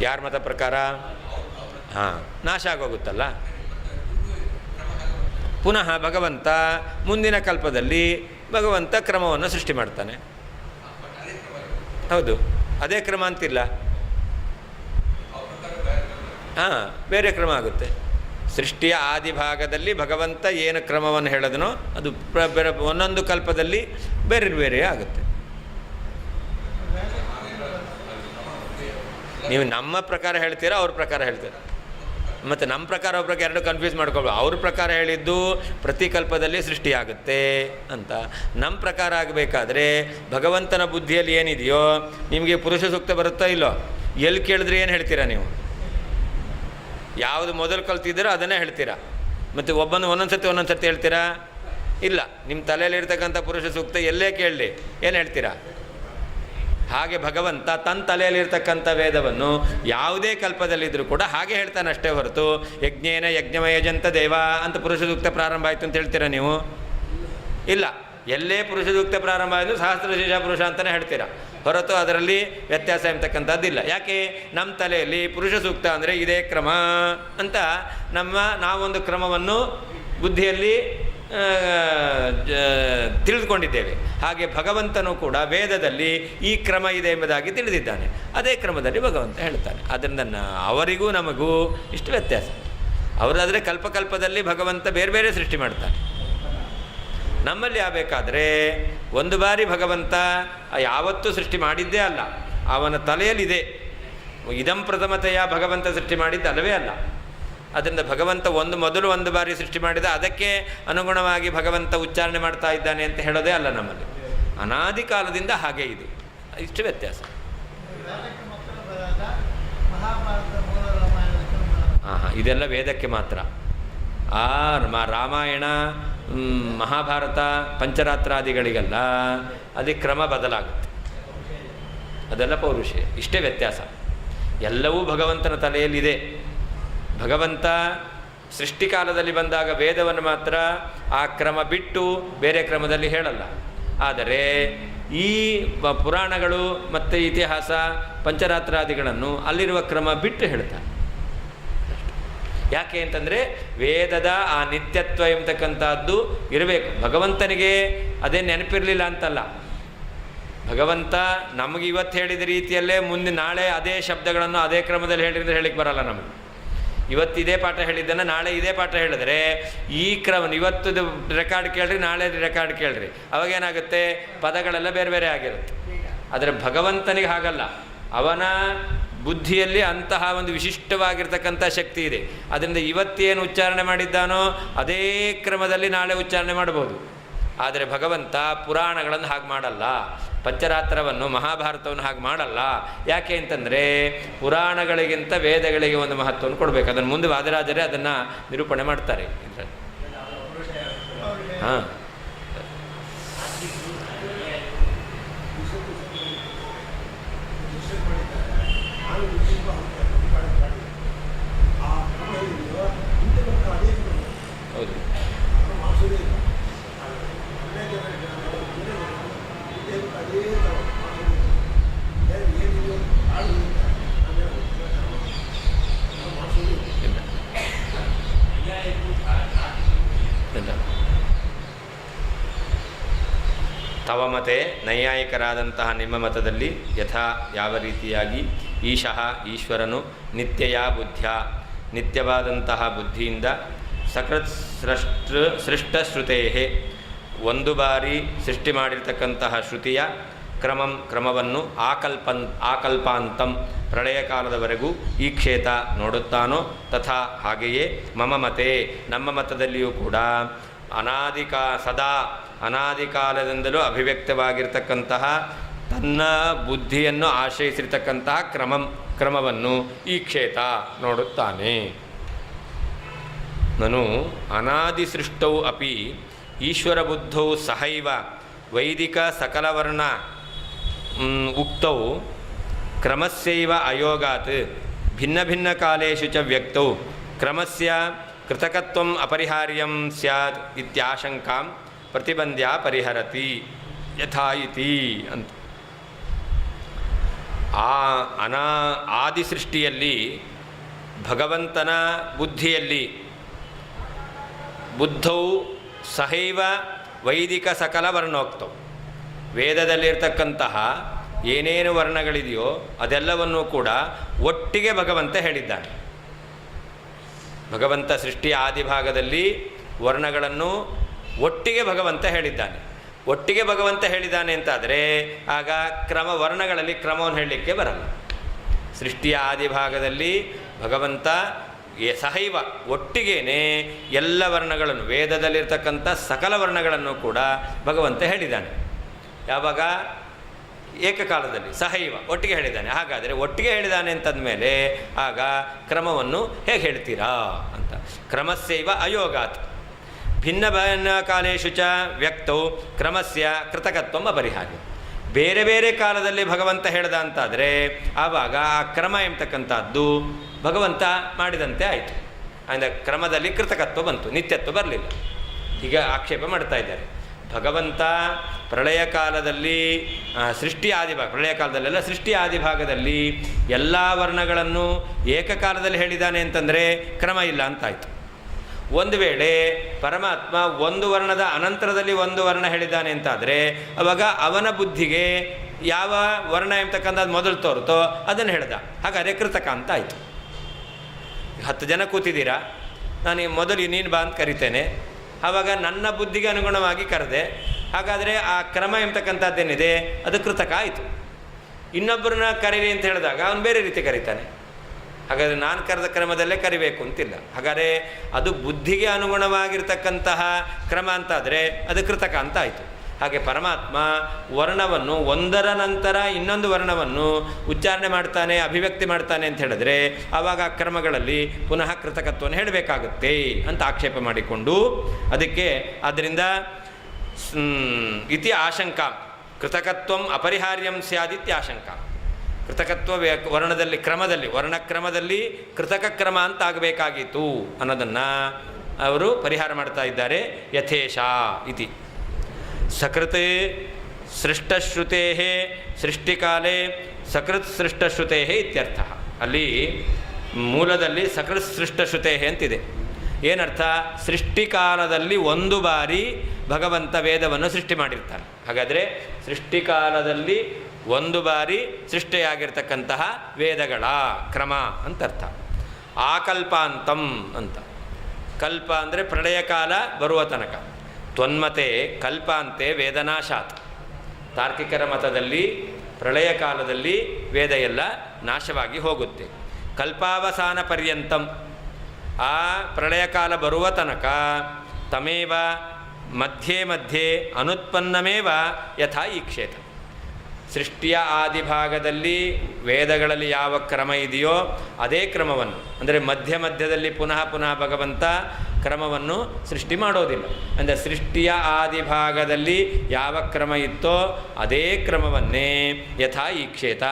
ಯಾರ ಮತ ಪ್ರಕಾರ? ಹಾಂ, ನಾಶ ಆಗೋಗುತ್ತಲ್ಲ. ಪುನಃ ಭಗವಂತ ಮುಂದಿನ ಕಲ್ಪದಲ್ಲಿ ಭಗವಂತ ಕ್ರಮವನ್ನು ಸೃಷ್ಟಿ ಮಾಡ್ತಾನೆ. ಹೌದು, ಅದೇ ಕ್ರಮ ಅಂತಿಲ್ಲ. ಹಾಂ, ಬೇರೆ ಕ್ರಮ ಆಗುತ್ತೆ. ಸೃಷ್ಟಿಯ ಆದಿಭಾಗದಲ್ಲಿ ಭಗವಂತ ಏನು ಕ್ರಮವನ್ನು ಹೇಳಿದನೋ ಅದು ಒಂದೊಂದು ಕಲ್ಪದಲ್ಲಿ ಬೇರೆ ಬೇರೆ ಆಗುತ್ತೆ. ನೀವು ನಮ್ಮ ಪ್ರಕಾರ ಹೇಳ್ತೀರಾ, ಅವ್ರ ಪ್ರಕಾರ ಹೇಳ್ತೀರಾ? ಮತ್ತು ನಮ್ಮ ಪ್ರಕಾರ ಅವ್ರ ಪ್ರಕಾರ ಎರಡು ಕನ್ಫ್ಯೂಸ್ ಮಾಡ್ಕೊಳ್ಬೋದು. ಅವ್ರ ಪ್ರಕಾರ ಹೇಳಿದ್ದು ಪ್ರತಿ ಕಲ್ಪದಲ್ಲಿ ಸೃಷ್ಟಿಯಾಗುತ್ತೆ ಅಂತ. ನಮ್ಮ ಪ್ರಕಾರ ಆಗಬೇಕಾದ್ರೆ ಭಗವಂತನ ಬುದ್ಧಿಯಲ್ಲಿ ಏನಿದೆಯೋ, ನಿಮಗೆ ಪುರುಷ ಸೂಕ್ತ ಬರುತ್ತಾ ಇಲ್ಲೋ, ಎಲ್ಲಿ ಕೇಳಿದ್ರೆ ಏನು ಹೇಳ್ತೀರಾ ನೀವು? ಯಾವುದು ಮೊದಲು ಕಲ್ತಿದ್ದೀರೋ ಅದನ್ನೇ ಹೇಳ್ತೀರಾ. ಮತ್ತು ಒಂದೊಂದು ಸರ್ತಿ ಹೇಳ್ತೀರಾ? ಇಲ್ಲ. ನಿಮ್ಮ ತಲೆಯಲ್ಲಿರ್ತಕ್ಕಂಥ ಪುರುಷ ಸೂಕ್ತ ಎಲ್ಲೇ ಕೇಳಲಿ ಏನು ಹೇಳ್ತೀರಾ? ಹಾಗೆ ಭಗವಂತ ತನ್ನ ತಲೆಯಲ್ಲಿರ್ತಕ್ಕಂಥ ವೇದವನ್ನು ಯಾವುದೇ ಕಲ್ಪದಲ್ಲಿದ್ದರೂ ಕೂಡ ಹಾಗೆ ಹೇಳ್ತಾನೆ ಅಷ್ಟೇ ಹೊರತು ಯಜ್ಞೇನ ಯಜ್ಞಮಯಜಂತ ದೇವ ಅಂತ ಪುರುಷ ಸೂಕ್ತ ಪ್ರಾರಂಭ ಆಯಿತು ಅಂತ ಹೇಳ್ತೀರಾ ನೀವು? ಇಲ್ಲ. ಎಲ್ಲೇ ಪುರುಷ ಸೂಕ್ತ ಪ್ರಾರಂಭ ಆಯಿತು ಸಹಸ್ರಶೀರ್ಷ ಪುರುಷ ಅಂತಲೇ ಹೇಳ್ತೀರಾ ಹೊರತು ಅದರಲ್ಲಿ ವ್ಯತ್ಯಾಸ ಎಂಬತಕ್ಕಂಥದ್ದಿಲ್ಲ. ಯಾಕೆ? ನಮ್ಮ ತಲೆಯಲ್ಲಿ ಪುರುಷ ಸೂಕ್ತ ಅಂದರೆ ಇದೇ ಕ್ರಮ ಅಂತ ನಾವೊಂದು ಕ್ರಮವನ್ನು ಬುದ್ಧಿಯಲ್ಲಿ ತಿಳಿದುಕೊಂಡಿದ್ದೇವೆ. ಹಾಗೆ ಭಗವಂತನೂ ಕೂಡ ವೇದದಲ್ಲಿ ಈ ಕ್ರಮ ಇದೆ ಎಂಬುದಾಗಿ ತಿಳಿದಿದ್ದಾನೆ. ಅದೇ ಕ್ರಮದಲ್ಲಿ ಭಗವಂತ ಹೇಳ್ತಾನೆ. ಆದ್ದರಿಂದ ಅವರಿಗೂ ನಮಗೂ ಇಷ್ಟು ವ್ಯತ್ಯಾಸ. ಅವರಾದರೆ ಕಲ್ಪಕಲ್ಪದಲ್ಲಿ ಭಗವಂತ ಬೇರೆ ಬೇರೆ ಸೃಷ್ಟಿ ಮಾಡ್ತಾನೆ. ನಮ್ಮಲ್ಲಿ ಆಗಬೇಕಾದ್ರೆ ಒಂದು ಬಾರಿ ಭಗವಂತ ಯಾವತ್ತೂ ಸೃಷ್ಟಿ ಮಾಡಿದ್ದೇ ಅಲ್ಲ, ಅವನ ತಲೆಯಲ್ಲಿದೆ. ಇದಂ ಪ್ರಥಮತೆಯ ಭಗವಂತ ಸೃಷ್ಟಿ ಮಾಡಿದ್ದು ಅಲ್ಲವೇ ಅಲ್ಲ. ಅದರಿಂದ ಭಗವಂತ ಮೊದಲು ಒಂದು ಬಾರಿ ಸೃಷ್ಟಿ ಮಾಡಿದ ಅದಕ್ಕೆ ಅನುಗುಣವಾಗಿ ಭಗವಂತ ಉಚ್ಚಾರಣೆ ಮಾಡ್ತಾ ಇದ್ದಾನೆ ಅಂತ ಹೇಳೋದೇ ಅಲ್ಲ. ನಮ್ಮಲ್ಲಿ ಅನಾದಿ ಕಾಲದಿಂದ ಹಾಗೆ ಇದೆ. ಇಷ್ಟು ವ್ಯತ್ಯಾಸ. ಇದೆಲ್ಲ ವೇದಕ್ಕೆ ಮಾತ್ರ. ರಾಮಾಯಣ, ಮಹಾಭಾರತ, ಪಂಚರಾತ್ರಾದಿಗಳಿಗೆಲ್ಲ ಅದಕ್ಕೆ ಕ್ರಮ ಬದಲಾಗುತ್ತೆ. ಅದೆಲ್ಲ ಪೌರುಷೇ. ಇಷ್ಟೇ ವ್ಯತ್ಯಾಸ. ಎಲ್ಲವೂ ಭಗವಂತನ ತಲೆಯಲ್ಲಿದೆ. ಭಗವಂತ ಸೃಷ್ಟಿಕಾಲದಲ್ಲಿ ಬಂದಾಗ ವೇದವನ್ನು ಮಾತ್ರ ಆ ಕ್ರಮ ಬಿಟ್ಟು ಬೇರೆ ಕ್ರಮದಲ್ಲಿ ಹೇಳಲ್ಲ. ಆದರೆ ಈ ಪುರಾಣಗಳು ಮತ್ತು ಇತಿಹಾಸ, ಪಂಚರಾತ್ರಾದಿಗಳನ್ನು ಅಲ್ಲಿರುವ ಕ್ರಮ ಬಿಟ್ಟು ಹೇಳ್ತಾರೆ. ಯಾಕೆ ಅಂತಂದರೆ ವೇದದ ಆ ನಿತ್ಯತ್ವ ಎಂಬತಕ್ಕಂಥದ್ದು ಇರಬೇಕು. ಭಗವಂತನಿಗೆ ಅದೇ ನೆನಪಿರಲಿಲ್ಲ ಅಂತಲ್ಲ. ಭಗವಂತ ನಮಗೆ ಇವತ್ತು ಹೇಳಿದ ರೀತಿಯಲ್ಲೇ ಮುಂದೆ ನಾಳೆ ಅದೇ ಶಬ್ದಗಳನ್ನು ಅದೇ ಕ್ರಮದಲ್ಲಿ ಹೇಳಿದ್ರೆ ಹೇಳಿಕ್ಕೆ ಬರಲ್ಲ ನಮಗೆ. ಇವತ್ತು ಇದೇ ಪಾಠ ಹೇಳಿದ್ದನ್ನು ನಾಳೆ ಇದೇ ಪಾಠ ಹೇಳಿದ್ರೆ ಈ ಕ್ರಮ ಇವತ್ತು ರೆಕಾರ್ಡ್ ಕೇಳ್ರಿ, ನಾಳೆ ರೆಕಾರ್ಡ್ ಕೇಳ್ರಿ, ಅವಾಗೇನಾಗುತ್ತೆ? ಪದಗಳೆಲ್ಲ ಬೇರೆ ಬೇರೆ ಆಗಿರುತ್ತೆ. ಆದರೆ ಭಗವಂತನಿಗೆ ಹಾಗಲ್ಲ. ಅವನ ಬುದ್ಧಿಯಲ್ಲಿ ಅಂತಹ ಒಂದು ವಿಶಿಷ್ಟವಾಗಿರ್ತಕ್ಕಂಥ ಶಕ್ತಿ ಇದೆ. ಅದರಿಂದ ಇವತ್ತೇನು ಉಚ್ಚಾರಣೆ ಮಾಡಿದ್ದಾನೋ ಅದೇ ಕ್ರಮದಲ್ಲಿ ನಾಳೆ ಉಚ್ಚಾರಣೆ ಮಾಡ್ಬೋದು. ಆದರೆ ಭಗವಂತ ಪುರಾಣಗಳನ್ನು ಹಾಗೆ ಮಾಡಲ್ಲ. ಪಂಚರಾತ್ರವನ್ನು, ಮಹಾಭಾರತವನ್ನು ಹಾಗೆ ಮಾಡಲ್ಲ. ಯಾಕೆ ಅಂತಂದರೆ ಪುರಾಣಗಳಿಗಿಂತ ವೇದಗಳಿಗೆ ಒಂದು ಮಹತ್ವವನ್ನು ಕೊಡಬೇಕು. ಅದನ್ನು ಮುಂದೆ ವಾದರಾಜರೇ ಅದನ್ನು ನಿರೂಪಣೆ ಮಾಡ್ತಾರೆ. ಹಾಂ, ಹೌದು. ತವ ಮತೆ ನೈಯಾಯಿಕರಾದಂತಹ ನಿಮ್ಮ ಮತದಲ್ಲಿ ಯಥಾ ಯಾವ ರೀತಿಯಾಗಿ ಈಶಃ ಈಶ್ವರನು ನಿತ್ಯಯ ಬುದ್ಧ್ಯ ನಿತ್ಯವಾದಂತಹ ಬುದ್ಧಿಯಿಂದ ಸಕೃತ್ ಸೃಷ್ಟಶ್ರುತೇ ಒಂದು ಬಾರಿ ಸೃಷ್ಟಿ ಮಾಡಿರ್ತಕ್ಕಂತಹ ಶ್ರುತಿಯ ಕ್ರಮವನ್ನು ಆಕಲ್ಪಾಂತಂ ಪ್ರಳಯ ಕಾಲದವರೆಗೂ ಈ ಕ್ಷೇತ ನೋಡುತ್ತಾನೋ ತಥಾ ಹಾಗೆಯೇ ಮಮ ಮತೆ ನಮ್ಮ ಮತದಲ್ಲಿಯೂ ಕೂಡ ಸದಾ ಅನಾದಿ ಕಾಲದಿಂದಲೂ ಅಭಿವ್ಯಕ್ತವಾಗಿರ್ತಕ್ಕಂತಹ ತನ್ನ ಬುದ್ಧಿಯನ್ನು ಆಶ್ರಯಿಸಿರ್ತಕ್ಕಂತಹ ಕ್ರಮವನ್ನು ಈ ಕ್ಷೇತ ನೋಡುತ್ತಾನೆ. ನನು ಅನಾದಿ ಸೃಷ್ಟೌ ಅಪಿ ಈಶ್ವರ ಬುದ್ಧೌ ಸಹೈವ ವೈದಿಕ ಸಕಲವರ್ಣ ಉಕ್ತೌ ಕ್ರಮಸ್ಯೈವ ಅಯೋಗಾತ್ ಭಿನ್ನ ಭಿನ್ನ ಕಾಲೇಷು ಚ ವ್ಯಕ್ತೌ ಕ್ರಮಸ್ಯ ಕೃತಕತ್ವಂ ಅಪರಿಹಾರ್ಯಂ ಸ್ಯಾತ್ ಇತ್ಯಾಶಂಕಾಂ ಪ್ರತಿಬಂಧ್ಯ ಪರಿಹರತಿ ಯಥಾ ಇತಿ ಅಂತ. ಆದಿ ಸೃಷ್ಟಿಯಲ್ಲಿ ಭಗವಂತನ ಬುದ್ಧಿಯಲ್ಲಿ ಬುದ್ಧೌ ಸಹೈವ ವೈದಿಕ ಸಕಲ ವರ್ಣೋಕ್ತವು ವೇದದಲ್ಲಿರ್ತಕ್ಕಂತಹ ಏನೇನು ವರ್ಣಗಳಿದೆಯೋ ಅದೆಲ್ಲವನ್ನೂ ಕೂಡ ಒಟ್ಟಿಗೆ ಭಗವಂತ ಹೇಳಿದ್ದಾನೆ. ಭಗವಂತ ಸೃಷ್ಟಿಯ ಆದಿಭಾಗದಲ್ಲಿ ವರ್ಣಗಳನ್ನು ಒಟ್ಟಿಗೆ ಭಗವಂತ ಹೇಳಿದ್ದಾನೆ. ಒಟ್ಟಿಗೆ ಭಗವಂತ ಹೇಳಿದ್ದಾನೆ ಅಂತಾದರೆ ಆಗ ವರ್ಣಗಳಲ್ಲಿ ಕ್ರಮವನ್ನು ಹೇಳಲಿಕ್ಕೆ ಬರಲ್ಲ. ಸೃಷ್ಟಿಯ ಆದಿಭಾಗದಲ್ಲಿ ಭಗವಂತ ಸಹೈವ ಒಟ್ಟಿಗೇನೆ ಎಲ್ಲ ವರ್ಣಗಳನ್ನು ವೇದದಲ್ಲಿರ್ತಕ್ಕಂಥ ಸಕಲ ವರ್ಣಗಳನ್ನು ಕೂಡ ಭಗವಂತ ಹೇಳಿದ್ದಾನೆ. ಯಾವಾಗ? ಏಕಕಾಲದಲ್ಲಿ ಸಹೈವ ಒಟ್ಟಿಗೆ ಹೇಳಿದ್ದಾನೆ. ಹಾಗಾದರೆ ಒಟ್ಟಿಗೆ ಹೇಳಿದ್ದಾನೆ ಅಂತಂದಮೇಲೆ ಆಗ ಕ್ರಮವನ್ನು ಹೇಗೆ ಹೇಳ್ತೀರಾ ಅಂತ. ಕ್ರಮಸ್ಯೈವ ಅಯೋಗಾತ್ ಭಿನ್ನ ಭಿನ್ನ ಕಾಲೇಶು ಚ ವ್ಯಕ್ತೌ ಕ್ರಮಸ್ಯ ಕೃತಕತ್ವಂ ಅಪರಿಹಾರ್ಯ. ಬೇರೆ ಬೇರೆ ಕಾಲದಲ್ಲಿ ಭಗವಂತ ಹೇಳ್ದ ಅಂತಾದರೆ ಆವಾಗ ಆ ಕ್ರಮ ಎಂಬತಕ್ಕಂಥದ್ದು ಭಗವಂತ ಮಾಡಿದಂತೆ ಆಯಿತು. ಅಂದರೆ ಕ್ರಮದಲ್ಲಿ ಕೃತಕತ್ವ ಬಂತು, ನಿತ್ಯತ್ವ ಬರಲಿಲ್ಲ. ಈಗ ಆಕ್ಷೇಪ ಮಾಡ್ತಾ ಇದ್ದಾರೆ. ಭಗವಂತ ಪ್ರಳಯ ಕಾಲದಲ್ಲಿ ಪ್ರಳಯ ಕಾಲದಲ್ಲೆಲ್ಲ ಸೃಷ್ಟಿ ಆದಿಭಾಗದಲ್ಲಿ ಎಲ್ಲ ವರ್ಣಗಳನ್ನು ಏಕಕಾಲದಲ್ಲಿ ಹೇಳಿದ್ದಾನೆ ಅಂತಂದರೆ ಕ್ರಮ ಇಲ್ಲ ಅಂತಾಯಿತು. ಒಂದು ವೇಳೆ ಪರಮಾತ್ಮ ಒಂದು ವರ್ಣದ ಅನಂತರದಲ್ಲಿ ಒಂದು ವರ್ಣ ಹೇಳಿದ್ದಾನೆ ಅಂತಾದರೆ ಅವಾಗ ಅವನ ಬುದ್ಧಿಗೆ ಯಾವ ವರ್ಣ ಎಂಬತಕ್ಕಂಥದ್ದು ಮೊದಲು ತೋರುತ್ತೋ ಅದನ್ನು ಹೇಳ್ದ. ಹಾಗಾದರೆ ಕೃತಕ ಅಂತ ಆಯಿತು. 10 ಜನ ಕೂತಿದ್ದೀರಾ, ನಾನು ಮೊದಲು ನೀನು ಬಾ ಅಂತ ಕರಿತೇನೆ, ಆವಾಗ ನನ್ನ ಬುದ್ಧಿಗೆ ಅನುಗುಣವಾಗಿ ಕರೆದೆ. ಹಾಗಾದರೆ ಆ ಕ್ರಮ ಎಂಬತಕ್ಕಂಥದ್ದೇನಿದೆ ಅದು ಕೃತಕ ಆಯಿತು. ಇನ್ನೊಬ್ಬರನ್ನ ಕರೀರಿ ಅಂತ ಹೇಳಿದಾಗ ಅವನು ಬೇರೆ ರೀತಿ ಕರೀತಾನೆ. ಹಾಗಾದರೆ ನಾನು ಕರೆದ ಕ್ರಮದಲ್ಲೇ ಕರಿಬೇಕು ಅಂತಿಲ್ಲ. ಹಾಗಾದರೆ ಅದು ಬುದ್ಧಿಗೆ ಅನುಗುಣವಾಗಿರ್ತಕ್ಕಂತಹ ಕ್ರಮ ಅಂತಾದರೆ ಅದು ಕೃತಕ ಅಂತ ಆಯಿತು. ಹಾಗೆ ಪರಮಾತ್ಮ ವರ್ಣವನ್ನು ಒಂದರ ನಂತರ ಇನ್ನೊಂದು ವರ್ಣವನ್ನು ಉಚ್ಚಾರಣೆ ಮಾಡ್ತಾನೆ, ಅಭಿವ್ಯಕ್ತಿ ಮಾಡ್ತಾನೆ ಅಂತ ಹೇಳಿದ್ರೆ ಆವಾಗ ಕ್ರಮಗಳಲ್ಲಿ ಪುನಃ ಕೃತಕತ್ವವನ್ನು ಹೇಳಬೇಕಾಗುತ್ತೆ ಅಂತ ಆಕ್ಷೇಪ ಮಾಡಿಕೊಂಡು ಅದಕ್ಕೆ ಆದ್ದರಿಂದ ಇತಿ ಆಶಂಕ ಕೃತಕತ್ವಂ ಅಪರಿಹಾರ್ಯಂ ಸ್ಯಾದಿತ್ಯ ಆಶಂಕ. ಕೃತಕತ್ವ ವರ್ಣಕ್ರಮದಲ್ಲಿ ಕೃತಕ ಕ್ರಮ ಅಂತ ಆಗಬೇಕಾಗಿತ್ತು ಅನ್ನೋದನ್ನು ಅವರು ಪರಿಹಾರ ಮಾಡ್ತಾ ಇದ್ದಾರೆ. ಯಥೇಶ ಇತಿ ಸಕೃತ್ ಸೃಷ್ಟಶ್ರುತೆ ಸೃಷ್ಟಿಕಾಲೇ ಸಕೃತ್ ಸೃಷ್ಟಶ್ರುತೆ ಇತ್ಯರ್ಥ. ಅಲ್ಲಿ ಮೂಲದಲ್ಲಿ ಸಕೃತ್ ಸೃಷ್ಟಶ್ರುತೆ ಅಂತಿದೆ. ಏನರ್ಥ? ಸೃಷ್ಟಿಕಾಲದಲ್ಲಿ ಒಂದು ಬಾರಿ ಭಗವಂತ ವೇದವನ್ನು ಸೃಷ್ಟಿ ಮಾಡಿರ್ತಾನೆ. ಹಾಗಾದರೆ ಸೃಷ್ಟಿಕಾಲದಲ್ಲಿ ಒಂದು ಬಾರಿ ಸೃಷ್ಟಿಯಾಗಿರ್ತಕ್ಕಂತಹ ವೇದಗಳ ಕ್ರಮ ಅಂತರ್ಥ. ಆಕಲ್ಪಾಂತಂ ಅಂತ. ಕಲ್ಪ ಅಂದರೆ ಪ್ರಳಯ ಕಾಲ ಬರುವ ತನಕ. ತ್ವನ್ಮತೆ ಕಲ್ಪಾಂತೆ ವೇದನಾಶಾತ್. ತಾರ್ಕಿಕರ ಮತದಲ್ಲಿ ಪ್ರಳಯ ಕಾಲದಲ್ಲಿ ವೇದ ಎಲ್ಲ ನಾಶವಾಗಿ ಹೋಗುತ್ತೆ. ಕಲ್ಪಾವಸಾನ ಪರ್ಯಂತಂ, ಆ ಪ್ರಳಯ ಕಾಲ ಬರುವ ತನಕ ತಮೇವ ಮಧ್ಯೆ ಮಧ್ಯೆ ಅನುತ್ಪನ್ನಮೇವ ಯಥಾ ಈಕ್ಷೇತ. ಸೃಷ್ಟಿಯ ಆದಿಭಾಗದಲ್ಲಿ ವೇದಗಳಲ್ಲಿ ಯಾವ ಕ್ರಮ ಇದೆಯೋ ಅದೇ ಕ್ರಮವನ್ನು, ಅಂದರೆ ಮಧ್ಯ ಮಧ್ಯದಲ್ಲಿ ಪುನಃ ಭಗವಂತ ಕ್ರಮವನ್ನು ಸೃಷ್ಟಿ ಮಾಡೋದಿಲ್ಲ. ಅಂದರೆ ಸೃಷ್ಟಿಯ ಆದಿಭಾಗದಲ್ಲಿ ಯಾವ ಕ್ರಮ ಇತ್ತೋ ಅದೇ ಕ್ರಮವನ್ನೇ ಯಥಾ ಈಕ್ಷೇತ,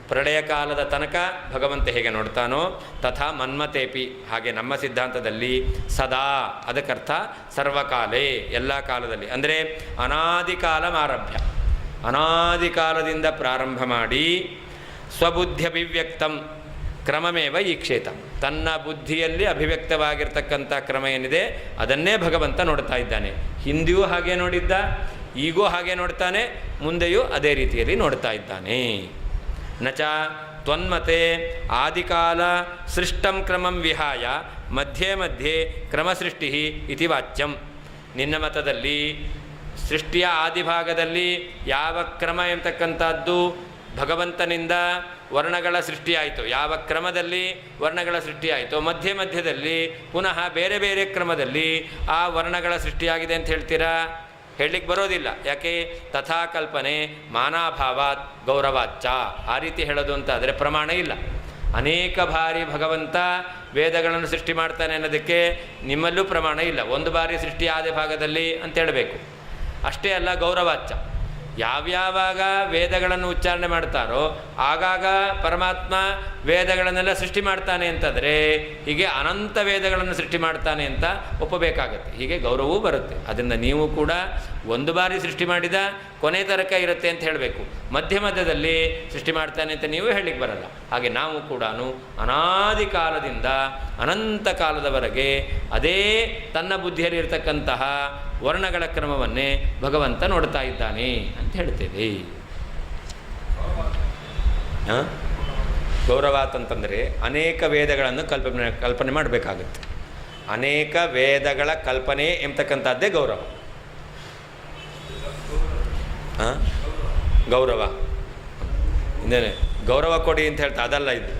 ಪ್ರಳಯ ಕಾಲದ ತನಕ ಭಗವಂತ ಹೇಗೆ ನೋಡ್ತಾನೋ ತಥಾ ಮನ್ಮತೇಪಿ, ಹಾಗೆ ನಮ್ಮ ಸಿದ್ಧಾಂತದಲ್ಲಿ ಸದಾ, ಅದಕ್ಕರ್ಥ ಸರ್ವಕಾಲೇ, ಎಲ್ಲ ಕಾಲದಲ್ಲಿ, ಅಂದರೆ ಅನಾದಿ ಕಾಲಮಾರಭ್ಯ, ಅನಾದಿ ಕಾಲದಿಂದ ಪ್ರಾರಂಭ ಮಾಡಿ ಸ್ವಬುದ್ಧ್ಯಭಿವ್ಯಕ್ತಂ ಕ್ರಮಮೇವ ಈಕ್ಷೇತ, ತನ್ನ ಬುದ್ಧಿಯಲ್ಲಿ ಅಭಿವ್ಯಕ್ತವಾಗಿರ್ತಕ್ಕಂಥ ಕ್ರಮ ಏನಿದೆ ಅದನ್ನೇ ಭಗವಂತ ನೋಡ್ತಾ ಇದ್ದಾನೆ. ಹಿಂದೆಯೂ ಹಾಗೆ ನೋಡಿದ್ದ, ಈಗೂ ಹಾಗೆ ನೋಡ್ತಾನೆ, ಮುಂದೆಯೂ ಅದೇ ರೀತಿಯಲ್ಲಿ ನೋಡ್ತಾ ಇದ್ದಾನೆ. ನಚ ತ್ವನ್ಮತೆ ಆದಿಕಾಲ ಸೃಷ್ಟಂ ಕ್ರಮಂ ವಿಹಾಯ ಮಧ್ಯೆ ಮಧ್ಯೆ ಕ್ರಮಸೃಷ್ಟಿ ಇತಿ ವಾಚ್ಯಂ. ನಿನ್ನ ಮತದಲ್ಲಿ ಸೃಷ್ಟಿಯ ಆದಿಭಾಗದಲ್ಲಿ ಯಾವ ಕ್ರಮ ಎಂತಕ್ಕಂಥದ್ದು ಭಗವಂತನಿಂದ ವರ್ಣಗಳ ಸೃಷ್ಟಿಯಾಯಿತು, ಯಾವ ಕ್ರಮದಲ್ಲಿ ವರ್ಣಗಳ ಸೃಷ್ಟಿಯಾಯಿತು, ಮಧ್ಯೆ ಮಧ್ಯದಲ್ಲಿ ಪುನಃ ಬೇರೆ ಬೇರೆ ಕ್ರಮದಲ್ಲಿ ಆ ವರ್ಣಗಳ ಸೃಷ್ಟಿಯಾಗಿದೆ ಅಂತ ಹೇಳ್ತೀರಾ? ಹೇಳಲಿಕ್ಕೆ ಬರೋದಿಲ್ಲ. ಯಾಕೆ? ತಥಾ ಕಲ್ಪನೆ ಮಾನಾಭಾವಾತ್ ಗೌರವಾಚ್ಚ. ಆ ರೀತಿ ಹೇಳೋದು ಅಂತ ಆದರೆ ಪ್ರಮಾಣ ಇಲ್ಲ. ಅನೇಕ ಬಾರಿ ಭಗವಂತ ವೇದಗಳನ್ನು ಸೃಷ್ಟಿ ಮಾಡ್ತಾನೆ ಅನ್ನೋದಕ್ಕೆ ನಿಮ್ಮಲ್ಲೂ ಪ್ರಮಾಣ ಇಲ್ಲ. ಒಂದು ಬಾರಿ ಸೃಷ್ಟಿ ಆದ ಭಾಗದಲ್ಲಿ ಅಂತ ಹೇಳಬೇಕು. ಅಷ್ಟೇ ಅಲ್ಲ, ಗೌರವಾಚ್ಚ. ಯಾವ್ಯಾವಾಗ ವೇದಗಳನ್ನು ಉಚ್ಚಾರಣೆ ಮಾಡ್ತಾರೋ ಆಗಾಗ ಪರಮಾತ್ಮ ವೇದಗಳನ್ನೆಲ್ಲ ಸೃಷ್ಟಿ ಮಾಡ್ತಾನೆ ಅಂತಂದರೆ ಹೀಗೆ ಅನಂತ ವೇದಗಳನ್ನು ಸೃಷ್ಟಿ ಮಾಡ್ತಾನೆ ಅಂತ ಒಪ್ಪಬೇಕಾಗತ್ತೆ. ಹೀಗೆ ಗೌರವವೂ ಬರುತ್ತೆ. ಅದರಿಂದ ನೀವು ಕೂಡ ಒಂದು ಬಾರಿ ಸೃಷ್ಟಿ ಮಾಡಿದ ಕೊನೆ ತನಕ ಇರುತ್ತೆ ಅಂತ ಹೇಳಬೇಕು. ಮಧ್ಯ ಮಧ್ಯದಲ್ಲಿ ಸೃಷ್ಟಿ ಮಾಡ್ತಾನೆ ಅಂತ ನೀವು ಹೇಳಲಿಕ್ಕೆ ಬರಲ್ಲ. ಹಾಗೆ ನಾವು ಕೂಡ ಅನಾದಿ ಕಾಲದಿಂದ ಅನಂತ ಕಾಲದವರೆಗೆ ಅದೇ ತನ್ನ ಬುದ್ಧಿಯಲ್ಲಿ ಇರತಕ್ಕಂತಹ ವರ್ಣಗಳ ಕ್ರಮವನ್ನೇ ಭಗವಂತ ನೋಡ್ತಾ ಇದ್ದಾನೆ ಅಂತ ಹೇಳ್ತೇವೆ. ಗೌರವಾತ್ ಅಂತಂದರೆ ಅನೇಕ ವೇದಗಳನ್ನು ಕಲ್ಪನೆ ಮಾಡಬೇಕಾಗುತ್ತೆ. ಅನೇಕ ವೇದಗಳ ಕಲ್ಪನೆ ಎಂಬತಕ್ಕಂಥದ್ದೇ ಗೌರವ. ಗೌರವ ಇನ್ನೇನೆ ಗೌರವ ಕೊಡಿ ಅಂತ ಹೇಳ್ತಾ ಅದಲ್ಲ ಇದು.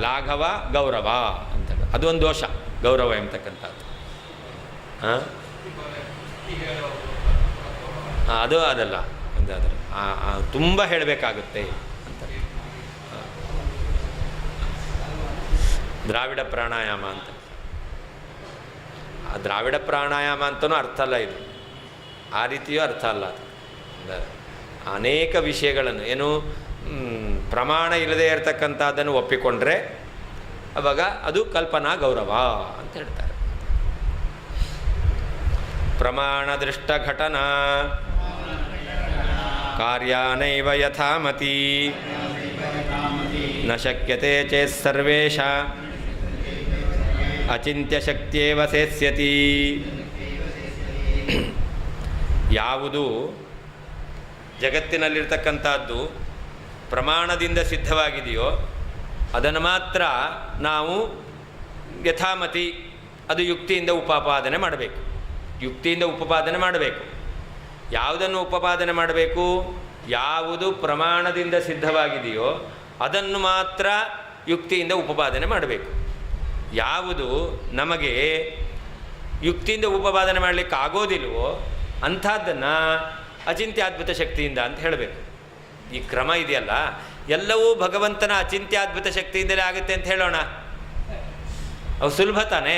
ಲಾಘವ ಗೌರವ ಅಂತ ಅದು ಒಂದು ದೋಷ. ಗೌರವ ಎಂಬತಕ್ಕಂಥದ್ದು ಅದು ಅದಲ್ಲ. ಒಂದಾದರೆ ತುಂಬ ಹೇಳಬೇಕಾಗುತ್ತೆ ಅಂತ. ದ್ರಾವಿಡ ಪ್ರಾಣಾಯಾಮ ಅಂತ, ಆ ದ್ರಾವಿಡ ಪ್ರಾಣಾಯಾಮ ಅಂತಲೂ ಅರ್ಥ ಅಲ್ಲ ಇದು. ಆ ರೀತಿಯೂ ಅರ್ಥ ಅಲ್ಲ ಅದು. ಅನೇಕ ವಿಷಯಗಳನ್ನು ಏನು ಪ್ರಮಾಣ ಇಲ್ಲದೆ ಇರತಕ್ಕಂಥದ್ದನ್ನು ಒಪ್ಪಿಕೊಂಡ್ರೆ ಅವಾಗ ಅದು ಕಲ್ಪನಾ ಗೌರವ ಅಂತ ಹೇಳ್ತಾರೆ. ಪ್ರಮಾಣ ದೃಷ್ಟ ಘಟನಾ ಕಾರ್ಯಾನೈವ ಯಥಾಮತಿ ನ ಶಕ್ಯತೆ ಚೇತ್ ಸರ್ವೇಶ ಅಚಿಂತ್ಯ ಶಕ್ತಿಯೇವ ಸೇಸ್ಯತಿ. ಯಾವುದು ಜಗತ್ತಿನಲ್ಲಿರ್ತಕ್ಕಂಥದ್ದು ಪ್ರಮಾಣದಿಂದ ಸಿದ್ಧವಾಗಿದೆಯೋ ಅದನ್ನು ಮಾತ್ರ ನಾವು ಯಥಾಮತಿ ಅದು ಯುಕ್ತಿಯಿಂದ ಉಪಪಾದನೆ ಮಾಡಬೇಕು. ಯುಕ್ತಿಯಿಂದ ಉಪಪಾದನೆ ಮಾಡಬೇಕು. ಯಾವುದನ್ನು ಉಪಪಾದನೆ ಮಾಡಬೇಕು? ಯಾವುದು ಪ್ರಮಾಣದಿಂದ ಸಿದ್ಧವಾಗಿದೆಯೋ ಅದನ್ನು ಮಾತ್ರ ಯುಕ್ತಿಯಿಂದ ಉಪಪಾದನೆ ಮಾಡಬೇಕು. ಯಾವುದು ನಮಗೆ ಯುಕ್ತಿಯಿಂದ ಉಪಪಾದನೆ ಮಾಡಲಿಕ್ಕೆ ಆಗೋದಿಲ್ವೋ ಅಂಥದ್ದನ್ನು ಅಚಿಂತ್ಯಾದ್ಭುತ ಶಕ್ತಿಯಿಂದ ಅಂತ ಹೇಳಬೇಕು. ಈ ಕ್ರಮ ಇದೆಯಲ್ಲ ಎಲ್ಲವೂ ಭಗವಂತನ ಅಚಿಂತ್ಯಾದ್ಭುತ ಶಕ್ತಿಯಿಂದಲೇ ಆಗುತ್ತೆ ಅಂತ ಹೇಳೋಣ. ಅವು ಸುಲಭ ತಾನೇ.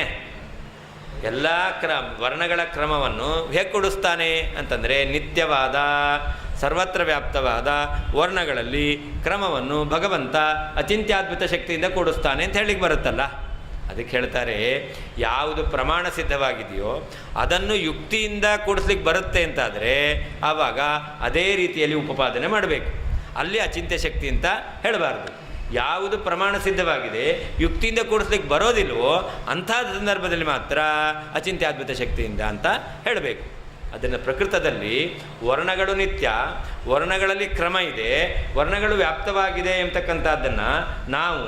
ಎಲ್ಲ ವರ್ಣಗಳ ಕ್ರಮವನ್ನು ಹೇಗೆ ಕೊಡಿಸ್ತಾನೆ ಅಂತಂದರೆ ನಿತ್ಯವಾದ ಸರ್ವತ್ರ ವ್ಯಾಪ್ತವಾದ ವರ್ಣಗಳಲ್ಲಿ ಕ್ರಮವನ್ನು ಭಗವಂತ ಅಚಿಂತ್ಯಾದ್ಭುತ ಶಕ್ತಿಯಿಂದ ಕೂಡಿಸ್ತಾನೆ ಅಂತ ಹೇಳಿಕ್ಕೆ ಬರುತ್ತಲ್ಲ. ಅದಕ್ಕೆ ಹೇಳ್ತಾರೆ ಯಾವುದು ಪ್ರಮಾಣ ಸಿದ್ಧವಾಗಿದೆಯೋ ಅದನ್ನು ಯುಕ್ತಿಯಿಂದ ಕೂಡಿಸ್ಲಿಕ್ಕೆ ಬರುತ್ತೆ ಅಂತಾದರೆ ಆವಾಗ ಅದೇ ರೀತಿಯಲ್ಲಿ ಉಪಪಾದನೆ ಮಾಡಬೇಕು. ಅಲ್ಲಿ ಅಚಿಂತ್ಯ ಶಕ್ತಿ ಅಂತ ಹೇಳಬಾರ್ದು. ಯಾವುದು ಪ್ರಮಾಣ ಸಿದ್ಧವಾಗಿದೆ ಯುಕ್ತಿಯಿಂದ ಕೂಡಿಸ್ಲಿಕ್ಕೆ ಬರೋದಿಲ್ವೋ ಅಂಥ ಸಂದರ್ಭದಲ್ಲಿ ಮಾತ್ರ ಅಚಿಂತ್ಯಾದ್ಭುತ ಶಕ್ತಿಯಿಂದ ಅಂತ ಹೇಳಬೇಕು. ಅದನ್ನು ಪ್ರಕೃತದಲ್ಲಿ ವರ್ಣಗಳು ನಿತ್ಯ, ವರ್ಣಗಳಲ್ಲಿ ಕ್ರಮ ಇದೆ, ವರ್ಣಗಳು ವ್ಯಾಪ್ತವಾಗಿದೆ ಎಂಬತಕ್ಕಂಥದ್ದನ್ನು ನಾವು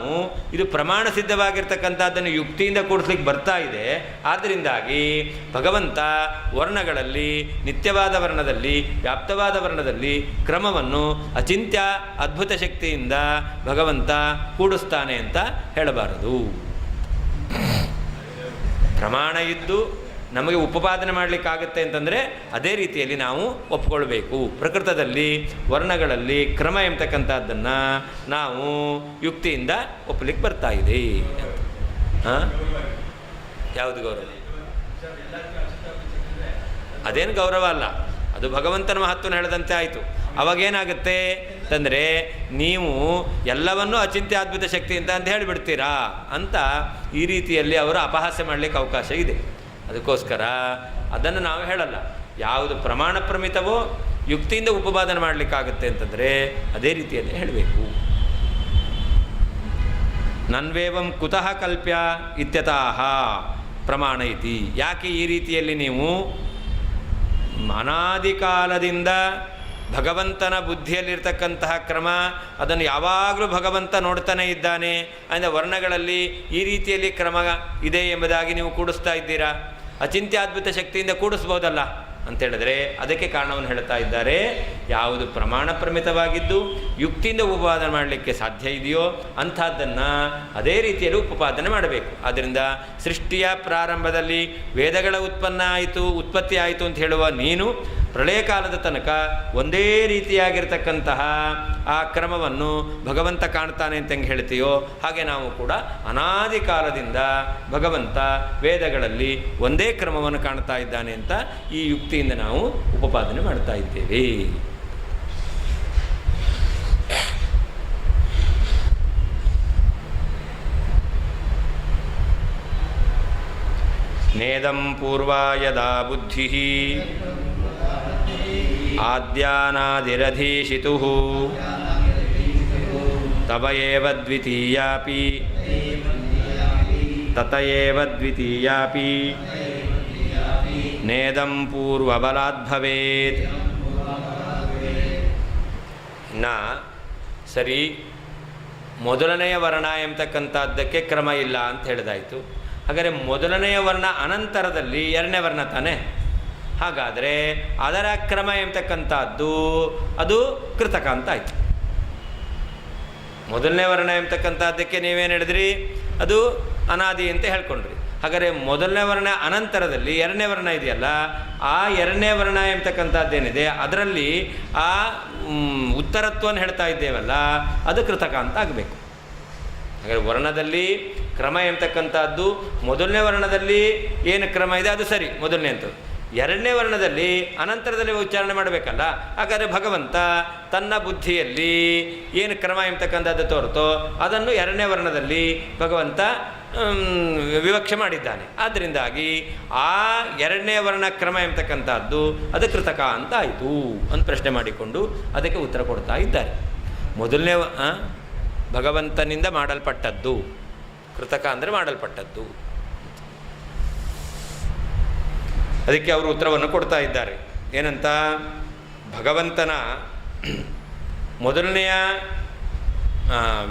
ಇದು ಪ್ರಮಾಣ ಸಿದ್ಧವಾಗಿರ್ತಕ್ಕಂಥದ್ದನ್ನು ಯುಕ್ತಿಯಿಂದ ಕೂಡಿಸ್ಲಿಕ್ಕೆ ಬರ್ತಾ ಇದೆ. ಆದ್ದರಿಂದಾಗಿ ಭಗವಂತ ವರ್ಣಗಳಲ್ಲಿ ನಿತ್ಯವಾದ ವರ್ಣದಲ್ಲಿ ವ್ಯಾಪ್ತವಾದ ವರ್ಣದಲ್ಲಿ ಕ್ರಮವನ್ನು ಅಚಿಂತ್ಯ ಅದ್ಭುತ ಶಕ್ತಿಯಿಂದ ಭಗವಂತ ಕೂಡಿಸ್ತಾನೆ ಅಂತ ಹೇಳಬಾರದು. ಪ್ರಮಾಣ ಇದ್ದು ನಮಗೆ ಉಪಪಾದನೆ ಮಾಡಲಿಕ್ಕಾಗತ್ತೆ ಅಂತಂದರೆ ಅದೇ ರೀತಿಯಲ್ಲಿ ನಾವು ಒಪ್ಕೊಳ್ಬೇಕು. ಪ್ರಕೃತದಲ್ಲಿ ವರ್ಣಗಳಲ್ಲಿ ಕ್ರಮ ಎಂಬತಕ್ಕಂಥದ್ದನ್ನು ನಾವು ಯುಕ್ತಿಯಿಂದ ಒಪ್ಪಲಿಕ್ಕೆ ಬರ್ತಾ ಇದೆ. ಯಾವುದು ಗೌರವ? ಅದೇನು ಗೌರವ ಅಲ್ಲ, ಅದು ಭಗವಂತನ ಮಹತ್ವನ ಹೇಳದಂತೆ ಆಯಿತು. ಅವಾಗೇನಾಗುತ್ತೆ ಅಂತಂದರೆ ನೀವು ಎಲ್ಲವನ್ನೂ ಅಚಿಂತ್ಯ ಅದ್ಭುತ ಶಕ್ತಿ ಅಂತ ಹೇಳಿಬಿಡ್ತೀರಾ ಅಂತ ಈ ರೀತಿಯಲ್ಲಿ ಅವರು ಅಪಹಾಸ್ಯ ಮಾಡಲಿಕ್ಕೆ ಅವಕಾಶ ಇದೆ. ಅದಕ್ಕೋಸ್ಕರ ಅದನ್ನು ನಾವು ಹೇಳಲ್ಲ. ಯಾವುದು ಪ್ರಮಾಣ ಪ್ರಮಿತವೋ ಯುಕ್ತಿಯಿಂದ ಉಪಪಾದನೆ ಮಾಡಲಿಕ್ಕಾಗುತ್ತೆ ಅಂತಂದರೆ ಅದೇ ರೀತಿಯಲ್ಲಿ ಹೇಳಬೇಕು. ನನ್ವೇವಂ ಕುತಃ ಕಲ್ಪ್ಯ ಇತ್ಯತಃ ಪ್ರಮಾಣ ಇತಿ. ಯಾಕೆ ಈ ರೀತಿಯಲ್ಲಿ ನೀವು ಅನಾದಿ ಕಾಲದಿಂದ ಭಗವಂತನ ಬುದ್ಧಿಯಲ್ಲಿರ್ತಕ್ಕಂತಹ ಕ್ರಮ, ಅದನ್ನು ಯಾವಾಗಲೂ ಭಗವಂತ ನೋಡ್ತಾನೆ ಇದ್ದಾನೆ. ಅಂದರೆ ವರ್ಣಗಳಲ್ಲಿ ಈ ರೀತಿಯಲ್ಲಿ ಕ್ರಮ ಇದೆ ಎಂಬುದಾಗಿ ನೀವು ಕೂಡಿಸ್ತಾ ಇದ್ದೀರಾ, ಅಚಿಂತ್ಯಾದ್ಭುತ ಶಕ್ತಿಯಿಂದ ಕೂಡಿಸ್ಬೋದಲ್ಲ ಅಂತೇಳಿದ್ರೆ ಅದಕ್ಕೆ ಕಾರಣವನ್ನು ಹೇಳ್ತಾ ಇದ್ದಾರೆ. ಯಾವುದು ಪ್ರಮಾಣ ಪ್ರಮಿತವಾಗಿದ್ದು ಯುಕ್ತಿಯಿಂದ ಉಪಪಾದನೆ ಮಾಡಲಿಕ್ಕೆ ಸಾಧ್ಯ ಇದೆಯೋ ಅಂಥದ್ದನ್ನು ಅದೇ ರೀತಿಯಲ್ಲಿ ಉಪಪಾದನೆ ಮಾಡಬೇಕು. ಆದ್ದರಿಂದ ಸೃಷ್ಟಿಯ ಪ್ರಾರಂಭದಲ್ಲಿ ವೇದಗಳ ಉತ್ಪತ್ತಿ ಆಯಿತು ಅಂತ ಹೇಳುವ ನೀನು ಪ್ರಳಯ ಕಾಲದ ತನಕ ಒಂದೇ ರೀತಿಯಾಗಿರ್ತಕ್ಕಂತಹ ಆ ಕ್ರಮವನ್ನು ಭಗವಂತ ಕಾಣ್ತಾನೆ ಅಂತಂಗೆ ಹೇಳ್ತೀಯೋ, ಹಾಗೆ ನಾವು ಕೂಡ ಅನಾದಿ ಕಾಲದಿಂದ ಭಗವಂತ ವೇದಗಳಲ್ಲಿ ಒಂದೇ ಕ್ರಮವನ್ನು ಕಾಣ್ತಾ ಇದ್ದಾನೆ ಅಂತ ಈ ಯುಕ್ತಿಯಿಂದ ನಾವು ಉಪಪಾದನೆ ಮಾಡ್ತಾ ಇದ್ದೇವೆ. ನೇದಂ ಪೂರ್ವಾ ಯದಾ ಬುದ್ಧಿ ಆದ್ಯಾನಾದಿರಧೀಶಿತು ತವ ಏವ ದ್ವಿತೀಯಾಪಿ ತತ ಏವ ದ್ವಿತೀಯಾಪಿ ನೇದಂ ಪೂರ್ವಬಲಾದ್ ಭವೇತ್. ಸರಿ, ಮೊದಲನೆಯ ವರ್ಣ ಎಂಬತಕ್ಕಂಥದ್ದಕ್ಕೆ ಕ್ರಮ ಇಲ್ಲ ಅಂತ ಹೇಳಿದಾಯಿತು. ಹಾಗಾದರೆ ಮೊದಲನೆಯ ವರ್ಣ ಅನಂತರದಲ್ಲಿ ಎರಡನೇ ವರ್ಣ ತಾನೆ. ಹಾಗಾದರೆ ಅದರ ಕ್ರಮ ಎಂಬತಕ್ಕಂಥದ್ದು ಅದು ಕೃತಕ ಅಂತ ಆಯಿತು. ಮೊದಲನೇ ವರ್ಣ ಎಂಬತಕ್ಕಂಥದ್ದಕ್ಕೆ ನೀವೇನು ಹೇಳಿದ್ರಿ, ಅದು ಅನಾದಿ ಅಂತ ಹೇಳ್ಕೊಂಡ್ರಿ. ಹಾಗಾದರೆ ಮೊದಲನೇ ವರ್ಣ ಅನಂತರದಲ್ಲಿ ಎರಡನೇ ವರ್ಣ ಇದೆಯಲ್ಲ, ಆ ಎರಡನೇ ವರ್ಣ ಎಂಬತಕ್ಕಂಥದ್ದೇನಿದೆ ಅದರಲ್ಲಿ ಆ ಉತ್ತರತ್ವವನ್ನು ಹೇಳ್ತಾ ಇದ್ದೇವಲ್ಲ, ಅದು ಕೃತಕ ಅಂತ ಆಗಬೇಕು. ಹಾಗಾದರೆ ವರ್ಣದಲ್ಲಿ ಕ್ರಮ ಎಂಬತಕ್ಕಂಥದ್ದು ಮೊದಲನೇ ವರ್ಣದಲ್ಲಿ ಏನು ಕ್ರಮ ಇದೆ ಅದು ಸರಿ, ಮೊದಲನೇ ಅಂತ. ಎರಡನೇ ವರ್ಣದಲ್ಲಿ ಅನಂತರದಲ್ಲಿ ಉಚ್ಚಾರಣೆ ಮಾಡಬೇಕಲ್ಲ. ಹಾಗಾದರೆ ಭಗವಂತ ತನ್ನ ಬುದ್ಧಿಯಲ್ಲಿ ಏನು ಕ್ರಮ ಎಂಬತಕ್ಕಂಥದ್ದು ತೋರ್ತೋ ಅದನ್ನು ಎರಡನೇ ವರ್ಣದಲ್ಲಿ ಭಗವಂತ ವಿವಕ್ಷೆ ಮಾಡಿದ್ದಾನೆ. ಆದ್ದರಿಂದಾಗಿ ಆ ಎರಡನೇ ವರ್ಣ ಕ್ರಮ ಎಂಬತಕ್ಕಂಥದ್ದು ಅದು ಕೃತಕ ಅಂತ ಆಯಿತು ಅಂತ ಪ್ರಶ್ನೆ ಮಾಡಿಕೊಂಡು ಅದಕ್ಕೆ ಉತ್ತರ ಕೊಡ್ತಾ ಇದ್ದಾರೆ. ಮೊದಲನೇ ಭಗವಂತನಿಂದ ಮಾಡಲ್ಪಟ್ಟದ್ದು, ಕೃತಕ ಅಂದರೆ ಮಾಡಲ್ಪಟ್ಟದ್ದು. ಅದಕ್ಕೆ ಅವರು ಉತ್ತರವನ್ನು ಕೊಡ್ತಾ ಇದ್ದಾರೆ. ಏನಂತ, ಭಗವಂತನ ಮೊದಲನೆಯ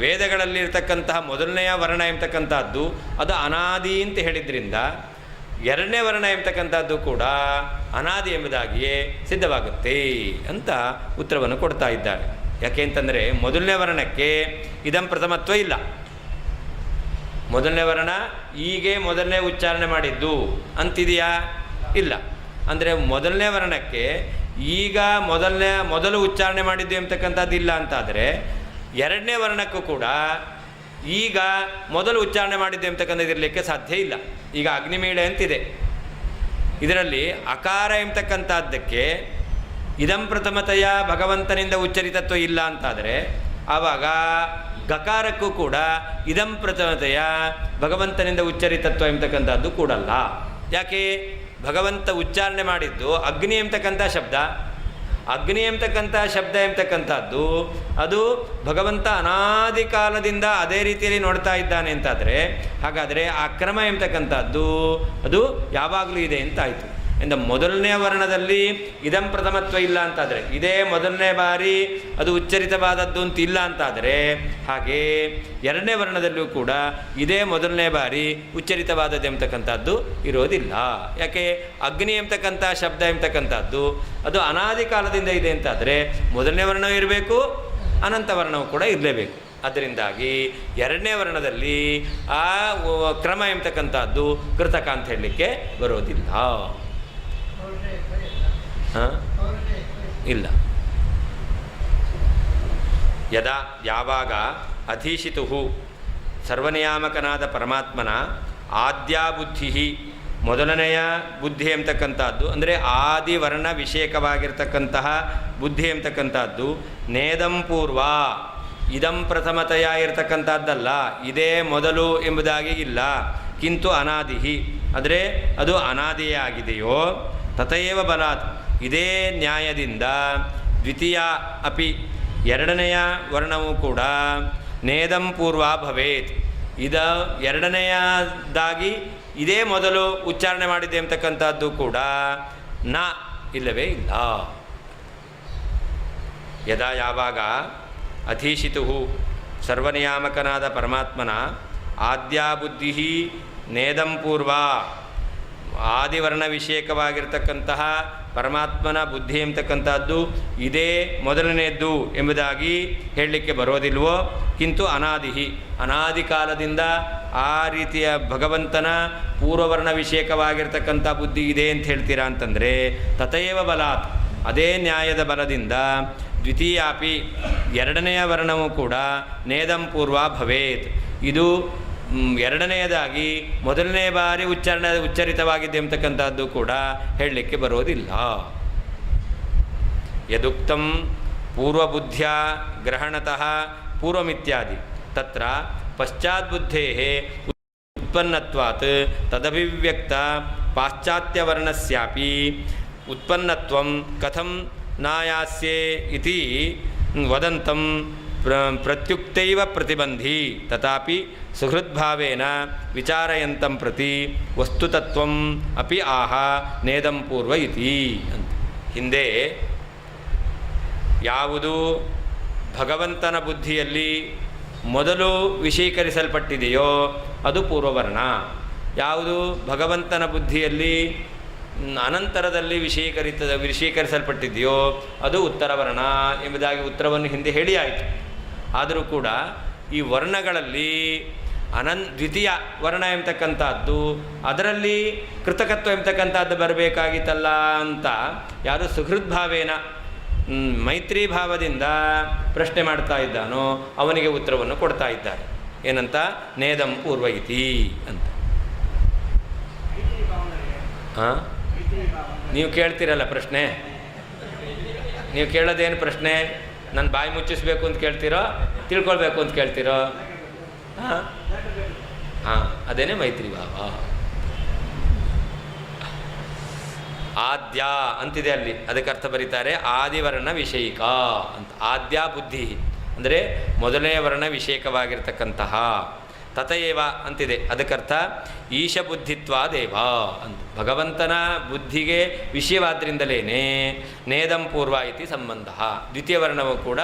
ವೇದಗಳಲ್ಲಿರ್ತಕ್ಕಂತಹ ಮೊದಲನೆಯ ವರ್ಣ ಎಂಬತಕ್ಕಂಥದ್ದು ಅದು ಅನಾದಿ ಅಂತ ಹೇಳಿದ್ರಿಂದ ಎರಡನೇ ವರ್ಣ ಎಂಬತಕ್ಕಂಥದ್ದು ಕೂಡ ಅನಾದಿ ಎಂಬುದಾಗಿಯೇ ಸಿದ್ಧವಾಗುತ್ತೆ ಅಂತ ಉತ್ತರವನ್ನು ಕೊಡ್ತಾ ಇದ್ದಾರೆ. ಯಾಕೆ ಅಂತಂದರೆ ಮೊದಲನೇ ವರ್ಣಕ್ಕೆ ಇದಂ ಪ್ರಥಮತ್ವ ಇಲ್ಲ. ಮೊದಲನೇ ವರ್ಣ ಹೀಗೆ ಮೊದಲನೇ ಉಚ್ಚಾರಣೆ ಮಾಡಿದ್ದು ಅಂತಿದೆಯಾ? ಇಲ್ಲ. ಅಂದರೆ ಮೊದಲನೇ ವರ್ಣಕ್ಕೆ ಈಗ ಮೊದಲು ಉಚ್ಚಾರಣೆ ಮಾಡಿದ್ದು ಎಂಬತಕ್ಕಂಥದ್ದು ಇಲ್ಲ ಅಂತಾದರೆ ಎರಡನೇ ವರ್ಣಕ್ಕೂ ಕೂಡ ಈಗ ಮೊದಲು ಉಚ್ಚಾರಣೆ ಮಾಡಿದ್ದು ಎಂಬತಕ್ಕಂಥದ್ದು ಇರಲಿಕ್ಕೆ ಸಾಧ್ಯ ಇಲ್ಲ. ಈಗ ಅಗ್ನಿಮೀಳೆ ಅಂತಿದೆ, ಇದರಲ್ಲಿ ಅಕಾರ ಎಂಬತಕ್ಕಂಥದ್ದಕ್ಕೆ ಇದಂ ಪ್ರಥಮತೆಯ ಭಗವಂತನಿಂದ ಉಚ್ಚರಿತತ್ವ ಇಲ್ಲ ಅಂತಾದರೆ ಆವಾಗ ಗಕಾರಕ್ಕೂ ಕೂಡ ಇದಂ ಪ್ರಥಮತೆಯ ಭಗವಂತನಿಂದ ಉಚ್ಚರಿತತ್ವ ಎಂಬತಕ್ಕಂಥದ್ದು ಕೂಡಲ್ಲ. ಯಾಕೆ? ಭಗವಂತ ಉಚ್ಚಾರಣೆ ಮಾಡಿದ್ದು ಅಗ್ನಿ ಎಂಬತಕ್ಕಂಥ ಶಬ್ದ. ಅಗ್ನಿ ಎಂಬತಕ್ಕಂಥ ಶಬ್ದ ಎಂಬತಕ್ಕಂಥದ್ದು ಅದು ಭಗವಂತ ಅನಾದಿ ಕಾಲದಿಂದ ಅದೇ ರೀತಿಯಲ್ಲಿ ನೋಡ್ತಾ ಇದ್ದಾನೆ ಅಂತಾದರೆ ಹಾಗಾದರೆ ಆ ಕ್ರಮ ಎಂಬತಕ್ಕಂಥದ್ದು ಅದು ಯಾವಾಗಲೂ ಇದೆ ಅಂತಾಯಿತು. ಇಂದ ಮೊದಲನೇ ವರ್ಣದಲ್ಲಿ ಇದಂ ಪ್ರಥಮತ್ವ ಇಲ್ಲ ಅಂತಾದರೆ, ಇದೇ ಮೊದಲನೇ ಬಾರಿ ಅದು ಉಚ್ಚರಿತವಾದದ್ದು ಅಂತ ಇಲ್ಲ ಅಂತಾದರೆ, ಹಾಗೆ ಎರಡನೇ ವರ್ಣದಲ್ಲೂ ಕೂಡ ಇದೇ ಮೊದಲನೇ ಬಾರಿ ಉಚ್ಚರಿತವಾದದ್ದು ಎಂಬತಕ್ಕಂಥದ್ದು ಇರೋದಿಲ್ಲ. ಯಾಕೆ? ಅಗ್ನಿ ಎಂಬತಕ್ಕಂಥ ಶಬ್ದ ಎಂಬತಕ್ಕಂಥದ್ದು ಅದು ಅನಾದಿ ಕಾಲದಿಂದ ಇದೆ ಅಂತಾದರೆ ಮೊದಲನೇ ವರ್ಣವೂ ಇರಬೇಕು, ಅನಂತ ವರ್ಣವೂ ಕೂಡ ಇರಲೇಬೇಕು. ಅದರಿಂದಾಗಿ ಎರಡನೇ ವರ್ಣದಲ್ಲಿ ಆ ಕ್ರಮ ಎಂಬತಕ್ಕಂಥದ್ದು ಕೃತಕ ಅಂತ ಹೇಳಲಿಕ್ಕೆ ಬರೋದಿಲ್ಲ. ಇಲ್ಲ. ಯಾವಾಗ ಅಧೀಶಿತು ಸರ್ವನಿಯಾಮಕನಾದ ಪರಮಾತ್ಮನ ಆದ್ಯಾಬುದ್ಧಿ ಮೊದಲನೆಯ ಬುದ್ಧಿ ಎಂಬತಕ್ಕಂಥದ್ದು ಅಂದರೆ ಆದಿವರ್ಣ ವಿಷೇಕವಾಗಿರ್ತಕ್ಕಂತಹ ಬುದ್ಧಿ ಎಂಬತಕ್ಕಂಥದ್ದು ನೇದಂ ಪೂರ್ವ ಇದಂ ಪ್ರಥಮತೆಯ ಇರತಕ್ಕಂಥದ್ದಲ್ಲ, ಇದೇ ಮೊದಲು ಎಂಬುದಾಗಿ ಇಲ್ಲ. ಕಿಂತು ಅನಾದಿಹಿ ಅಂದರೆ ಅದು ಅನಾದಿಯೇ ಆಗಿದೆಯೋ ತಥೈವ ಬಲಾತ್ ಇದೇ ನ್ಯಾಯದಿಂದ ದ್ವಿತೀಯ ಅಪಿ ಎರಡನೆಯ ವರ್ಣವೂ ಕೂಡ ನೇದಂ ಪೂರ್ವ ಭವೇತ್ ಎರಡನೆಯದಾಗಿ ಇದೇ ಮೊದಲು ಉಚ್ಚಾರಣೆ ಮಾಡಿದೆ ಎಂಬತಕ್ಕಂಥದ್ದು ಕೂಡ ಇಲ್ಲವೇ ಇಲ್ಲ. ಯದಾ ಯಾವಾಗ ಅಧೀಶಿತು ಸರ್ವನಿಯಾಮಕನಾದ ಪರಮಾತ್ಮನ ಆದ್ಯಾಬುದ್ಧಿ ನೇದಂ ಪೂರ್ವ ಆದಿವರ್ಣ ವಿಷಯಕವಾಗಿರ್ತಕ್ಕಂತಹ ಪರಮಾತ್ಮನ ಬುದ್ಧಿ ಎಂಬತಕ್ಕಂಥದ್ದು ಇದೇ ಮೊದಲನೆಯದ್ದು ಎಂಬುದಾಗಿ ಹೇಳಲಿಕ್ಕೆ ಬರೋದಿಲ್ವೋ. ಕಿಂತು ಅನಾದಿ ಅನಾದಿ ಕಾಲದಿಂದ ಆ ರೀತಿಯ ಭಗವಂತನ ಪೂರ್ವವರ್ಣ ವಿಷಯಕವಾಗಿರ್ತಕ್ಕಂಥ ಬುದ್ಧಿ ಇದೆ ಅಂತ ಹೇಳ್ತೀರಾ ಅಂತಂದರೆ ತಥೈವ ಬಲಾತ್ ಅದೇ ನ್ಯಾಯದ ಬಲದಿಂದ ದ್ವಿತೀಯಾಪಿ ಎರಡನೆಯ ವರ್ಣವೂ ಕೂಡ ನೇದಂ ಪೂರ್ವ ಭವೇತ್. ಇದು ಎರಡನೆಯದಾಗಿ ಮೊದಲನೇ ಬಾರಿ ಉಚ್ಚರಿತವಾಗಿದೆ ಎಂಬತಕ್ಕಂಥದ್ದು ಕೂಡ ಹೇಳಲಿಕ್ಕೆ ಬರೋದಿಲ್ಲ. ಯದುಕ್ತಂ ಪೂರ್ವಬುದ್ಧಿಯ ಗ್ರಹಣತಃ ಪೂರ್ವಮಿತ್ಯಾದಿ ತತ್ರ ಪಶ್ಚಾದ್ಬುದ್ಧೇಃ ಉತ್ಪನ್ನತ್ವಾತ್ ತದಭಿವ್ಯಕ್ತ ಪಾಶ್ಚಾತ್ಯವರ್ಣಸ್ಯಾಪಿ ಉತ್ಪನ್ನತ್ವಂ ಕಥಂ ನಾಯಾಸ್ಯೆ ಇತಿ ವದಂತಂ ಪ್ರತ್ಯುಕ್ತೈವ ಪ್ರತಿಬಂಧಿ ತಥಾಪಿ ಸುಹೃದ್ಭಾವೇನ ವಿಚಾರಯಂತಂ ಪ್ರತಿ ವಸ್ತುತತ್ವಂ ಅಪಿ ಆಹ ನೇದಂ ಪೂರ್ವ ಇತಿ ಅಂತ. ಹಿಂದೆ ಯಾವುದು ಭಗವಂತನ ಬುದ್ಧಿಯಲ್ಲಿ ಮೊದಲು ವಿಷೀಕರಿಸಲ್ಪಟ್ಟಿದೆಯೋ ಅದು ಪೂರ್ವವರ್ಣ, ಯಾವುದು ಭಗವಂತನ ಬುದ್ಧಿಯಲ್ಲಿ ಅನಂತರದಲ್ಲಿ ವಿಷೀಕರಿಸಲ್ಪಟ್ಟಿದೆಯೋ ಅದು ಉತ್ತರವರ್ಣ ಎಂಬುದಾಗಿ ಉತ್ತರವನ್ನು ಹಿಂದೆ ಹೇಳಿ ಆಯಿತು. ಆದರೂ ಕೂಡ ಈ ವರ್ಣಗಳಲ್ಲಿ ದ್ವಿತೀಯ ವರ್ಣ ಎಂಬತಕ್ಕಂಥದ್ದು ಅದರಲ್ಲಿ ಕೃತಕತ್ವ ಎಂಬತಕ್ಕಂಥದ್ದು ಬರಬೇಕಾಗಿತ್ತಲ್ಲ ಅಂತ ಯಾರು ಸುಹೃದ್ಭಾವೇನ ಮೈತ್ರಿ ಭಾವದಿಂದ ಪ್ರಶ್ನೆ ಮಾಡ್ತಾ ಇದ್ದಾನೋ ಅವನಿಗೆ ಉತ್ತರವನ್ನು ಕೊಡ್ತಾ ಇದ್ದಾರೆ. ಏನಂತ? ನೇದಂ ಪೂರ್ವ ಇತಿ ಅಂತ. ಹಾಂ, ನೀವು ಕೇಳ್ತೀರಲ್ಲ ಪ್ರಶ್ನೆ, ನೀವು ಕೇಳೋದೇನು ಪ್ರಶ್ನೆ? ನನ್ನ ಬಾಯಿ ಮುಚ್ಚಿಸ್ಬೇಕು ಅಂತ ಕೇಳ್ತೀರೋ, ತಿಳ್ಕೊಳ್ಬೇಕು ಅಂತ ಕೇಳ್ತೀರೋ? ಹಾಂ ಹಾಂ, ಅದೇನೇ ಮೈತ್ರಿ ಭಾವ. ಆದ್ಯ ಅಂತಿದೆ ಅಲ್ಲಿ, ಅದಕ್ಕೆ ಅರ್ಥ ಬರೀತಾರೆ ಆದಿವರ್ಣ ವಿಷಯಿಕ ಅಂತ. ಆದ್ಯ ಬುದ್ಧಿ ಅಂದರೆ ಮೊದಲನೇ ವರ್ಣ ವಿಷಯಕವಾಗಿರ್ತಕ್ಕಂತಹ. ತಥಯೇವ ಅಂತಿದೆ, ಅದಕ್ಕರ್ಥ ಈಶಬುದ್ಧಿತ್ವಾದೇವ ಅಂತ. ಭಗವಂತನ ಬುದ್ಧಿಗೆ ವಿಷಯವಾದ್ರಿಂದಲೇ ನೇದಂ ಪೂರ್ವ ಇತಿ ಸಂಬಂಧ. ದ್ವಿತೀಯ ವರ್ಣವು ಕೂಡ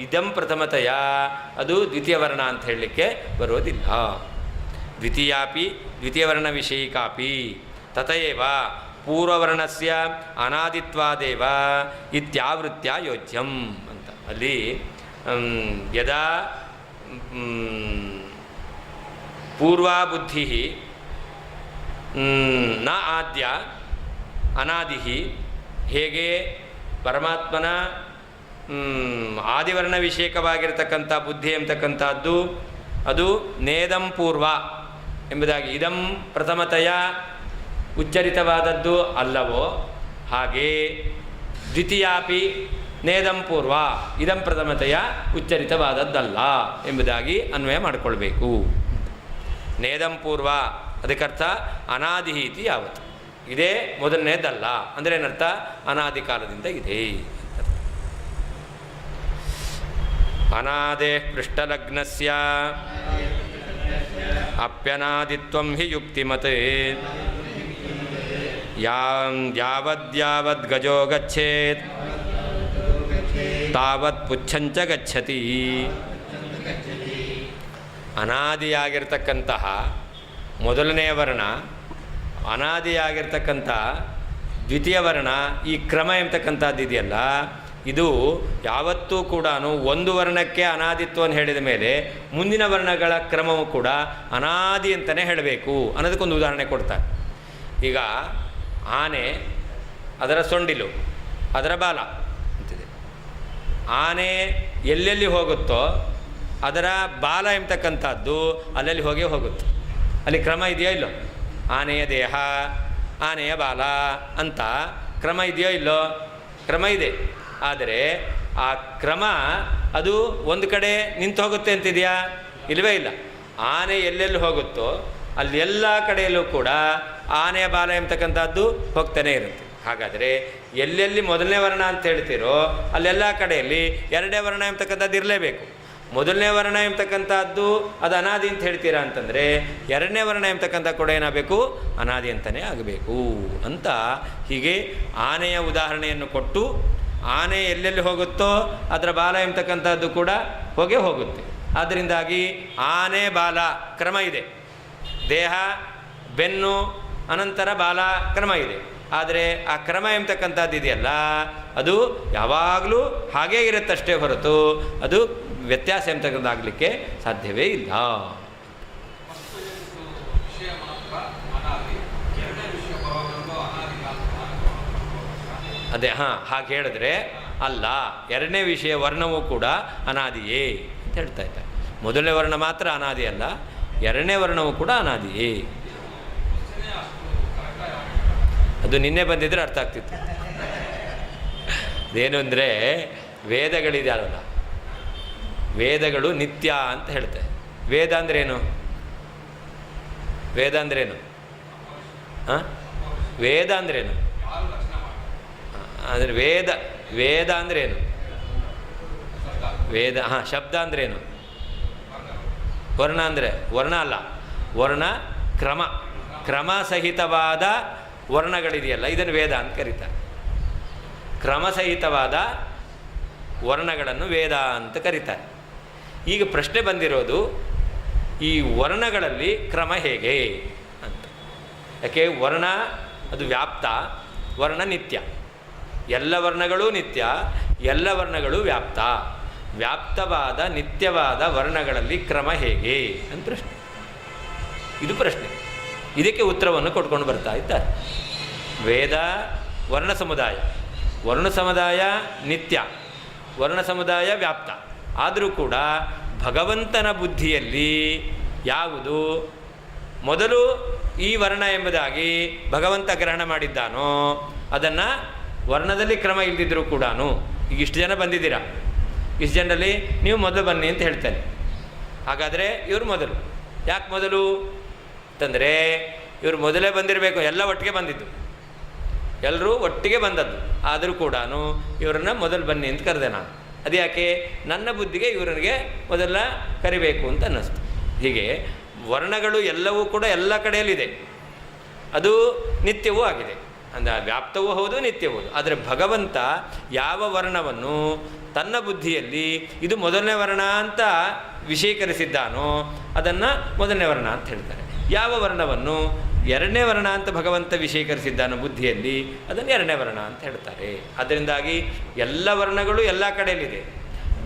ಇದಂ ಪ್ರಥಮತೆಯ ಅದು ದ್ವಿತೀಯ ವರ್ಣ ಅಂತ ಹೇಳಲಿಕ್ಕೆ ಬರೋದಿಲ್ಲ. ದ್ವಿತೀಯಾಪಿ ದ್ವಿತೀಯವರ್ಣ ವಿಷಯಿಕಾಪಿ ತಥಯೇವ ಪೂರ್ವವರ್ಣಸ್ಯ ಅನಾದಿತ್ವಾದೇವ ಇತ್ಯಾವೃತ್ಯ ಯೋಚ್ಯಂ ಅಂತ. ಅಲ್ಲಿ ಯದಾ ಪೂರ್ವಾಬುದ್ಧಿ ನ ಆದ್ಯ ಅನಾದಿ, ಹೇಗೆ ಪರಮಾತ್ಮನ ಆದಿವರ್ಣ ವಿಷಯಕವಾಗಿರ್ತಕ್ಕಂಥ ಬುದ್ಧಿ ಎಂಬತಕ್ಕಂಥದ್ದು ಅದು ನೇದಂ ಪೂರ್ವ ಎಂಬುದಾಗಿ ಇದಂ ಪ್ರಥಮತೆಯ ಉಚ್ಚರಿತವಾದದ್ದು ಅಲ್ಲವೋ, ಹಾಗೇ ದ್ವಿತೀಯಾಪಿ ನೇದಂ ಪೂರ್ವ ಇದಂ ಪ್ರಥಮತೆಯ ಉಚ್ಚರಿತವಾದದ್ದಲ್ಲ ಎಂಬುದಾಗಿ ಅನ್ವಯ ಮಾಡಿಕೊಳ್ಬೇಕು. ನೇದಂ ಪೂರ್ವ ಅದಕ್ಕರ್ಥ ಅನಾದಿ ಇತಿ ಯಾವತ್ತು ಇದೇ ಮೊದಲನೇದಲ್ಲ ಅಂದರೆ ಏನರ್ಥ? ಅನಾದಿ ಕಾಲದಿಂದ ಇದೆ. ಅನಾದೇ ಪೃಷ್ಠಲಗ್ನಸ್ಯ ಅಪ್ಯನಾದಿತ್ವಂ ಹಿ ಯುಕ್ತಿಮತ್ ಯಾವದ್ಯಾವದ್ ಗಜೋ ಗಚ್ಚೇತ್ ತಾವತ್ ಪುಚ್ಛಂಚ ಗಚ್ಚತಿ. ಅನಾದಿಯಾಗಿರ್ತಕ್ಕಂತಹ ಮೊದಲನೆಯ ವರ್ಣ, ಅನಾದಿಯಾಗಿರ್ತಕ್ಕಂಥ ದ್ವಿತೀಯ ವರ್ಣ, ಈ ಕ್ರಮ ಎಂಬತಕ್ಕಂಥದ್ದು ಇದೆಯಲ್ಲ, ಇದು ಯಾವತ್ತೂ ಕೂಡ ಒಂದು ವರ್ಣಕ್ಕೆ ಅನಾದಿತ್ವವನ್ನು ಹೇಳಿದ ಮೇಲೆ ಮುಂದಿನ ವರ್ಣಗಳ ಕ್ರಮವು ಕೂಡ ಅನಾದಿ ಅಂತಲೇ ಹೇಳಬೇಕು ಅನ್ನೋದಕ್ಕೊಂದು ಉದಾಹರಣೆ ಕೊಡ್ತಾರೆ. ಈಗ ಆನೆ, ಅದರ ಸೊಂಡಿಲು, ಅದರ ಬಾಲ ಅಂತಿದೆ. ಆನೆ ಎಲ್ಲೆಲ್ಲಿ ಹೋಗುತ್ತೋ ಅದರ ಬಾಲ ಎಂಬತಕ್ಕಂಥದ್ದು ಅಲ್ಲಲ್ಲಿ ಹೋಗುತ್ತೆ. ಅಲ್ಲಿ ಕ್ರಮ ಇದೆಯೋ ಇಲ್ಲೋ? ಆನೆಯ ದೇಹ, ಆನೆಯ ಬಾಲ ಅಂತ ಕ್ರಮ ಇದೆಯೋ ಇಲ್ಲೋ? ಕ್ರಮ ಇದೆ. ಆದರೆ ಆ ಕ್ರಮ ಅದು ಒಂದು ಕಡೆ ನಿಂತು ಹೋಗುತ್ತೆ ಅಂತಿದೆಯಾ? ಇಲ್ಲವೇ ಇಲ್ಲ. ಆನೆ ಎಲ್ಲೆಲ್ಲಿ ಹೋಗುತ್ತೋ ಅಲ್ಲಿ ಎಲ್ಲ ಕಡೆಯಲ್ಲೂ ಕೂಡ ಆನೆಯ ಬಾಲ ಎಂಬತಕ್ಕಂಥದ್ದು ಹೋಗ್ತಾನೆ ಇರುತ್ತೆ. ಹಾಗಾದರೆ ಎಲ್ಲೆಲ್ಲಿ ಮೊದಲನೇ ವರ್ಣ ಅಂತ ಹೇಳ್ತೀರೋ ಅಲ್ಲೆಲ್ಲ ಕಡೆಯಲ್ಲಿ ಎರಡನೇ ವರ್ಣ ಎಂಬತಕ್ಕಂಥದ್ದು ಇರಲೇಬೇಕು. ಮೊದಲನೇ ವರ್ಣ ಎಂಬತಕ್ಕಂಥದ್ದು ಅದು ಅನಾದಿ ಅಂತ ಹೇಳ್ತೀರಾ ಅಂತಂದರೆ ಎರಡನೇ ವರ್ಣ ಎಂಬತಕ್ಕಂಥ ಕೂಡ ಏನಾಗಬೇಕು, ಅನಾದಿ ಅಂತಲೇ ಆಗಬೇಕು ಅಂತ ಹೀಗೆ ಆನೆಯ ಉದಾಹರಣೆಯನ್ನು ಕೊಟ್ಟು ಆನೆ ಎಲ್ಲೆಲ್ಲಿ ಹೋಗುತ್ತೋ ಅದರ ಬಾಲ ಎಂಬತಕ್ಕಂಥದ್ದು ಕೂಡ ಹೋಗುತ್ತೆ. ಆದ್ದರಿಂದಾಗಿ ಆನೆ ಬಾಲ ಕ್ರಮ ಇದೆ, ದೇಹ ಬೆನ್ನು ಅನಂತರ ಬಾಲ ಕ್ರಮ ಇದೆ. ಆದರೆ ಆ ಕ್ರಮ ಎಂಬತಕ್ಕಂಥದ್ದು ಇದೆಯಲ್ಲ ಅದು ಯಾವಾಗಲೂ ಹಾಗೇ ಇರುತ್ತಷ್ಟೇ ಹೊರತು ಅದು ವ್ಯತ್ಯಾಸ ಎಂಬತಕ್ಕಂಥದ್ದಾಗಲಿಕ್ಕೆ ಸಾಧ್ಯವೇ ಇಲ್ಲ. ಅದೇ ಹಾಗೆ ಹೇಳಿದ್ರೆ ಅಲ್ಲ, ಎರಡನೇ ವಿಷಯ ವರ್ಣವೂ ಕೂಡ ಅನಾದಿಯೇ ಅಂತ ಹೇಳ್ತಾ ಇದ್ದಾರೆ. ಮೊದಲನೇ ವರ್ಣ ಮಾತ್ರ ಅನಾದಿ ಅಲ್ಲ, ಎರಡನೇ ವರ್ಣವೂ ಕೂಡ ಅನಾದಿಯೇ. ಅದು ನಿನ್ನೆ ಬಂದಿದ್ರೆ ಅರ್ಥ ಆಗ್ತಿತ್ತು. ಅದೇನು ಅಂದರೆ ವೇದಗಳಿದೆಯಲ್ಲ, ವೇದಗಳು ನಿತ್ಯ ಅಂತ ಹೇಳ್ತಾರೆ. ವೇದ ಅಂದ್ರೇನು? ವೇದ ಅಂದ್ರೇನು? ವೇದ ಅಂದ್ರೇನು? ಅಂದರೆ ವೇದ ಅಂದ್ರೇನು? ವೇದ ಶಬ್ದ ಅಂದ್ರೇನು? ವರ್ಣ ಅಂದರೆ ವರ್ಣ ಅಲ್ಲ, ವರ್ಣ ಕ್ರಮ ಸಹಿತವಾದ ವರ್ಣಗಳಿದೆಯಲ್ಲ ಇದನ್ನು ವೇದ ಅಂತ ಕರೀತಾರೆ. ಕ್ರಮಸಹಿತವಾದ ವರ್ಣಗಳನ್ನು ವೇದ ಅಂತ ಕರೀತಾರೆ. ಈಗ ಪ್ರಶ್ನೆ ಬಂದಿರೋದು ಈ ವರ್ಣಗಳಲ್ಲಿ ಕ್ರಮ ಹೇಗೆ ಅಂತ. ಯಾಕೆ ವರ್ಣ ಅದು ವ್ಯಾಪ್ತ, ವರ್ಣ ನಿತ್ಯ. ಎಲ್ಲ ವರ್ಣಗಳೂ ನಿತ್ಯ, ಎಲ್ಲ ವರ್ಣಗಳು ವ್ಯಾಪ್ತ. ವ್ಯಾಪ್ತವಾದ ನಿತ್ಯವಾದ ವರ್ಣಗಳಲ್ಲಿ ಕ್ರಮ ಹೇಗೆ ಅಂತ ಪ್ರಶ್ನೆ. ಇದು ಪ್ರಶ್ನೆ. ಇದಕ್ಕೆ ಉತ್ತರವನ್ನು ಕೊಟ್ಕೊಂಡು ಬರ್ತಾ ಇದ್ದಾರೆ. ವೇದ ವರ್ಣ ಸಮುದಾಯ ನಿತ್ಯ, ವರ್ಣ ಸಮುದಾಯ ವ್ಯಾಪ್ತ. ಆದರೂ ಕೂಡ ಭಗವಂತನ ಬುದ್ಧಿಯಲ್ಲಿ ಯಾವುದು ಮೊದಲು ಈ ವರ್ಣ ಎಂಬುದಾಗಿ ಭಗವಂತ ಗ್ರಹಣ ಮಾಡಿದ್ದಾನೋ ಅದನ್ನು ವರ್ಣದಲ್ಲಿ ಕ್ರಮ ಇಲ್ಲದಿದ್ದರೂ ಕೂಡ, ಈಗ ಇಷ್ಟು ಜನ ಬಂದಿದ್ದೀರಾ, ಇಷ್ಟು ಜನರಲ್ಲಿ ನೀವು ಮೊದಲು ಬನ್ನಿ ಅಂತ ಹೇಳ್ತಾನೆ. ಹಾಗಾದರೆ ಇವರು ಮೊದಲು. ಯಾಕೆ ಮೊದಲು ಅಂತಂದರೆ ಇವರು ಮೊದಲೇ ಬಂದಿರಬೇಕು, ಎಲ್ಲ ಒಟ್ಟಿಗೆ ಬಂದಿದ್ದು, ಎಲ್ಲರೂ ಒಟ್ಟಿಗೆ ಬಂದದ್ದು. ಆದರೂ ಕೂಡ ಇವರನ್ನು ಮೊದಲು ಬನ್ನಿ ಅಂತ ಕರೆದೆ ನಾನು. ಅದು ಯಾಕೆ? ನನ್ನ ಬುದ್ಧಿಗೆ ಇವರಿಗೆ ಮೊದಲ ಕರಿಬೇಕು ಅಂತ ಅನ್ನಿಸ್ತು. ಹೀಗೆ ವರ್ಣಗಳು ಎಲ್ಲವೂ ಕೂಡ ಎಲ್ಲ ಕಡೆಯಲ್ಲಿದೆ, ಅದು ನಿತ್ಯವೂ ಆಗಿದೆ. ಅಂದರೆ ವ್ಯಾಪ್ತವೂ ಹೌದು, ನಿತ್ಯವೂ ಹೌದು. ಆದರೆ ಭಗವಂತ ಯಾವ ವರ್ಣವನ್ನು ತನ್ನ ಬುದ್ಧಿಯಲ್ಲಿ ಇದು ಮೊದಲನೇ ವರ್ಣ ಅಂತ ವಿಷಯೀಕರಿಸಿದ್ದಾನೋ ಅದನ್ನು ಮೊದಲನೇ ವರ್ಣ ಅಂತ ಹೇಳ್ತಾರೆ. ಯಾವ ವರ್ಣವನ್ನು ಎರಡನೇ ವರ್ಣ ಅಂತ ಭಗವಂತ ವಿಷಯೀಕರಿಸಿದ್ದಾನೋ ಬುದ್ಧಿಯಲ್ಲಿ ಅದನ್ನು ಎರಡನೇ ವರ್ಣ ಅಂತ ಹೇಳ್ತಾರೆ. ಅದರಿಂದಾಗಿ ಎಲ್ಲ ವರ್ಣಗಳು ಎಲ್ಲ ಕಡೆಯಲ್ಲಿದೆ.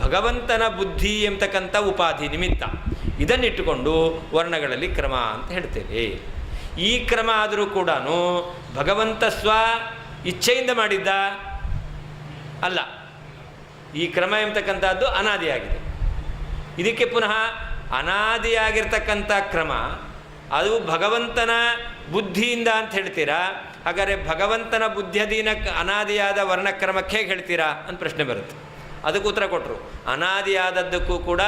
ಭಗವಂತನ ಬುದ್ಧಿ ಎಂಬತಕ್ಕಂಥ ಉಪಾಧಿ ನಿಮಿತ್ತ ಇದನ್ನಿಟ್ಟುಕೊಂಡು ವರ್ಣಗಳಲ್ಲಿ ಕ್ರಮ ಅಂತ ಹೇಳ್ತೇವೆ. ಈ ಕ್ರಮ ಆದರೂ ಕೂಡ ಭಗವಂತ ಸ್ವ ಇಚ್ಛೆಯಿಂದ ಮಾಡಿದ್ದ ಅಲ್ಲ. ಈ ಕ್ರಮ ಎಂಬತಕ್ಕಂಥದ್ದು ಅನಾದಿಯಾಗಿದೆ. ಇದಕ್ಕೆ ಪುನಃ ಅನಾದಿಯಾಗಿರ್ತಕ್ಕಂಥ ಕ್ರಮ ಅದು ಭಗವಂತನ ಬುದ್ಧಿಯಿಂದ ಅಂತ ಹೇಳ್ತೀರಾ? ಹಾಗಾದರೆ ಭಗವಂತನ ಬುದ್ಧಿಯಧೀನ ಅನಾದಿಯಾದ ವರ್ಣಕ್ರಮಕ್ಕೆ ಹೇಗೆ ಹೇಳ್ತೀರಾ ಅಂತ ಪ್ರಶ್ನೆ ಬರುತ್ತೆ. ಅದಕ್ಕೆ ಉತ್ತರ ಕೊಟ್ಟರು. ಅನಾದಿಯಾದದ್ದಕ್ಕೂ ಕೂಡ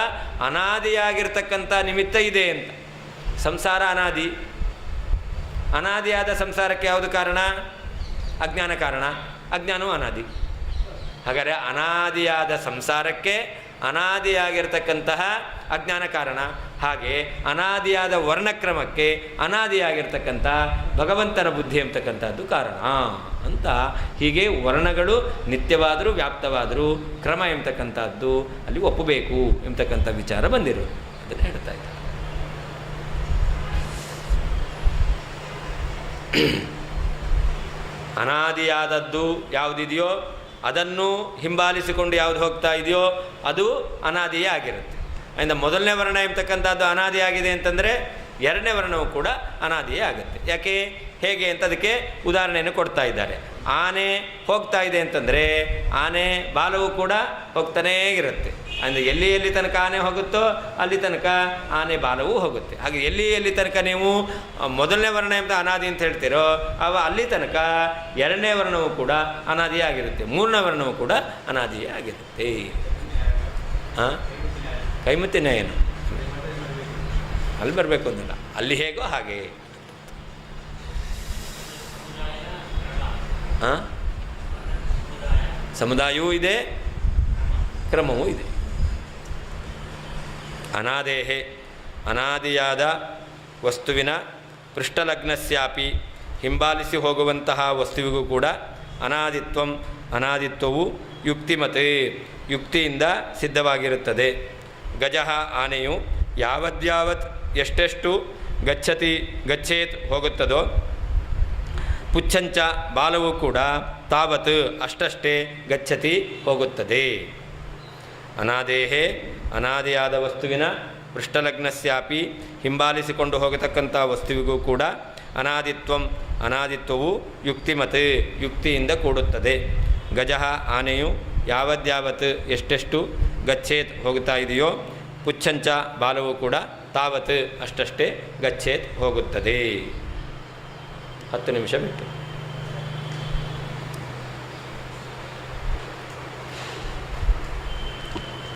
ಅನಾದಿಯಾಗಿರ್ತಕ್ಕಂಥ ನಿಮಿತ್ತ ಇದೆ ಅಂತ. ಸಂಸಾರ ಅನಾದಿ, ಅನಾದಿಯಾದ ಸಂಸಾರಕ್ಕೆ ಯಾವುದು ಕಾರಣ? ಅಜ್ಞಾನ ಕಾರಣ. ಅಜ್ಞಾನವೂ ಅನಾದಿ. ಹಾಗಾದರೆ ಅನಾದಿಯಾದ ಸಂಸಾರಕ್ಕೆ ಅನಾದಿಯಾಗಿರ್ತಕ್ಕಂತಹ ಅಜ್ಞಾನ ಕಾರಣ. ಹಾಗೆ ಅನಾದಿಯಾದ ವರ್ಣಕ್ರಮಕ್ಕೆ ಅನಾದಿಯಾಗಿರ್ತಕ್ಕಂಥ ಭಗವಂತನ ಬುದ್ಧಿ ಎಂಬತಕ್ಕಂಥದ್ದು ಕಾರಣ ಅಂತ. ಹೀಗೆ ವರ್ಣಗಳು ನಿತ್ಯವಾದರೂ ವ್ಯಾಪ್ತವಾದರೂ ಕ್ರಮ ಎಂಬತಕ್ಕಂಥದ್ದು ಅಲ್ಲಿ ಒಪ್ಪಬೇಕು ಎಂಬತಕ್ಕಂಥ ವಿಚಾರ ಬಂದಿರೋದು. ಅದನ್ನು ಹೇಳ್ತಾ ಇದ್ದಾರೆ. ಅನಾದಿಯಾದದ್ದು ಯಾವುದಿದೆಯೋ ಅದನ್ನು ಹಿಂಬಾಲಿಸಿಕೊಂಡು ಯಾವುದು ಹೋಗ್ತಾ ಇದೆಯೋ ಅದು ಅನಾದಿಯೇ ಆಗಿರುತ್ತೆ. ಅದರಿಂದ ಮೊದಲನೇ ವರ್ಣ ಎಂಬತಕ್ಕಂಥದ್ದು ಅನಾದಿಯಾಗಿದೆ ಅಂತಂದರೆ ಎರಡನೇ ವರ್ಣವೂ ಕೂಡ ಅನಾದಿಯೇ ಆಗುತ್ತೆ. ಯಾಕೆ, ಹೇಗೆ ಅಂತ ಅದಕ್ಕೆ ಉದಾಹರಣೆಯನ್ನು ಕೊಡ್ತಾ ಇದ್ದಾರೆ. ಆನೆ ಹೋಗ್ತಾ ಇದೆ ಅಂತಂದರೆ ಆನೆ ಬಾಲವು ಕೂಡ ಹೋಗ್ತಾನೇ ಇರುತ್ತೆ. ಅಂದರೆ ಎಲ್ಲಿ ಎಲ್ಲಿ ತನಕ ಆನೆ ಹೋಗುತ್ತೋ ಅಲ್ಲಿ ತನಕ ಆನೆ ಬಾಲವೂ ಹೋಗುತ್ತೆ. ಹಾಗೆ ಎಲ್ಲಿ ಎಲ್ಲಿ ತನಕ ನೀವು ಮೊದಲನೇ ವರ್ಣ ಎಂಬ ಅನಾದಿ ಅಂತ ಹೇಳ್ತೀರೋ ಅಲ್ಲಿ ತನಕ ಎರಡನೇ ವರ್ಣವೂ ಕೂಡ ಅನಾದಿಯೇ ಆಗಿರುತ್ತೆ, ಮೂರನೇ ವರ್ಣವೂ ಕೂಡ ಅನಾದಿಯೇ ಆಗಿರುತ್ತೆ. ಕೈಮುತ್ತಿನ ಏನು ಅಲ್ಲಿ ಬರಬೇಕು ಅಂದಿಲ್ಲ, ಅಲ್ಲಿ ಹೇಗೋ ಹಾಗೆ. ಸಮುದಾಯವೂ ಇದೆ, ಕ್ರಮವೂ ಇದೆ. ಅನಾದೇಹೆ ಅನಾದಿಯಾದ ವಸ್ತುವಿನ ಪೃಷ್ಠಲಗ್ನಸ್ಯಾಪಿ ಹಿಂಬಾಲಿಸಿ ಹೋಗುವಂತಹ ವಸ್ತುವಿಗೂ ಕೂಡ ಅನಾದಿತ್ವವು ಯುಕ್ತಿಮತೆ ಯುಕ್ತಿಯಿಂದ ಸಿದ್ಧವಾಗಿರುತ್ತದೆ. ಗಜಃ ಆನೆಯು ಯಾವದ್ಯಾವತ್ ಎಷ್ಟೆಷ್ಟು ಗಚ್ಚೇತ್ ಹೋಗುತ್ತದೋ, ಪುಚ್ಛಂಚ ಬಾಲವು ಕೂಡ ತಾವತ್ ಅಷ್ಟಷ್ಟೇ ಗಚ್ಚತಿ ಹೋಗುತ್ತದೆ. ಅನಾದೇಹೇ ಅನಾದಿಯಾದ ವಸ್ತುವಿನ ಪೃಷ್ಠಲಗ್ನಸ್ಯಾಪಿ ಹಿಂಬಾಲಿಸಿಕೊಂಡು ಹೋಗತಕ್ಕಂಥ ವಸ್ತುವಿಗೂ ಕೂಡ ಅನಾದಿತ್ವವು ಯುಕ್ತಿಮತೆ ಯುಕ್ತಿಯಿಂದ ಕೂಡುತ್ತದೆ. ಗಜಃ ಆನೆಯು ಯಾವದ್ಯಾವತ್ ಎಷ್ಟೆಷ್ಟು ಗಚ್ಚೇತ್ ಹೋಗುತ್ತಾ ಇದೆಯೋ, ಪುಚ್ಛಂಚ ಬಾಲವು ಕೂಡ ತಾವತ್ ಅಷ್ಟಷ್ಟೇ ಗಚ್ಚೇತ್ ಹೋಗುತ್ತದೆ. 10 ನಿಮಿಷ ಬಿಟ್ಟು